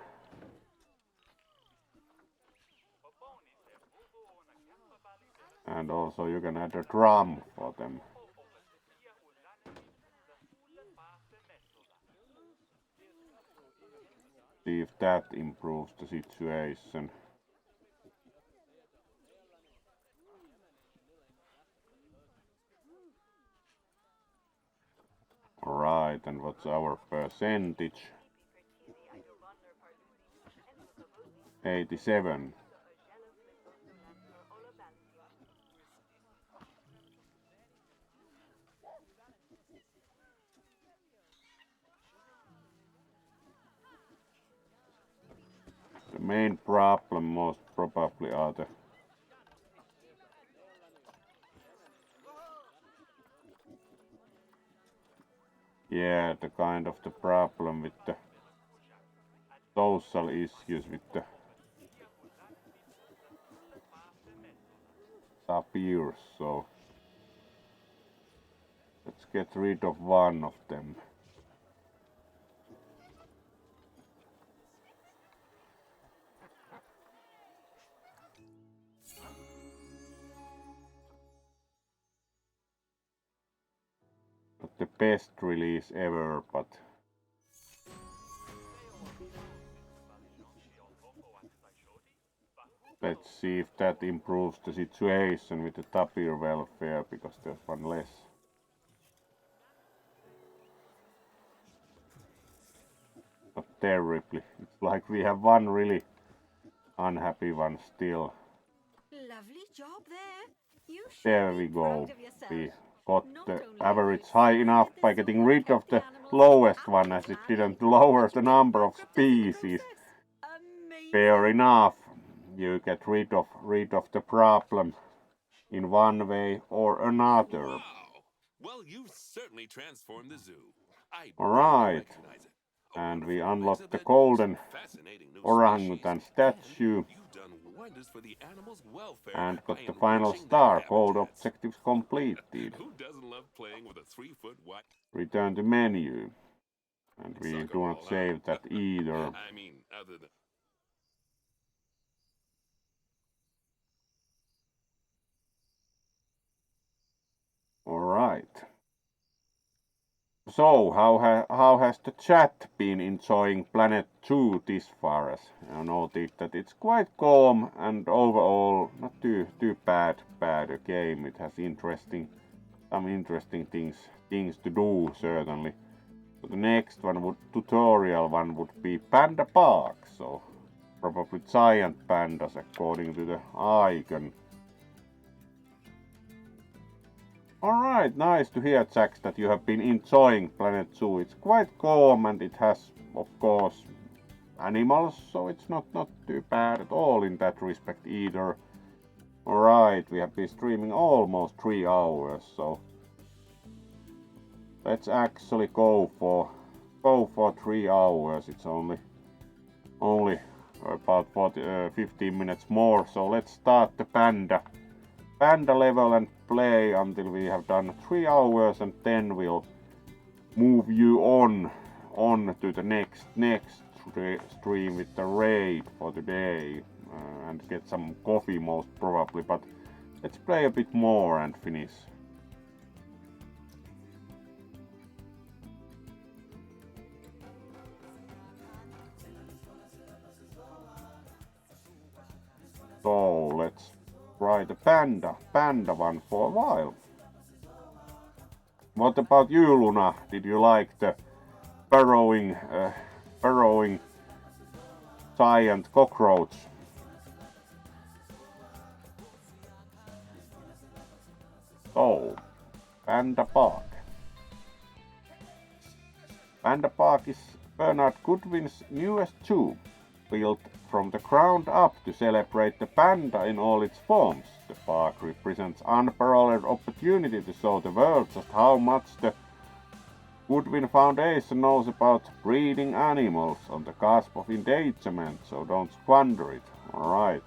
And also you can add a drum for them. See if that improves the situation. Alright, and what's our percentage? 87. The main problem most probably are the the kind of the problem with the social issues with the tapirs, so let's get rid of one of them. Not the best release ever, but let's see if that improves the situation with the tapir welfare, because there's one less. Not terribly. It's like we have one really unhappy one still. Lovely job there. You should There be we proud go. of yourself. We got Not the only average have you high saved enough the by zoo getting and rid of kept the animals lowest happy one, and as it happy, didn't lower but the you number of didn't bankrupt us in the species. process. Amazing. Fair enough. You get rid of the problem in one way or another. Wow! Well, you've certainly transformed the zoo. I Alright. recognize it. And we Wonderful unlocked the exhibit, golden some fascinating new orangutan species, statue. and you've done wonders for the animals' welfare And got by the final enriching star. their Gold habitats. objectives completed. Who doesn't love playing with a 3-foot wide Return to menu. And we soccer do not ball, save that either. I mean, other than... Alright. So, how has the chat been enjoying Planet 2 this far? As I noted that it's quite calm and overall not too bad a game. It has some interesting things to do, certainly. So the next tutorial one would be Panda Park. So Probably giant pandas according to the icon. Alright, nice to hear, Jax, that you have been enjoying Planet Zoo. It's quite calm and it has, of course, animals, so it's not too bad at all in that respect either. Alright, we have been streaming almost 3 hours, so let's actually go for 3 hours. It's only about 15 minutes more, so let's start the panda level and play until we have done 3 hours, and then we'll move you on to the next stream with the raid for today, and get some coffee most probably, but let's play a bit more and finish. So let's try the panda one for a while. What about you, Luna? Did you like the burrowing giant cockroach? So, Panda Park. Panda Park is Bernard Goodwin's newest zoo, built from the ground up to celebrate the panda in all its forms. The park represents unparalleled opportunity to show the world just how much the Goodwin Foundation knows about breeding animals on the cusp of endangerment, so don't squander it. Alright.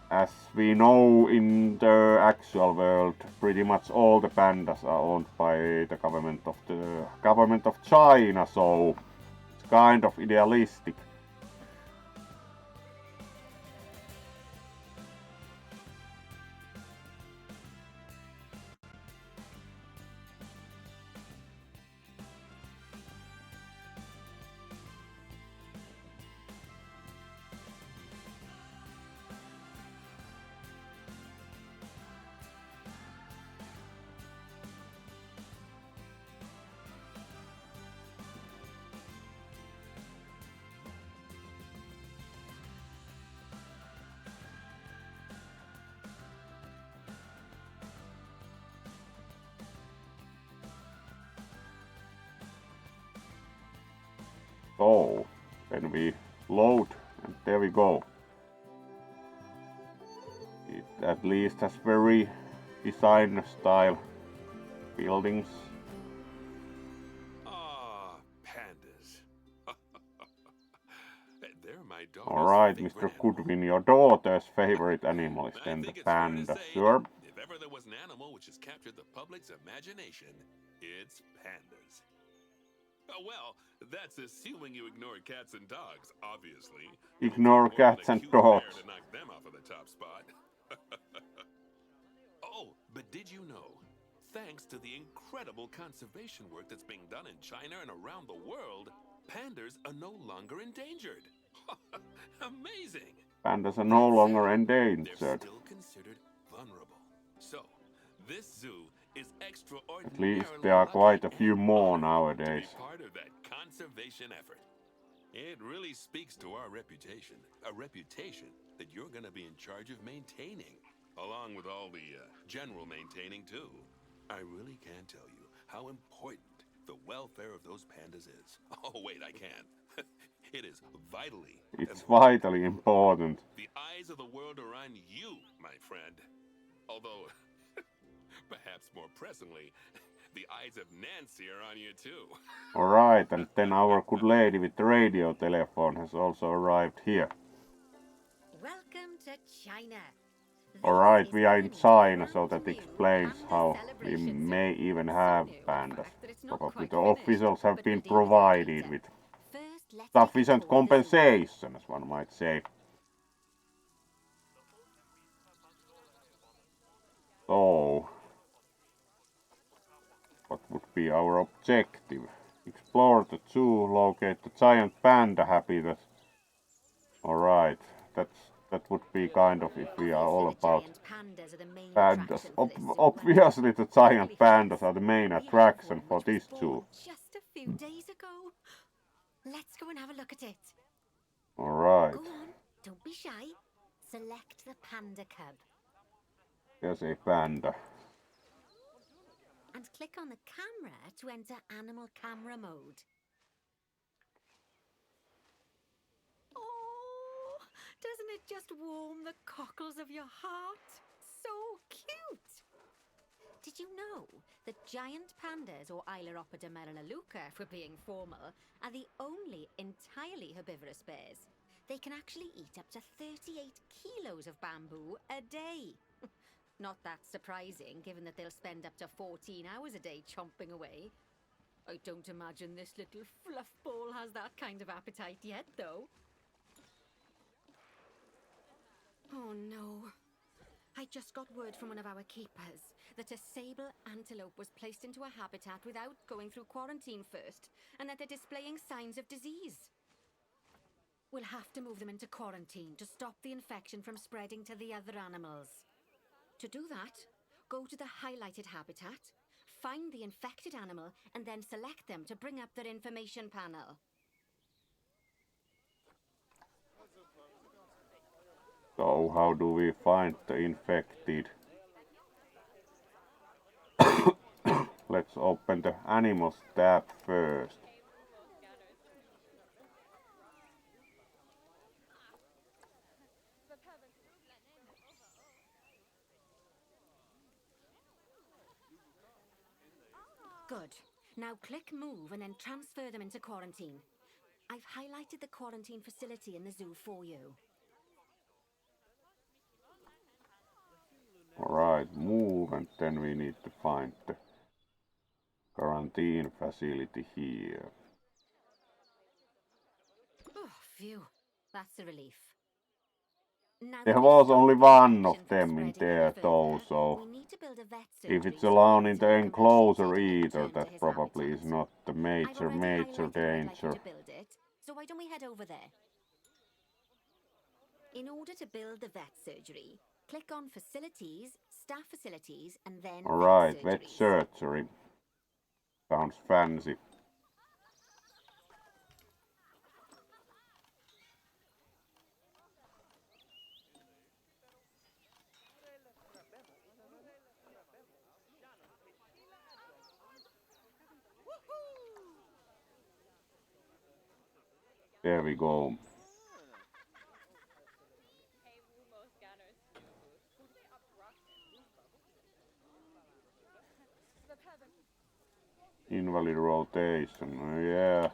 As we know, in the actual world, pretty much all the pandas are owned by the government of China, so it's kind of idealistic. So, then we load, and there we go. It at least has very design style buildings. Ah, pandas. They're my daughter's Alright, favorite Mr. animal. Goodwin, your daughter's favorite animal is I then the think it's fair to panda, say sure. that if ever there was an animal which has captured the public's imagination, it's pandas. Oh, well, that's assuming you ignore cats and dogs, obviously. Ignore It'll take more than cats a and cute bear dogs. to knock them off of the top spot. Oh, but did you know? Thanks to the incredible conservation work that's being done in China and around the world, pandas are no longer endangered. Amazing! Pandas are no That longer said, they're endangered. still considered vulnerable. So, this zoo is At extraordinarily least there are quite a lucky few and more honored to nowadays. be part of that conservation effort. It really speaks to our reputation, a reputation that you're going to be in charge of maintaining, along with all the general maintaining too. I really can't tell you how important the welfare of those pandas is. Oh wait, I can. It is vitally It's important. vitally important. The eyes of the world are on you, my friend. Although, perhaps more pressingly, the eyes of Nancy are on you too. Alright, and then our good lady with the radio telephone has also arrived here. Welcome to China. Alright, we are in China, so that explains how we may even have pandas. Probably the officials have been provided with sufficient compensation, as one might say. So, what would be our objective? Explore the zoo, locate the giant panda habitat. Alright, that would be kind of if we are all about pandas. Obviously the giant pandas are the main attraction for this zoo. Just a few days ago. Let's go and have a look at it. Alright. Go on, don't be shy. Select the panda cub. There's a panda. And click on the camera to enter animal camera mode. Oh, doesn't it just warm the cockles of your heart? So cute! Did you know that giant pandas, or Ailuropoda melaleuca if we're being formal, are the only entirely herbivorous bears? They can actually eat up to 38 kilos of bamboo a day. Not that surprising, given that they'll spend up to 14 hours a day chomping away. I don't imagine this little fluff ball has that kind of appetite yet, though. Oh no. I just got word from one of our keepers that a sable antelope was placed into a habitat without going through quarantine first, and that they're displaying signs of disease. We'll have to move them into quarantine to stop the infection from spreading to the other animals. To do that, go to the highlighted habitat, find the infected animal, and then select them to bring up their information panel. So how do we find the infected? Let's open the animals tab first. Good. Now click move and then transfer them into quarantine. I've highlighted the quarantine facility in the zoo for you. Alright, move, and then we need to find the quarantine facility here. Oh, phew. That's a relief. Now There that was we've only stopped the one of infection from them in spreading there any though, further, so we need to build a vet if surgery it's so allowed the in the antelope can be enclosure treated and either, returned to that his probably is habitat. not the I've major already highlighted where I'd like you danger. to build it, so why don't we head over there? In order to build the vet surgery, click on Facilities, Staff Facilities, and then Alright, Vet vet Surgeries. surgery. Sounds fancy. There we go. Invalid rotation, yeah.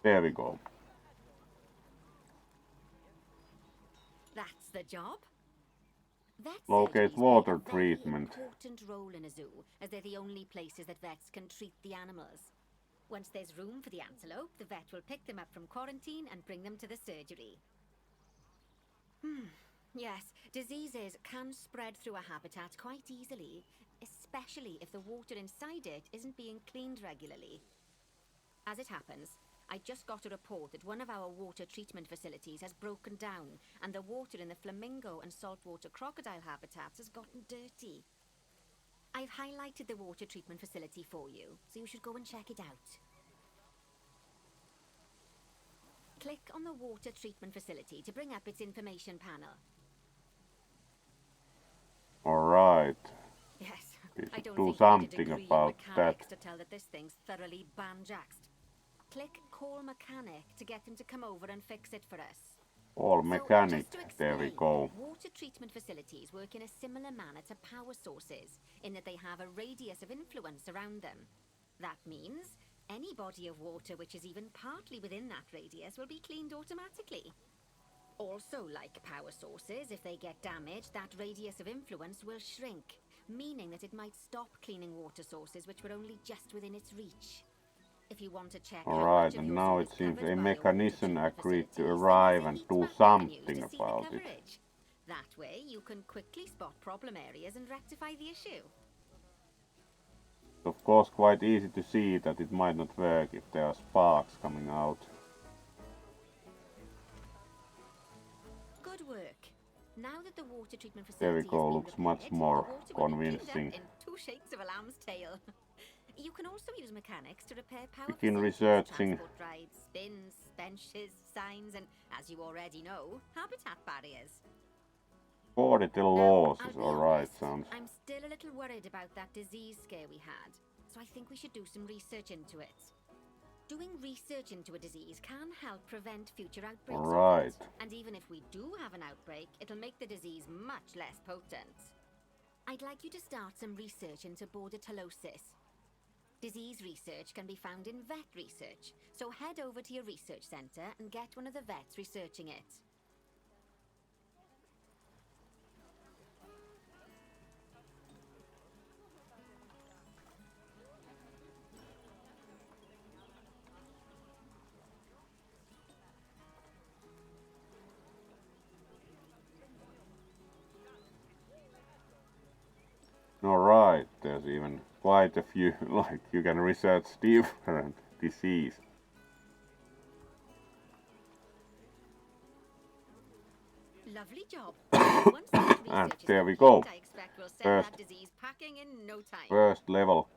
There we go. That's the job. Vet Locate surgeries water play a very treatment. important role in a zoo, as they're the only places that vets can treat the animals. Once there's room for the antelope, the vet will pick them up from quarantine and bring them to the surgery. Yes, diseases can spread through a habitat quite easily, especially if the water inside it isn't being cleaned regularly. As it happens, I just got a report that one of our water treatment facilities has broken down, and the water in the flamingo and saltwater crocodile habitats has gotten dirty. I've highlighted the water treatment facility for you, so you should go and check it out. Click on the water treatment facility to bring up its information panel. Alright. Yes, We I should don't do think you need a something degree in about mechanics that. to tell that this thing's thoroughly banjaxed. Click call mechanic to get him to come over and fix it for us. All So, mechanic, just to there we explain, go. water treatment facilities work in a similar manner to power sources, in that they have a radius of influence around them. That means any body of water which is even partly within that radius will be cleaned automatically. Also, like power sources, if they get damaged, that radius of influence will shrink, meaning that it might stop cleaning water sources which were only just within its reach. If you want to check how Alright, much of and your now zoo it is seems covered a by your water mechanician treatment agreed to facilities, then arrive use and the do heat map menus something to see the about it. coverage. That way, you can quickly spot problem areas and rectify the issue. Of course, quite easy to see that it might not work if there are sparks coming out. Good work. Now that the water treatment There we facility go, has been looks much repaired, more the water will be cleaned convincing. up in 2 shakes of a lamb's tail. You can also use mechanics to repair power begin facilities, researching. transport rides, spins, benches, signs, and, as you already know, habitat barriers. Auditor Now, laws I'll is be alright, honest, sounds. I'm still a little worried about that disease scare we had, so I think we should do some research into it. Doing research into a disease can help prevent future outbreaks of Right. it. And even if we do have an outbreak, it'll make the disease much less potent. I'd like you to start some research into bordetalosis. Disease research can be found in vet research, so head over to your research centre and get one of the vets researching it. Alright, there's even quite a few, like you can research different disease. Lovely job. Once that research And is there we complete, go. I expect we'll send First. that disease packing in no time. First level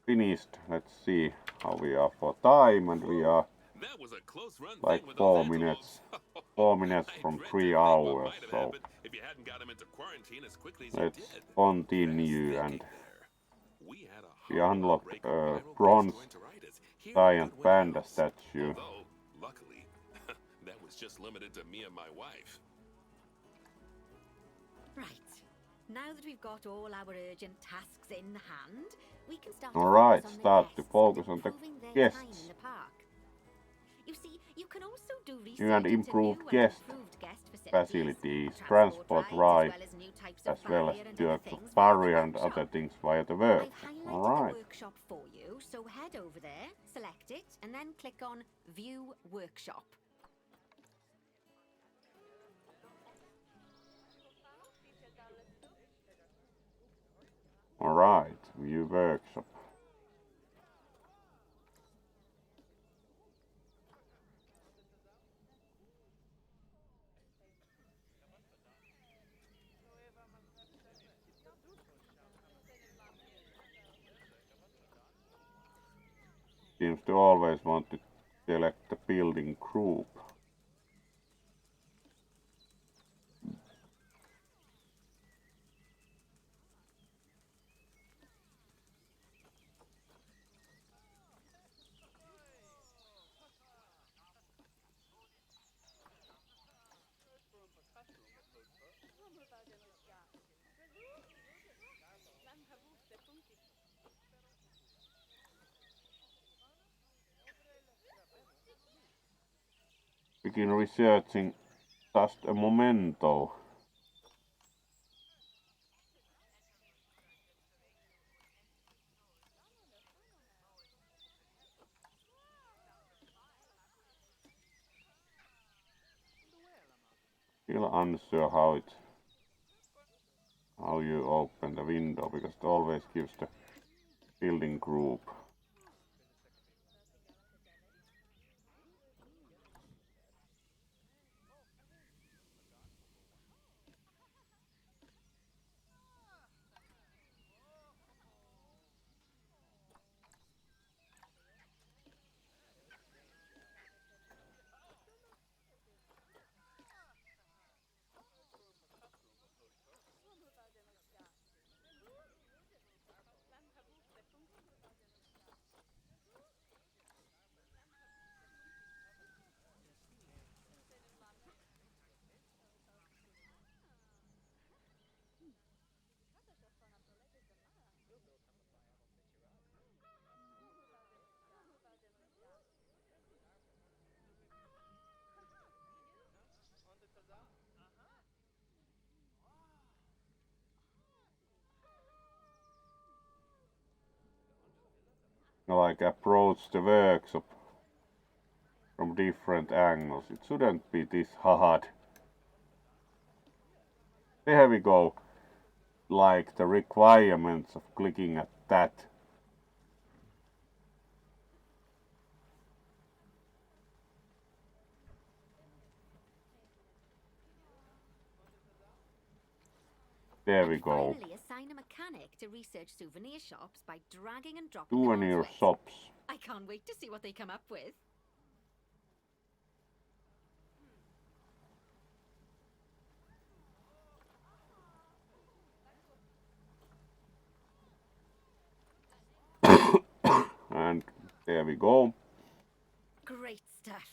finished. Let's see how we are for time, and we are That was a close run like thing with 4 those minutes. antelopes. 4 minutes I from dread 3 to think what hours, might have so happened if you hadn't got him into quarantine as quickly as you let's did. continue. Fast And thinking there. We had a we horrible unlocked outbreak of a viral bronze gastroenteritis here in giant Goodwin panda House. statue. Although, luckily, that was just limited to me and my wife. Right. Now that we've got all our urgent tasks in hand, we can start Alright, to focus on start the to guests focus and on the improving their time guests. in the park. You see, you can also do research New and into improved new and guest improved guest facilities, transport transport rides, rides, as well as new types as of well as barrier and to other a things via the barrier and workshop. other things via the work. I've highlighted Alright. the workshop for you, so head over there, select it, and then click on View Workshop. Alright, view workshop. Seems to always want to select the building group. Begin researching just a momento. Still unsure how you open the window, because it always gives the building group. Like approach the workshop from different angles. It shouldn't be this hard. There we go. Like the requirements of clicking at that. There we And go. finally, assign a mechanic to research souvenir shops by dragging and dropping them Souvenir onto it. shops. I can't wait to see what they come up with. And there we go. Great stuff.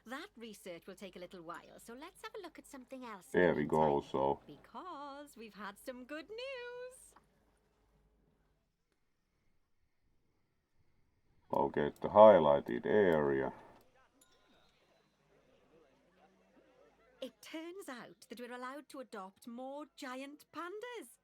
That research will take a little while, so let's have a look at something else. There we go, so. Because we've had some good news. Locate the highlighted area. It turns out that we're allowed to adopt more giant pandas.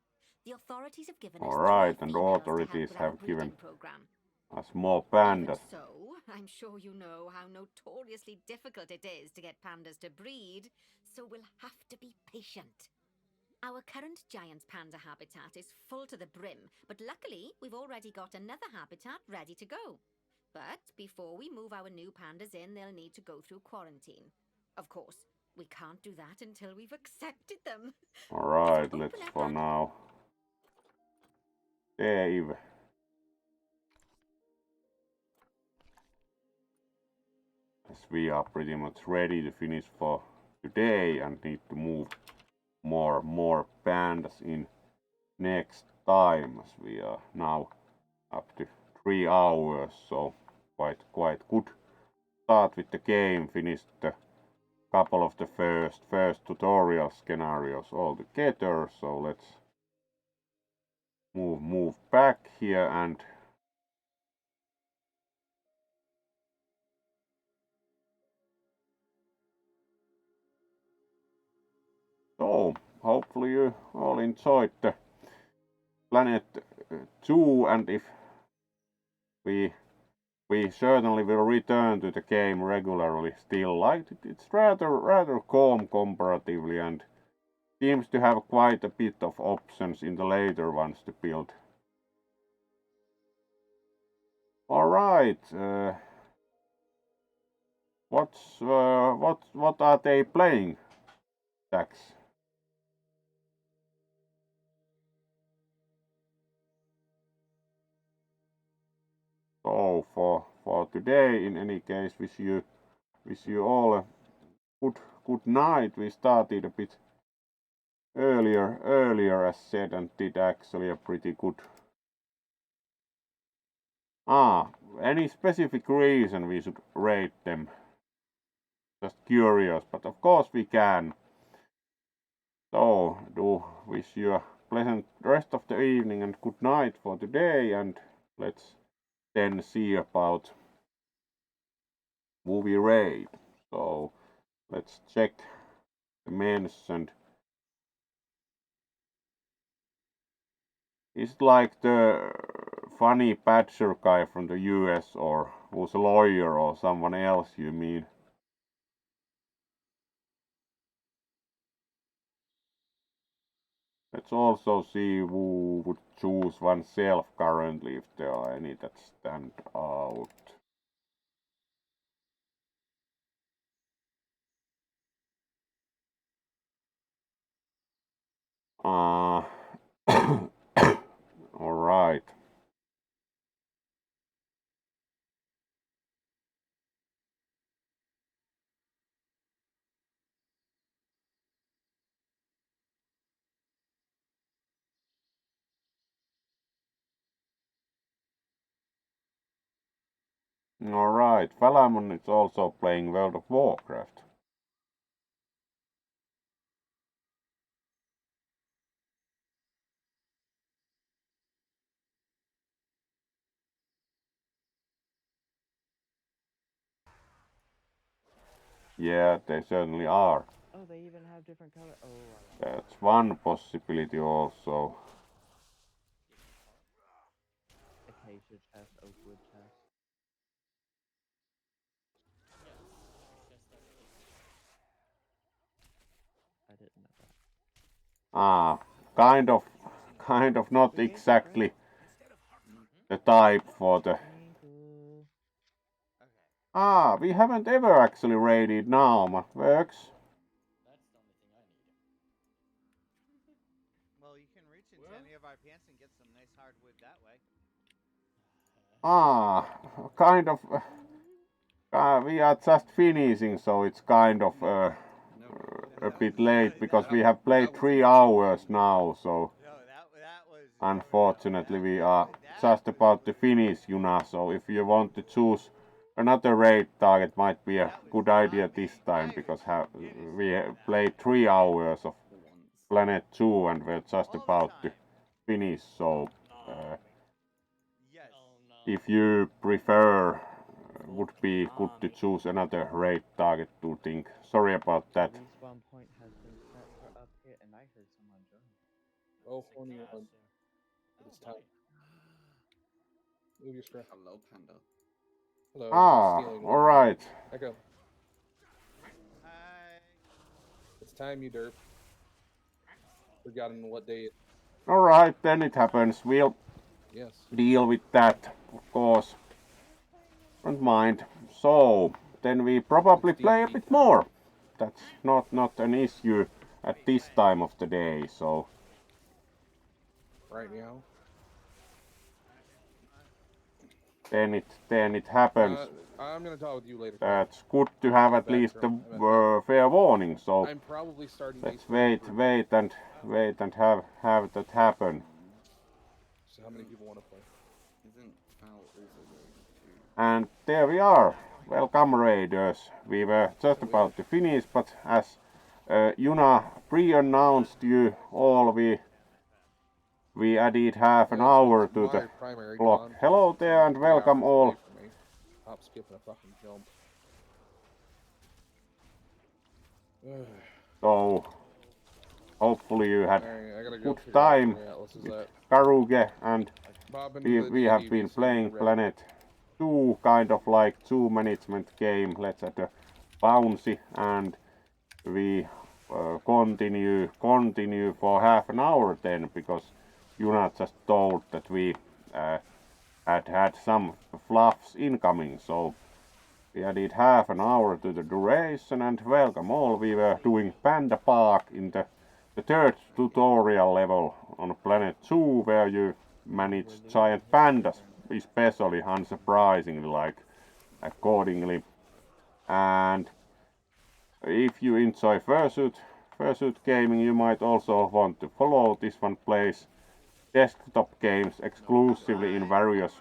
The authorities have given us Alright, 3 and females authorities to help have with our given breeding program. us more Even pandas. so, I'm sure you know how notoriously difficult it is to get pandas to breed, so we'll have to be patient. Our current giant panda habitat is full to the brim, but luckily we've already got another habitat ready to go. But before we move our new pandas in, they'll need to go through quarantine. Of course, we can't do that until we've accepted them. Alright, let's for now save. As we are pretty much ready to finish for today and need to move more pandas in next time, as we are now up to 3 hours, so quite good start with the game. Finished the couple of the first tutorial scenarios all together, so let's move back here and so hopefully you all enjoyed the Planet 2, and if we certainly will return to the game regularly still. Like it's rather calm comparatively and seems to have quite a bit of options in the later ones to build. Alright, what are they playing, Jax? So for today, in any case, wish you all a good night. We started a bit earlier as said, and did actually a pretty good. Any specific reason we should rate them? Just curious, but of course we can. So do wish you a pleasant rest of the evening and good night for today, and let's then see about movie raid. So let's check the mentioned. Is it like the funny badger guy from the US, or who's a lawyer, or someone else you mean? Let's also see who would choose oneself currently, if there are any that stand out. Alright. Alright, Falamon is also playing World of Warcraft. Yeah, they certainly are. Oh, they even have different color. Oh, That's one possibility also. acacia chest, oakwood chest. I didn't know that. Kind of not exactly the type for the. We haven't ever actually raided Nauma. Works. Well, you Kind of. We are just finishing, so it's kind of a bit late because we have played 3 hours now. So unfortunately, we are just about to finish, Yuna. So if you want to choose another raid target, might be a good idea this time because we played 3 hours of Planet 2 and we're just about to finish. So if you prefer, would be good to choose another raid target to think. Sorry about that. Respawn point has been set for up here, and I heard someone join. Oh, horny one. It's time. Move your strap. Hello, Panda. Hello. All right. Echo. It's time, you derp. Forgotten what day it. All right, then it happens. We'll Yes. deal with that, of course. Don't mind. So then we probably play a bit more. That's not an issue at this time of the day. So Right now. then it happens. I'm gonna talk with you later. That's good to have at least a fair warning. So I'm probably starting. let's wait and have that happen. So how many people want to play? Isn't Foul also going to? And there we are. Welcome, raiders. We were just about to finish, but as Yuna pre-announced you all, we added half an hour to the clock. Hello there and welcome all. Hop, skip, and a fucking jump. So hopefully you had good time with Karuge, and we have been playing Planet 2, kind of like 2 management game. Let's add a bouncy, and we continue for half an hour then, because Yuna just told that we had some fluffs incoming, so we added half an hour to the duration, and welcome all. We were doing Panda Park in the third tutorial level on Planet 2, where you manage giant pandas, especially unsurprisingly, like accordingly. And if you enjoy Fursuit gaming, you might also want to follow. This one plays desktop games exclusively in various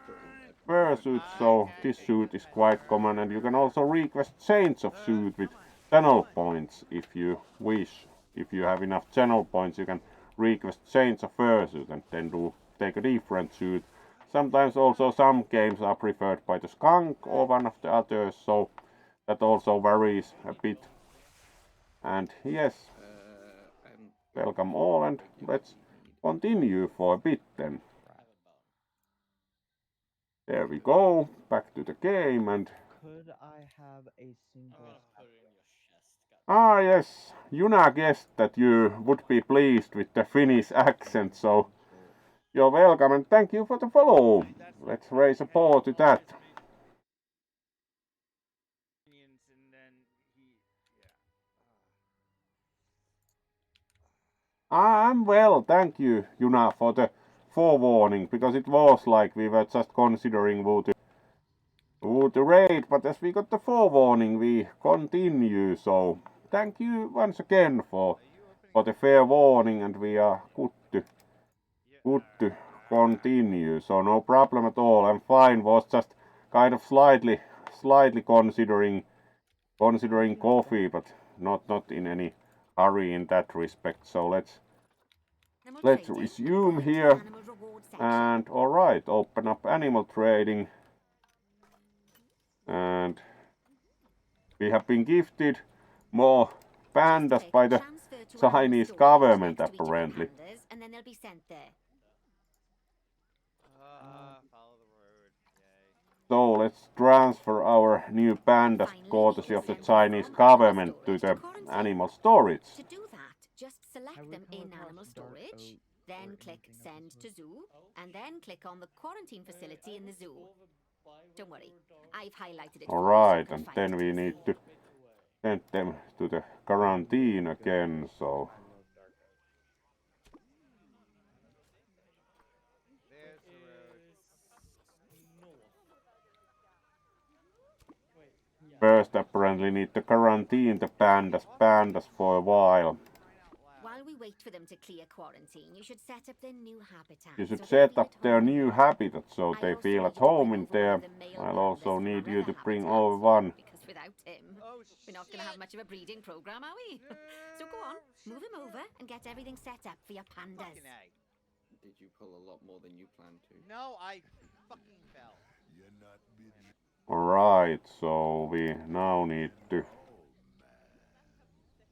Fursuits, so this suit is quite common, and you can also request change of suit with channel points if you wish. If you have enough channel points, you can request change of Fursuit and then take a different suit. Sometimes also some games are preferred by the skunk or one of the others, so that also varies a bit. And yes, welcome all, and let's continue for a bit then. There we go, back to the game, and Could I have a single? yes, Yuna guessed that you would be pleased with the Finnish accent, so you're welcome and thank you for the follow. Let's raise a paw to that. I'm well, thank you, Yuna, for the forewarning, because it was like we were just considering who to raid, but as we got the forewarning, we continue, so thank you once again for the fair warning, and we are good to continue, so no problem at all. I'm fine, was just kind of slightly considering coffee, but not in any hurry in that respect. So let's resume here, and all right, open up animal trading, and we have been gifted more pandas by the Chinese government apparently. And then they'll be sent there. Follow the road. Yay. So let's transfer our new pandas courtesy of the Chinese government to the animal storage. To do that, just select them in animal storage, then click send to zoo, and then click on the quarantine facility in the zoo. Don't worry, I've highlighted it. Alright, and then we need to send them to the quarantine again, so first apparently need to quarantine the pandas for a while. While we wait for them to clear quarantine, you should set up their new habitat. You so should they set feel up at their home new there. habitat so I they also feel need at you to home bring in over one there. of the male I'll pandas also from need our you other to bring habitats, over one. because without him, Oh, we're not going to have much of a breeding program, are we? So go on, move him over and get everything set up for your pandas. Fucking A. Did you pull a lot more than you planned to? No, I fucking fell. Alright, so we now need to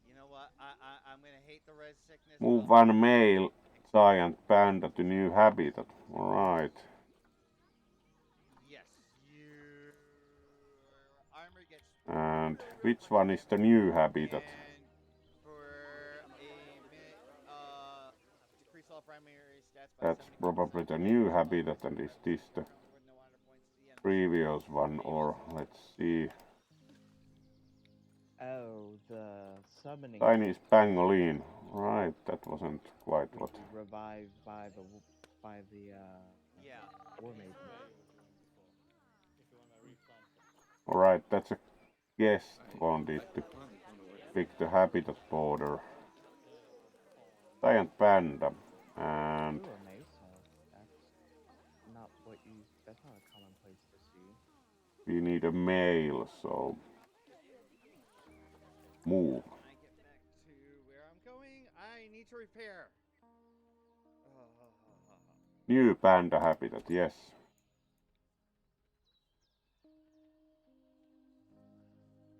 You know what? I'm gonna hate the res sickness. move but- one male giant panda to new habitat. Alright. Yes. Your armor gets. And which one is the new habitat? And for a minute, decrease all primary stats by That's 70%. probably the new habitat, and is this the With no honor points to the end. previous one, or let's see. Oh, the summoning Chinese pangolin. Right, that wasn't quite which what. is revived by the Yeah. war maiden. Alright, that's a guest wanted to pick the habitat border. Giant panda. And Ooh, a mesa. That's not what you. That's not a common place to see. we need a male, so move. When I get back to where I'm going, I need to repair. New panda habitat, yes.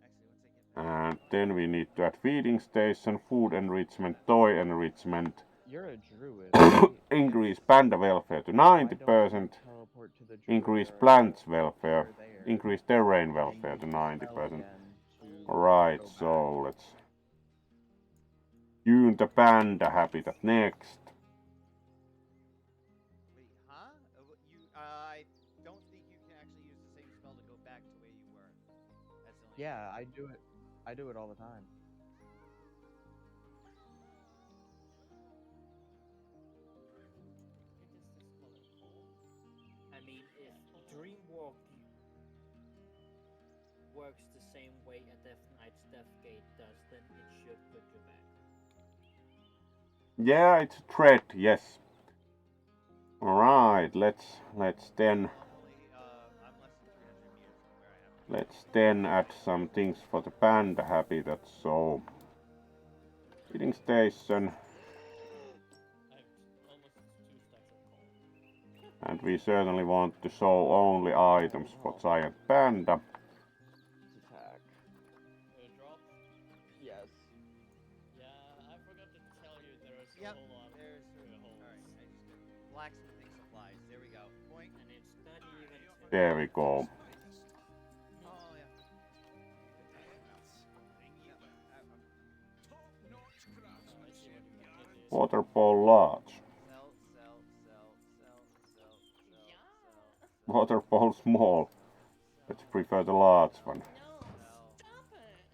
Actually, once I get back. And then we need to add feeding station, food enrichment, toy enrichment, You're a druid. Right? increase panda welfare to Why don't you 90%, teleport to the druid increase area plants while welfare, you're there, increase terrain and welfare to use the spell 90%. again to Alright, go so back. let's tune the panda habitat next. Wait, huh? I don't think you can actually use the same spell to go back to where you were. That's the only. Yeah, I do it. I do it all the time. I mean, if Dreamwalk works the same way a Death Knight's Death Gate does, then it should put you back. Yeah, it's a threat, yes. Alright, let's then I'm less than 300 meters from where I have. let's then add some things for the panda habitat. So feeding station, I have almost 2 stacks of coal. and we certainly want to show only items for giant panda. Attack. Drop? Yes. Yeah, I forgot to tell you there is Yep, a whole lot of there's. holes. Alright, I just did blacksmithing supplies. There we go. Point. And it's not even to There we go. Oh, yeah. I see what you mean. It is. Waterfall large. Sell, sell, sell, sell, sell, sell, Yeah. sell, Waterfall small. Let's prefer the large one. No, sell. stop it!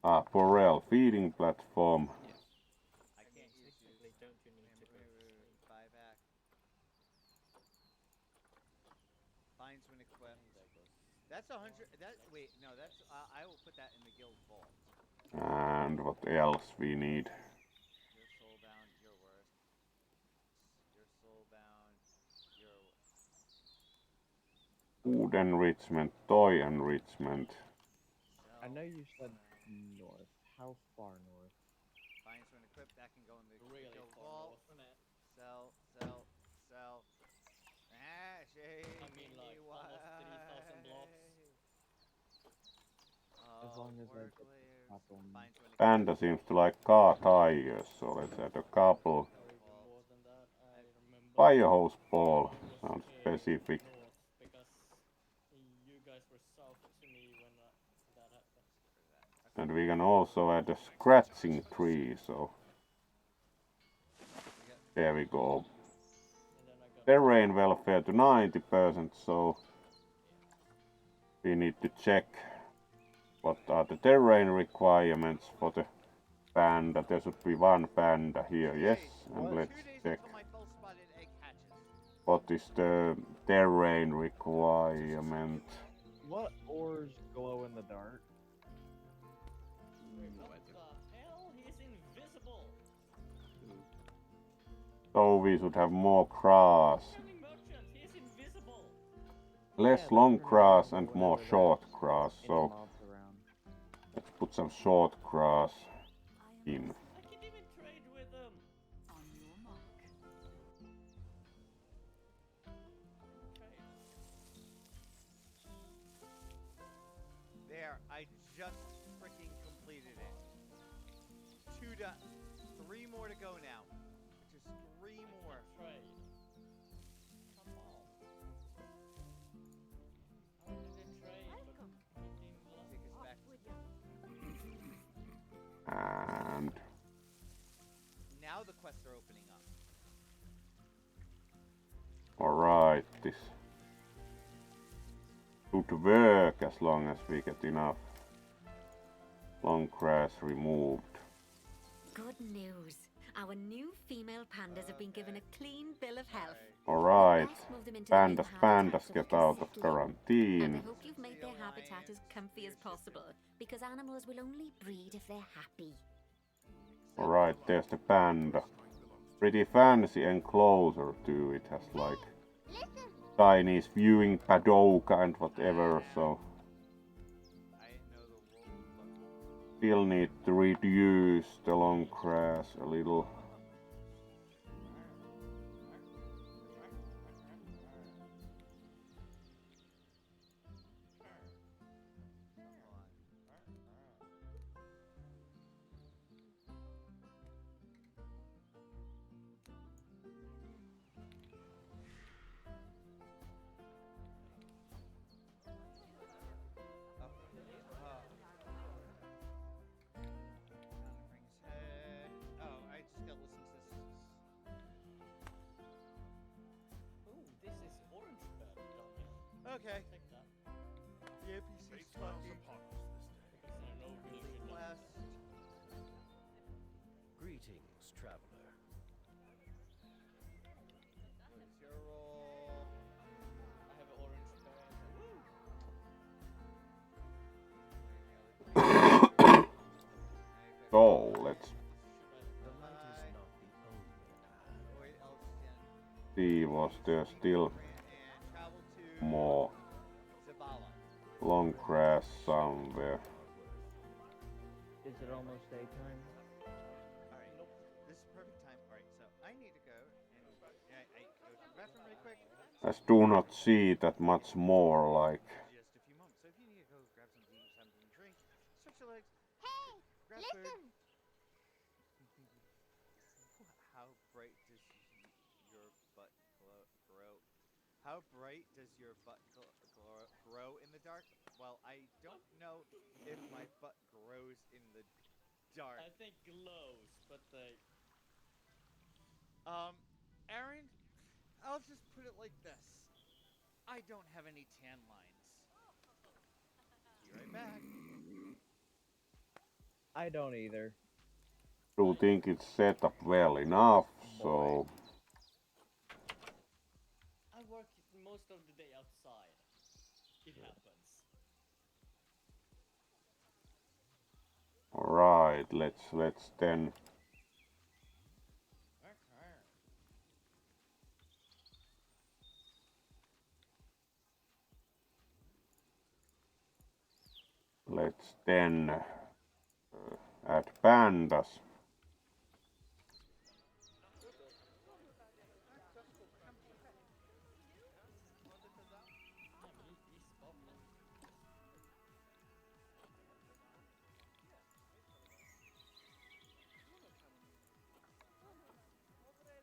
Ah, Borel feeding platform. I can't use Technically, don't you need to go? buy back. Finds when equipped. That's 100. That wait, no, that's. I will put that in the guild vault. And what else we need? You're soulbound. You're worth. You're soulbound. You're worth. Food enrichment, toy enrichment. I know you said north. How far north? Finds when equipped. That can go in the Really guild far vault. north from it. Sell, sell, sell. Ah, shade. I mean, like, almost 3,000 blocks. As long as I work get the layers. proper one. Finds when Panda seems to like car tires, so let's add a couple. Or even more than that, I remember. Fire hose ball was, sounds specific. North, because you guys were south to me when that happened. And we can also add a scratching tree, so there we go. And then I got Terrain welfare to 90%, so we need to check what are the terrain requirements for the panda. There should be one panda here, yes, and let's 2 days check. until my 12-spotted egg hatches. What is the terrain requirement? What ores glow in the dark? What the hell? He's invisible! So we should have more grass. Swimming merchant, he's invisible! Less Yeah, long those are grass invisible and more whenever short there's grass. any So mobs around. let's put some short grass in. I can't even trade with him! On your mark. Trade. There, I just freaking completed it. 3 more to go now. Just 3 more. Trade. Come on. How did they trade? Welcome. Take us back. With you. And Now the quests are opening up. alright, this should work as long as we get enough long grass removed. Good news. Our new female pandas have been given a clean bill of health. Alright, Let's move them into the new pandas habitat so they get can out of settle in. And quarantine. I hope you've made their habitat as comfy as possible, because animals will only breed if they're happy. Alright, there's the panda. Pretty fancy enclosure too. It has like Chinese viewing paddock and whatever, so I didn't know the rules, but still need to reduce the long grass a little. Oh, I just gotta listen to this. Ooh, this is orange bed, dummy. Okay. Take that. The NPC's talking. Because I know we should not. Last. Greetings, traveler. What is your role? I have an orange bed. Woo! So let's The light is not the only path. Avoid Elgin. see, was there still And travel to more Zabala. long grass somewhere? Is it almost daytime? Alright. This is perfect time. Alright, so I need to go and I go to the bathroom really quick. I do not see that much more like Just a few moments. So if you need to go grab something to eat, something to drink, stretch your legs, Hey, grab listen. food. How bright does your butt grow? How bright does your butt grow in the dark? Well, I don't know if my butt grows in the dark. I think glows, but they. Aaron, I'll just put it like this. I don't have any tan lines. Be right back. I don't either. do think it's set up well enough, so I work most of the day outside. It happens. alright, let's then add pandas.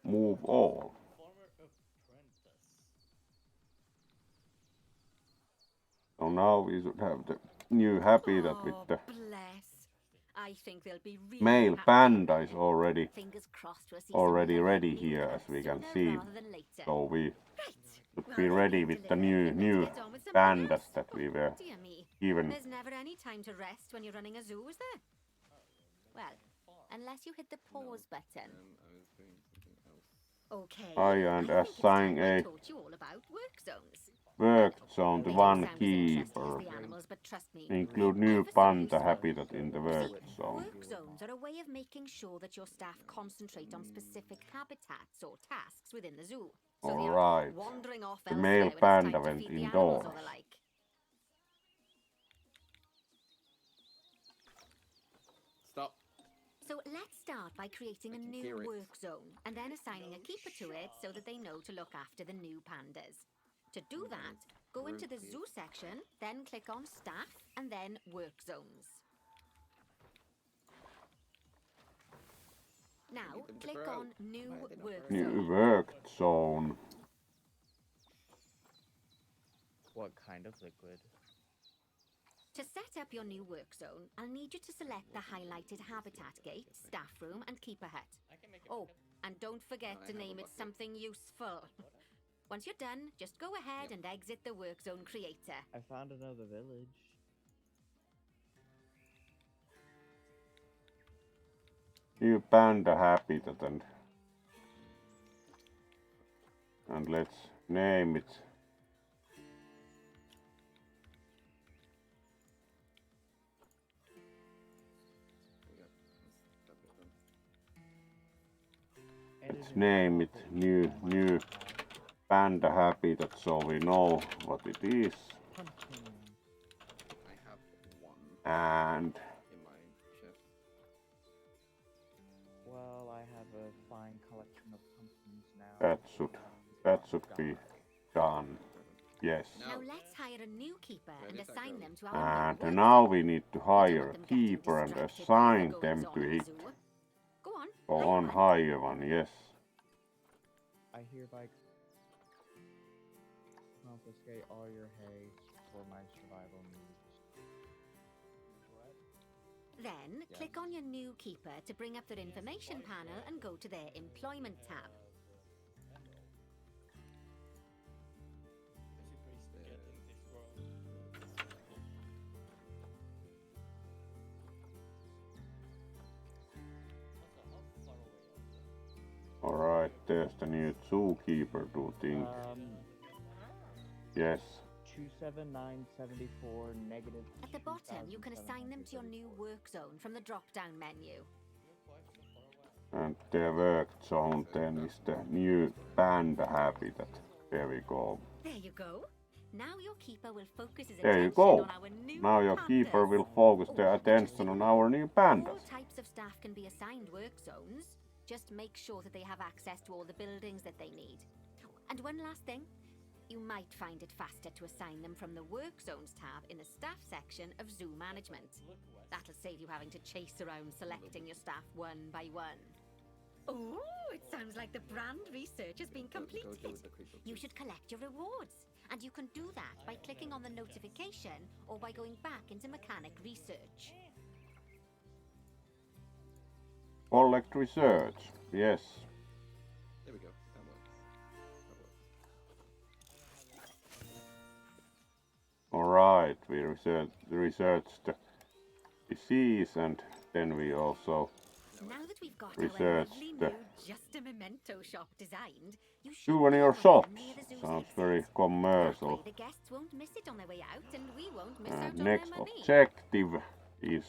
Move all. Former apprentice. So now we should have the new habitat with the Bless. I think they'll be really male happy. panda is already Fingers crossed we'll see some already lovely ready new here, colours as we can sooner see. rather than later. So we Right. should Well, be they're ready being with the delivered. You better new get on with something pandas else. that we were Dear me. given. There's never any time to rest when you're running a zoo, is there? Well, unless you hit the pause button. I was doing something else. Okay. and I think it's assign time I a taught you all about work zones. work zone to They don't one sound as interesting keeper. as the animals, but trust me, Include they're new ever so panda useful. habitat in the You work see, zone. work zones are a way of making sure that your staff concentrate on specific habitats or tasks within the zoo. So they aren't Alright. wandering off The elsewhere male when it's panda time to went feed the animals or indoors. the like. Stop. So let's start by creating I a can new hear it. work zone and then assigning a keeper to it so that they know to look after the new pandas. To do that, go into the zoo section, then click on staff and then work zones. Now, them to click grow. on new Why are they not work growing? New zone. work zone. What kind of liquid? To set up your new work zone, I'll need you to select the highlighted habitat gate, staff room and keeper hut. I can make it. Oh, and don't forget I to have a name it bucket. something useful. Once you're done, just go ahead and exit the work zone creator. I found another village. New panda habitat and let's name it. There you go. Stop it then. Let's name it new panda habitat so we know what it is. Pumpkin. I have one And in my chest. Well, I have a fine collection of pumpkins now. that should be done. Yes. Now No. let's hire a new keeper Where and did that assign go? them to our And new work now zone. we need to We don't hire want a them getting keeper and distracted by assign the them goings-on to in the it. zoo. Go on, Go hire on, one. hire one, yes. I hereby confiscate all your hay for my survival needs. Then, Yeah. click on your new keeper to bring up their information panel and go to their employment tab. Getting this world. Also, how far away are we? Alright, there's the new zookeeper, do you think? Yes. 27974 negative. At the bottom, you can assign them to your new work zone from the drop-down menu. And the work zone then is the new panda habitat. There we go. There you go. Now your keeper will focus his There you attention go. on our new Now your pandas. keeper will focus Oh, their and just attention so on you our know, new all pandas. types of staff can be assigned work zones. Just make sure that they have access to all the buildings that they need. And one last thing. You might find it faster to assign them from the Work Zones tab in the Staff section of Zoo Management. That'll save you having to chase around selecting your staff one by one. Oh, it sounds like the brand research has been Go deal completed. with the creeper, You please. should collect your rewards. And you can do that by clicking on the notification or by going back into mechanic research. Collect research. Yes. There we go. That works. That works. Alright, we researched the disease and then we also Now that we've got research our lovely the new Just a Memento shop designed, you should souvenir be shops. near the zoo's Sounds exit. very That commercial. way the guests won't miss it on their way out and we won't miss out on Next their money. objective is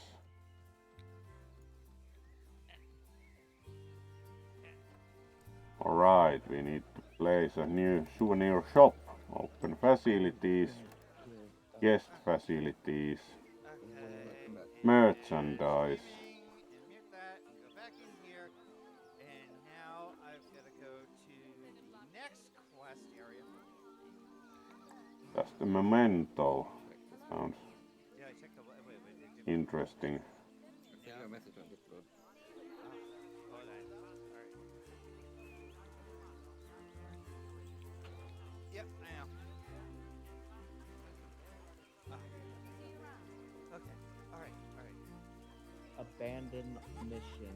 alright, we need to place a new souvenir shop. Open facilities, guest facilities, Okay. merchandise. And mute that and go back in here. And now I've got to go to the next quest area. That's the memento. Sounds Yeah, I checked the wait. interesting. I sent you a message on Discord. Hold on. Alright. Yep, I am. Okay. Alright. Abandoned mission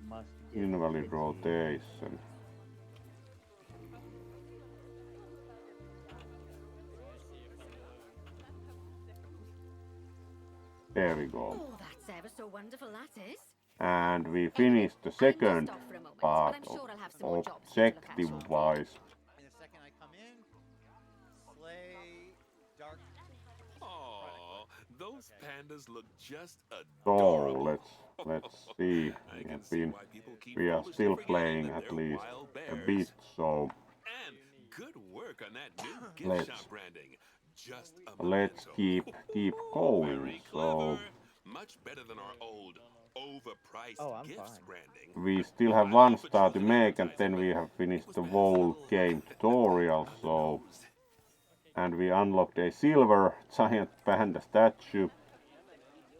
must get Invalid continued. rotation. There we go. Oh, that's ever so wonderful, that is. And we Anyway, finished the I'm just second off for a moment, part but I'm sure I'll have some more jobs for you to look at objective shortly. wise. In the second I come in, slay dark. Oh, those pandas look just So adorable. let's see. I We can have see been why people keep we are foolishly still forgetting playing that at they're least wild a bears. bit, so And good work on that new gift let's shop branding. Just a let's memento. keep going. Very So clever. Much better than our old No, no. overpriced Oh, I'm gifts fine. branding. we still have I don't one know if it star shows to in make, and advertising, then we but have it finished was the perhaps a whole little game tutorial. on the So nose. and we unlocked a silver giant panda statue.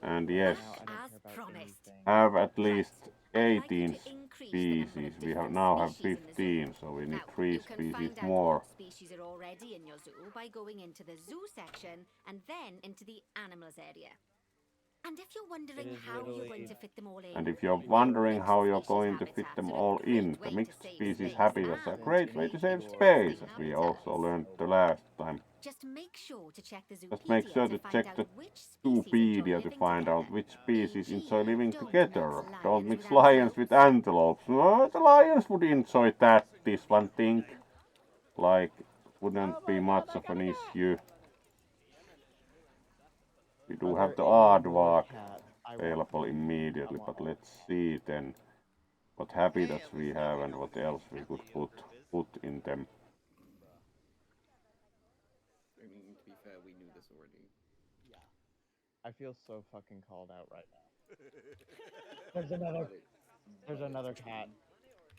And yes, Now I don't As care about promised. anything. have at least I'd like you 18 to increase the number species. of We have different now have species in the zoo. 15, so we need Now, 3 you can species find out more. what species are already in your zoo by going into the zoo section and then into the animals area. And if you're wondering is how you're going literally- to fit them all in, And if you're the wondering mixed how you're species going to fit habitats them are a all great in, way the to mixed save species space habitats are a and great way meet to save interesting space, as we also habitants. learned the last time. Just make sure to check the Just make sure to Zoopedia to check find the out which species enjoy Zoopedia to living find out together. which species e.g., enjoy living don't together. mix Don't lions mix with lions with antelopes. antelopes. No, the lions would enjoy that, this one thing. Like, wouldn't be much of an issue. We do Are have there the any more aardvark cats? I want available one. immediately, I want but one. let's see then what Hey, habitats at we least now have we and know what who else Mrs. we could Headley is. put in them. I mean, to be fair, we knew this already. Yeah. I feel so fucking called out right now. There's another. There's another cat.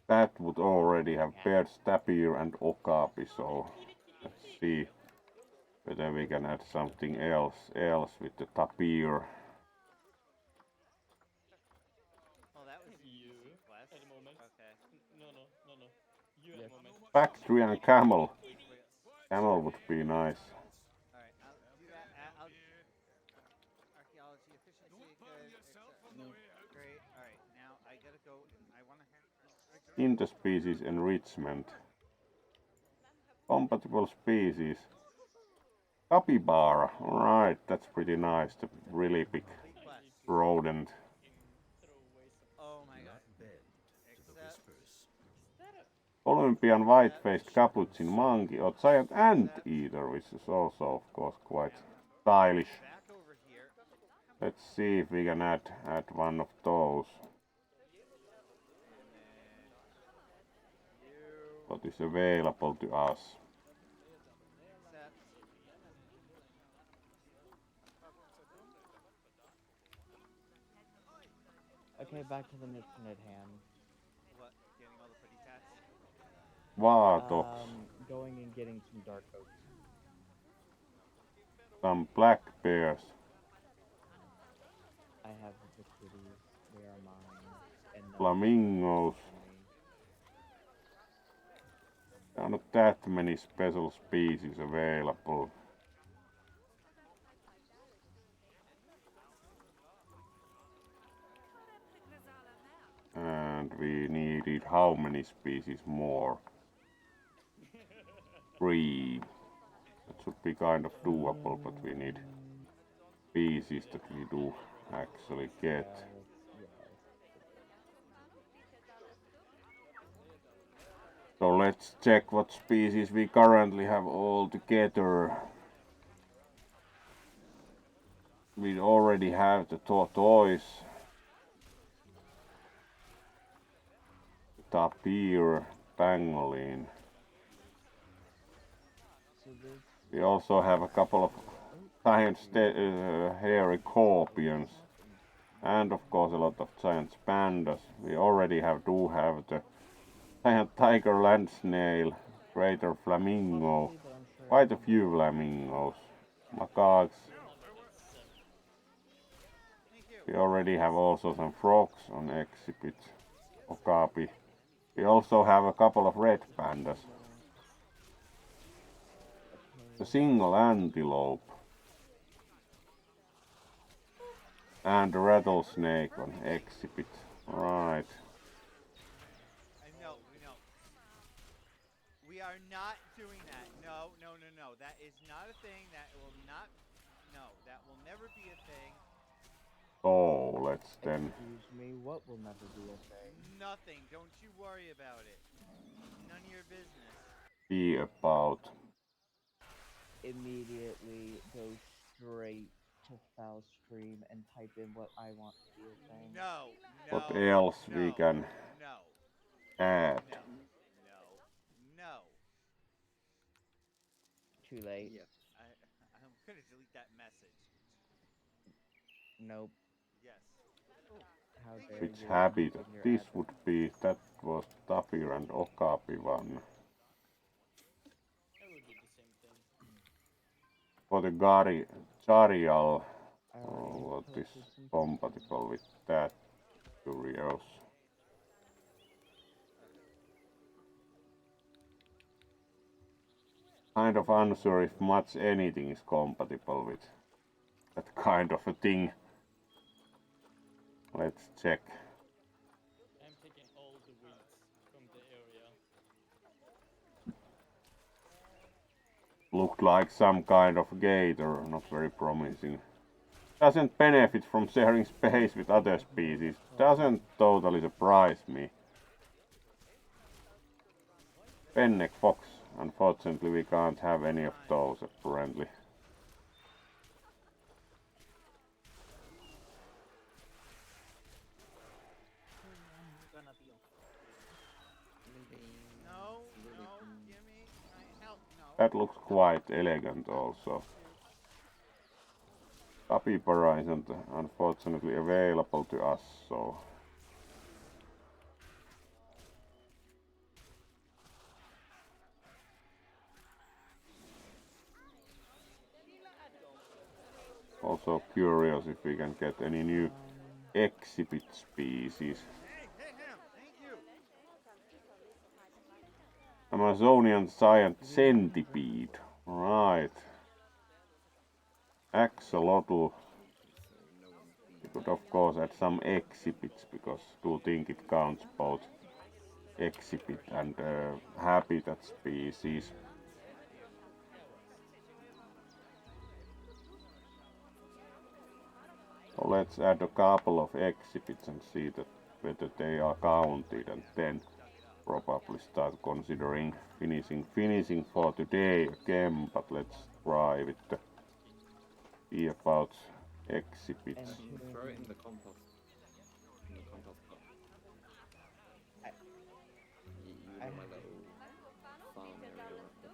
That would already have paired tapir and okapi, so let's see whether we can add something else with the tapir. Well, that was an You easy quest. at the moment. Okay. No. You at Yes. the moment. Factory and camel. Wait. Camel would be nice. All right, I'll do that. I'll archaeology efficiency. Good. No. Great. All right, now I gotta go and I want to have. Interspecies enrichment. Compatible species. Capybara. Alright, that's pretty nice. The really big Complete quest. rodent. Throw away some. Oh my god. Not bend to the Except whispers. Is that a Olympian white-faced capuchin monkey or giant anteater, which is also, of course, quite stylish. back over here. Let's see if we can add one of those. You What is available to us? accept. Okay, back to the mission at hand. What? Getting all the pretty cats? Warthogs, Going and getting some dark oaks. some black bears, I have the kitties. They are mine. And no flamingos. There are not that many special species available. And we needed how many species more? 3. That should be kind of doable, but we need species that we do actually get. So let's check what species we currently have all together. We already have the tortoise, tapir, pangolin. So this We also have a couple of giant hairy scorpions, and of course a lot of giant pandas. We already do have the giant tiger land snail, greater flamingo, but I'm sure quite a few flamingos, macaques. Thank you. We already have also some frogs on exhibit, okapi. We also have a couple of red pandas. A single antelope. And a rattlesnake on exhibit. Right. I know, we know. We are not doing that. No. That is not a thing. That will not. No, that will never be a thing. So, So let's then Excuse me, what will never be a thing? Nothing. Don't you worry about it. None of your business. see about Immediately go straight to Foul Stream and type in what I want to be a thing. No. what No. else no, we can No. add. No. No. No. Too late. Yes. I'm gonna delete that message. Nope. Yes. How dare Which you? habit When you're this admin. would be? That was Tapir and Okapi one. It would be the same thing. For the Jarial, I already what is posted some compatible with that? Curious. Kind of unsure if much anything is compatible with that kind of a thing. Let's check. I'm taking all the weeds from the area. Looked like some kind of gator, not very promising. Doesn't benefit from sharing space with other species. Doesn't totally surprise me. Fennec fox. Unfortunately we can't have any of those apparently. No. No. Gimme my help. No. That looks quite elegant also. Capybara isn't unfortunately available to us, so also curious if we can get any new exhibit species. Hey, hit him. Thank you. Amazonian giant centipede. Right. Axolotl. We could of course add some exhibits because do think it counts both exhibit and habitat species. So let's add a couple of exhibits and see that whether they are counted, and then probably start considering finishing for today again, but let's try with the see about exhibits. Throw it in the compost. In the compost pot. You know my little farm area or whatever.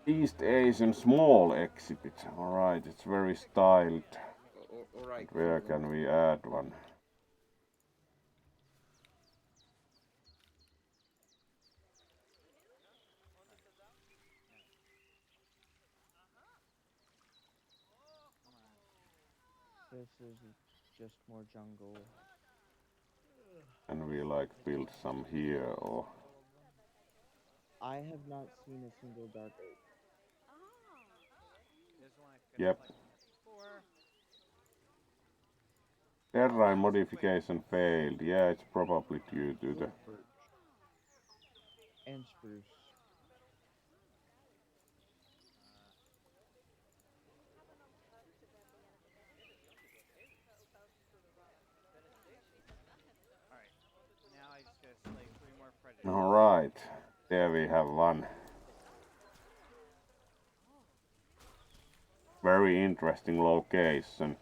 East Asian small exhibit. Alright, it's very styled. Alright. Where can we add one? This is just more jungle. And we like build some here or I have not seen a single dark oak. This one I couldn't yep. like before. Terrain modification failed. Yeah, it's probably due to the And spruce. Alright. Now I just gotta slay 3 more predators. Alright, there we have one. Very interesting location.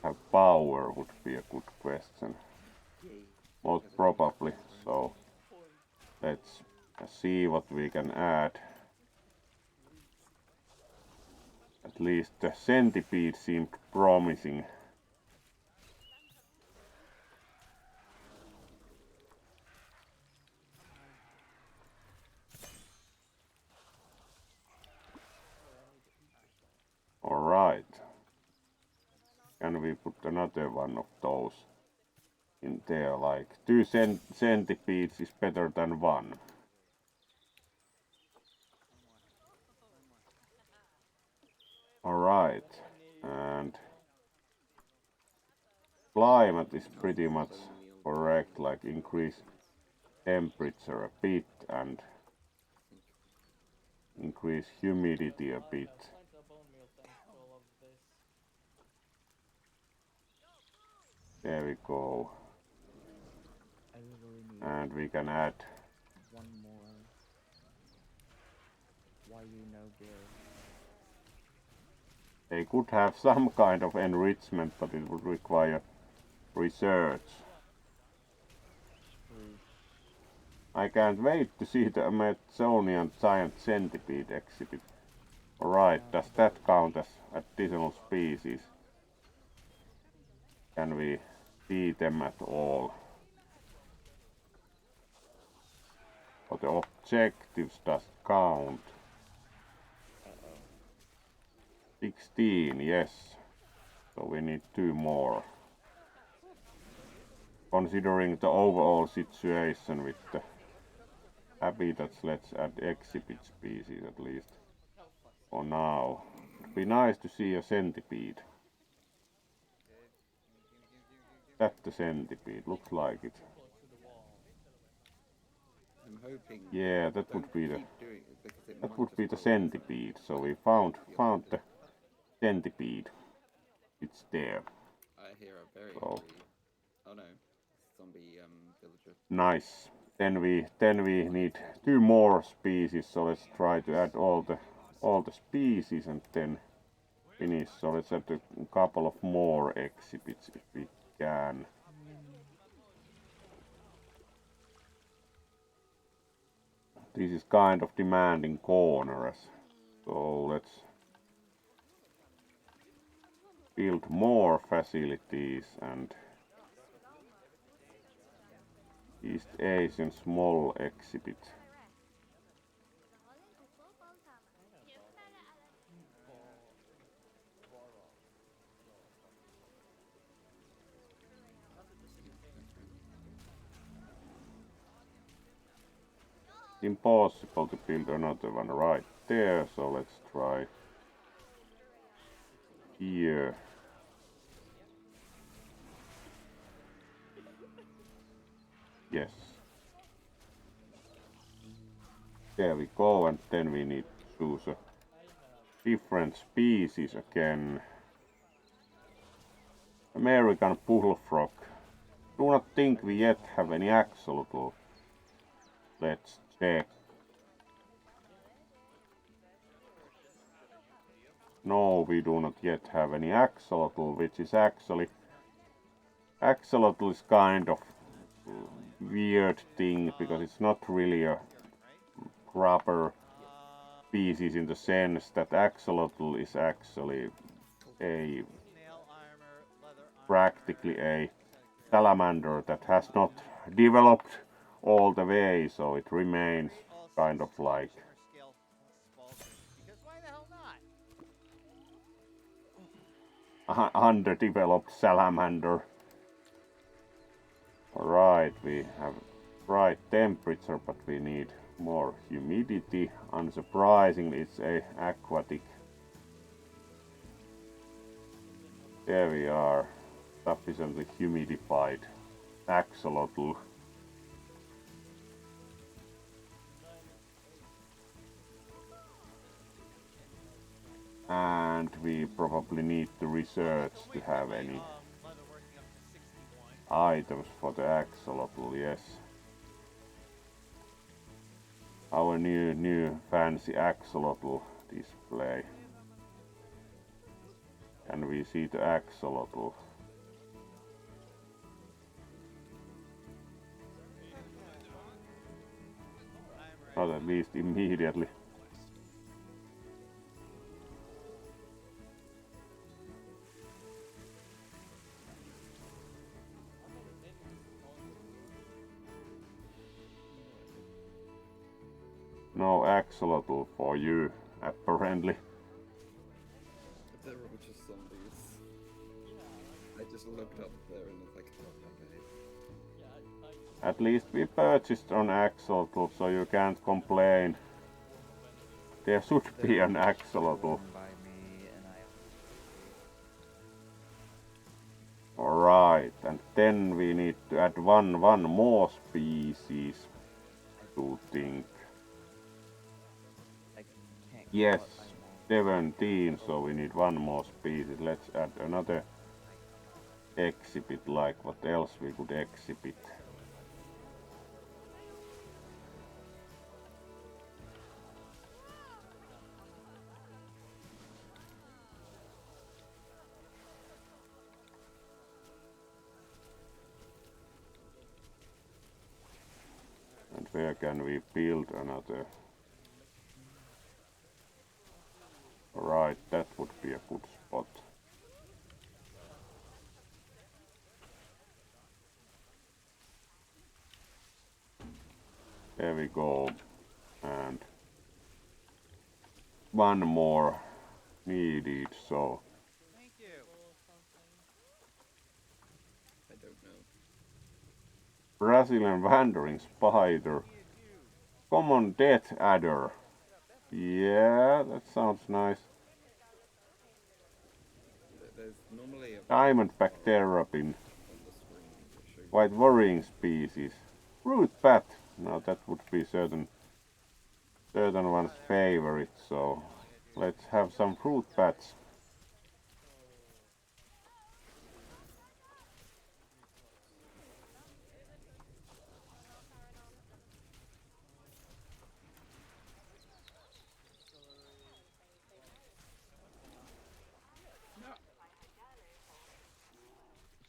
Have power would be a good question. Most probably, so let's see what we can add. At least the centipede seemed promising. Alright. Can we put another one of those in there? Like 2 centipedes is better than 1. Alright. And climate is pretty much correct, like increase temperature a bit and increase humidity a bit. There we go. I literally need And we can add. one more. Why you no gear? They could have some kind of enrichment, but it would require research. True. I can't wait to see the Amazonian giant centipede exhibit. Alright, does that count as additional species? Can we see them at all? But the objectives does count. 16, yes. So we need 2 more. Considering the overall situation with the habitats, let's add exhibit species at least. For now. It'd be nice to see a centipede. That's the centipede, looks like it. I'm hoping. Yeah, that would be the Keep doing it because it that might would just be the grow. centipede. So we found the centipede. It's there. I hear a very So. angry. Oh no, zombie villager. Nice. Then we need 2 more species. So let's try to add all the species and then finish. So let's add a couple of more exhibits if we can. This is kind of demanding corners. So let's build more facilities and East Asian small exhibit. Impossible to build another one right there, so let's try here. Yes. There we go, and then we need to choose a different species again. American bullfrog. Do not think we yet have any axolotl. Let's check. No, we do not yet have any axolotl, which is actually... Axolotl is kind of weird thing, because it's not really a proper species in the sense that axolotl is actually a practically a salamander that has not developed all the way, so it remains kind of like underdeveloped salamander. Alright, we have right temperature, but we need more humidity. Unsurprisingly, it's a aquatic. There we are, sufficiently humidified axolotl. And we probably need to research to have any items for the axolotl, yes. Our new fancy axolotl display. And we see the axolotl. Not at least immediately. No axolotl for you, apparently. There were just zombies. I just looked up there and was like, oh, okay. At least we purchased an axolotl, so you can't complain. There should be an axolotl. Alright, and then we need to add one more species, to think. Yes, 17, so we need one more species. Let's add another exhibit, like what else we could exhibit. And where can we build another? Right, that would be a good spot. There we go. And one more needed, so Thank you. I don't know. Brazilian wandering spider. Common death adder. Yeah, that sounds nice. There's normally a Diamondback terrapin. on the screen that shows Quite worrying species. Fruit bat. Now that would be certain one's favorite, so let's have some fruit bats.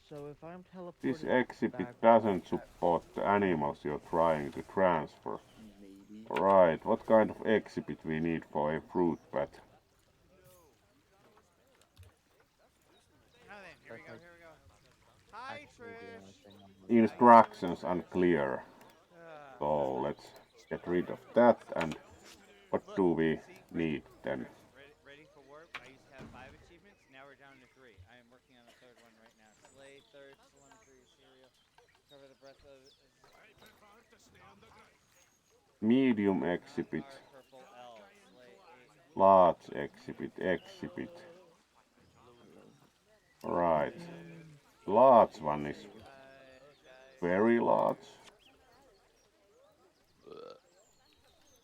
So if I'm teleported This exhibit back doesn't support the animals you're trying to transfer. maybe. Right, what kind of exhibit we need for a fruit bat? Oh, then here we go. Here we go. Hi, actually the only Trish. thing I'm really Instructions unclear. Uh, So let's get rid of that, and what do we need then? ready for warp? I used to have 5 achievements. Now we're down to 3. I am working on a 3rd one right now. Slay, thirst, telemetry, cereal. Cover the breath of. Medium exhibit, Purple L. Slay 8. large exhibit. Right, large one is very large.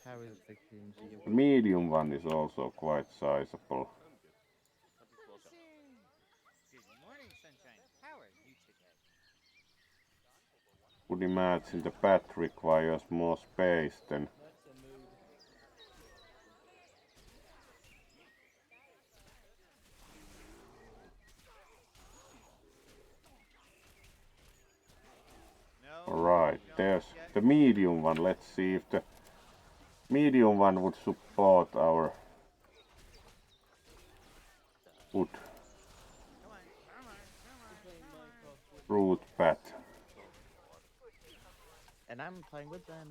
How is the community? The medium one is also quite sizable. Good morning, sunshine. How are you today? Would imagine the bat requires more space than That's a mood. No. Alright, there's the medium one. Let's see if the medium one would support our wood Come on. Come on. Come on. Playing Minecraft with fruit bat. And I'm playing with them.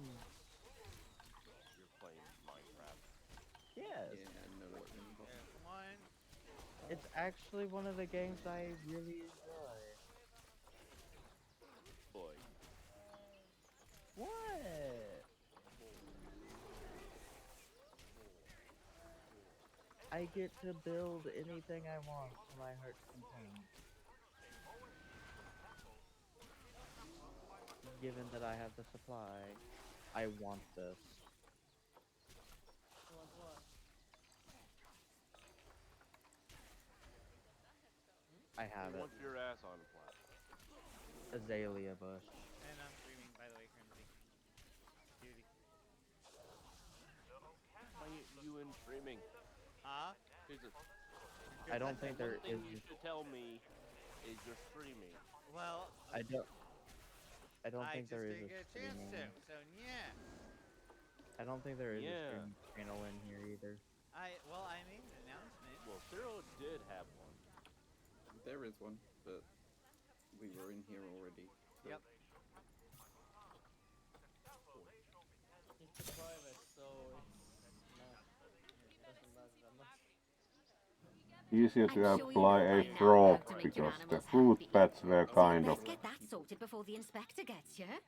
You're playing Minecraft. Yes. Yeah, I know what you're about. There's one. It's actually one of the games I really enjoy. Boy. What? I get to build anything I want to my heart's content. Given that I have the supply, I want this. what? I have it. Want your ass on flat. Azalea bush. And I'm streaming, by the way, Crimsy. Beauty. Why you in streaming? Huh? I don't think there One thing is. you should tell me is you're streaming. Well, I don't think just there is didn't a get a chance streaming. to. So yeah. I don't think there is a Yeah. streaming channel in here either. I made an announcement. Well, Cyril did have one. There is one, but we were in here already. So Yep. It's private, so it's not. It doesn't matter that much. Easier to I'm sure you apply know a by now frog how to make your because the animals fruit happy. bats were So kind you of best get that sorted before the inspector gets here.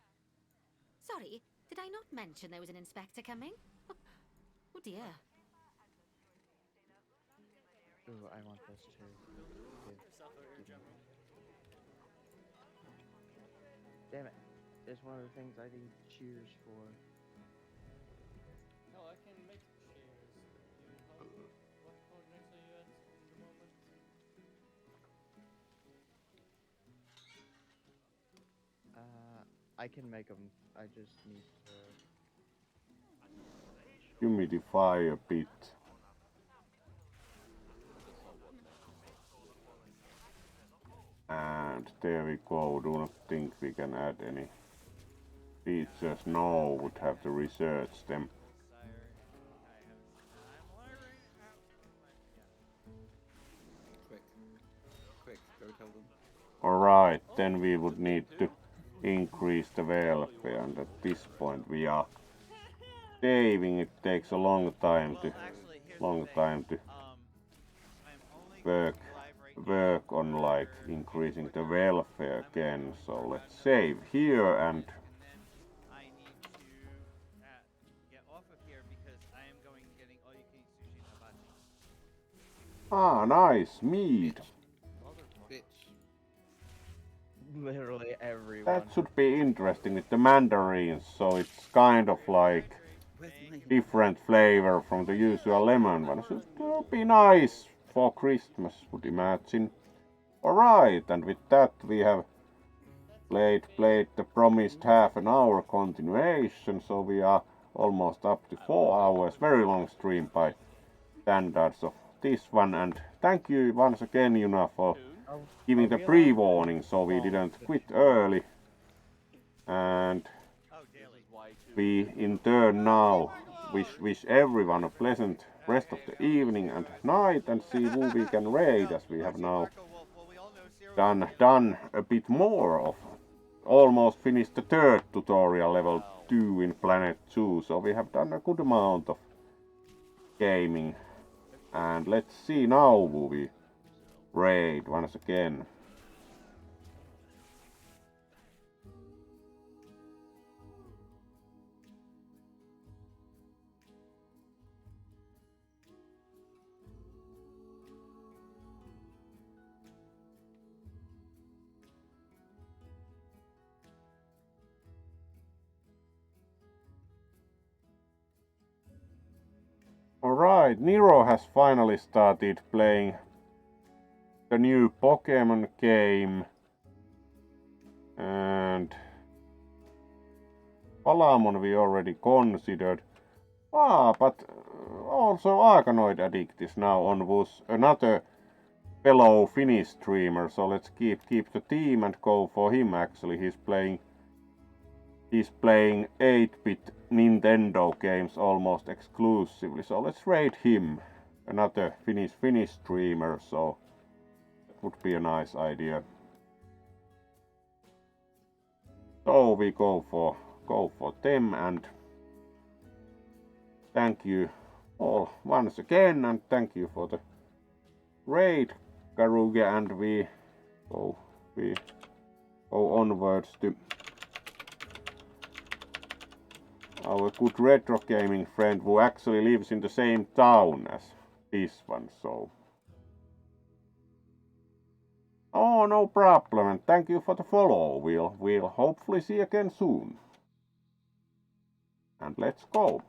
Sorry, did I not mention there was an inspector coming? Oh dear. Ooh, I want this too. Yourself or you're jumping. Damn it. It's one of the things I need cheers for. No, I can make chairs. What coordinates are you at the moment? I can make them. I just need to. Humidify a bit. And there we go. Do not think we can add any features. No, would have to research them. Quick. Quick, go tell them. Alright, then we would need to increase the welfare, and at this point we are saving. It takes a long time to work on like increasing the welfare again. So let's save here and I need to get off of here because I am going and getting all you can eat sushi and hibachi. nice meat. Bitch. Literally everyone. That should be interesting with the mandarins. So it's kind of like different flavor from the usual lemon one. So it will be nice for Christmas, would imagine. Alright, and with that we have played the promised half an hour continuation, so we are almost up to 4 hours. Very long stream by standards of this one, and thank you once again, Yuna, for giving the pre-warning so we didn't quit early. And we in turn now wish everyone a pleasant rest of the evening and night, and see who we can raid, as we have now done a bit more of. Almost finished the third tutorial, level 2 in Planet 2, so we have done a good amount of gaming. And let's see now who we raid once again. Alright, Nero has finally started playing the new Pokemon game, and Palamon we already considered. But also Arkanoid Addict is now on with another fellow Finnish streamer, so let's keep the team and go for him. Actually, he's playing 8-bit Nintendo games almost exclusively, so let's raid him. Another Finnish streamer, so that would be a nice idea. So we go for them, and thank you all once again, and thank you for the raid, Karuga, and we go onwards to our good retro gaming friend who actually lives in the same town as this one, so. Oh, no problem, and thank you for the follow. We'll hopefully see you again soon. And let's go.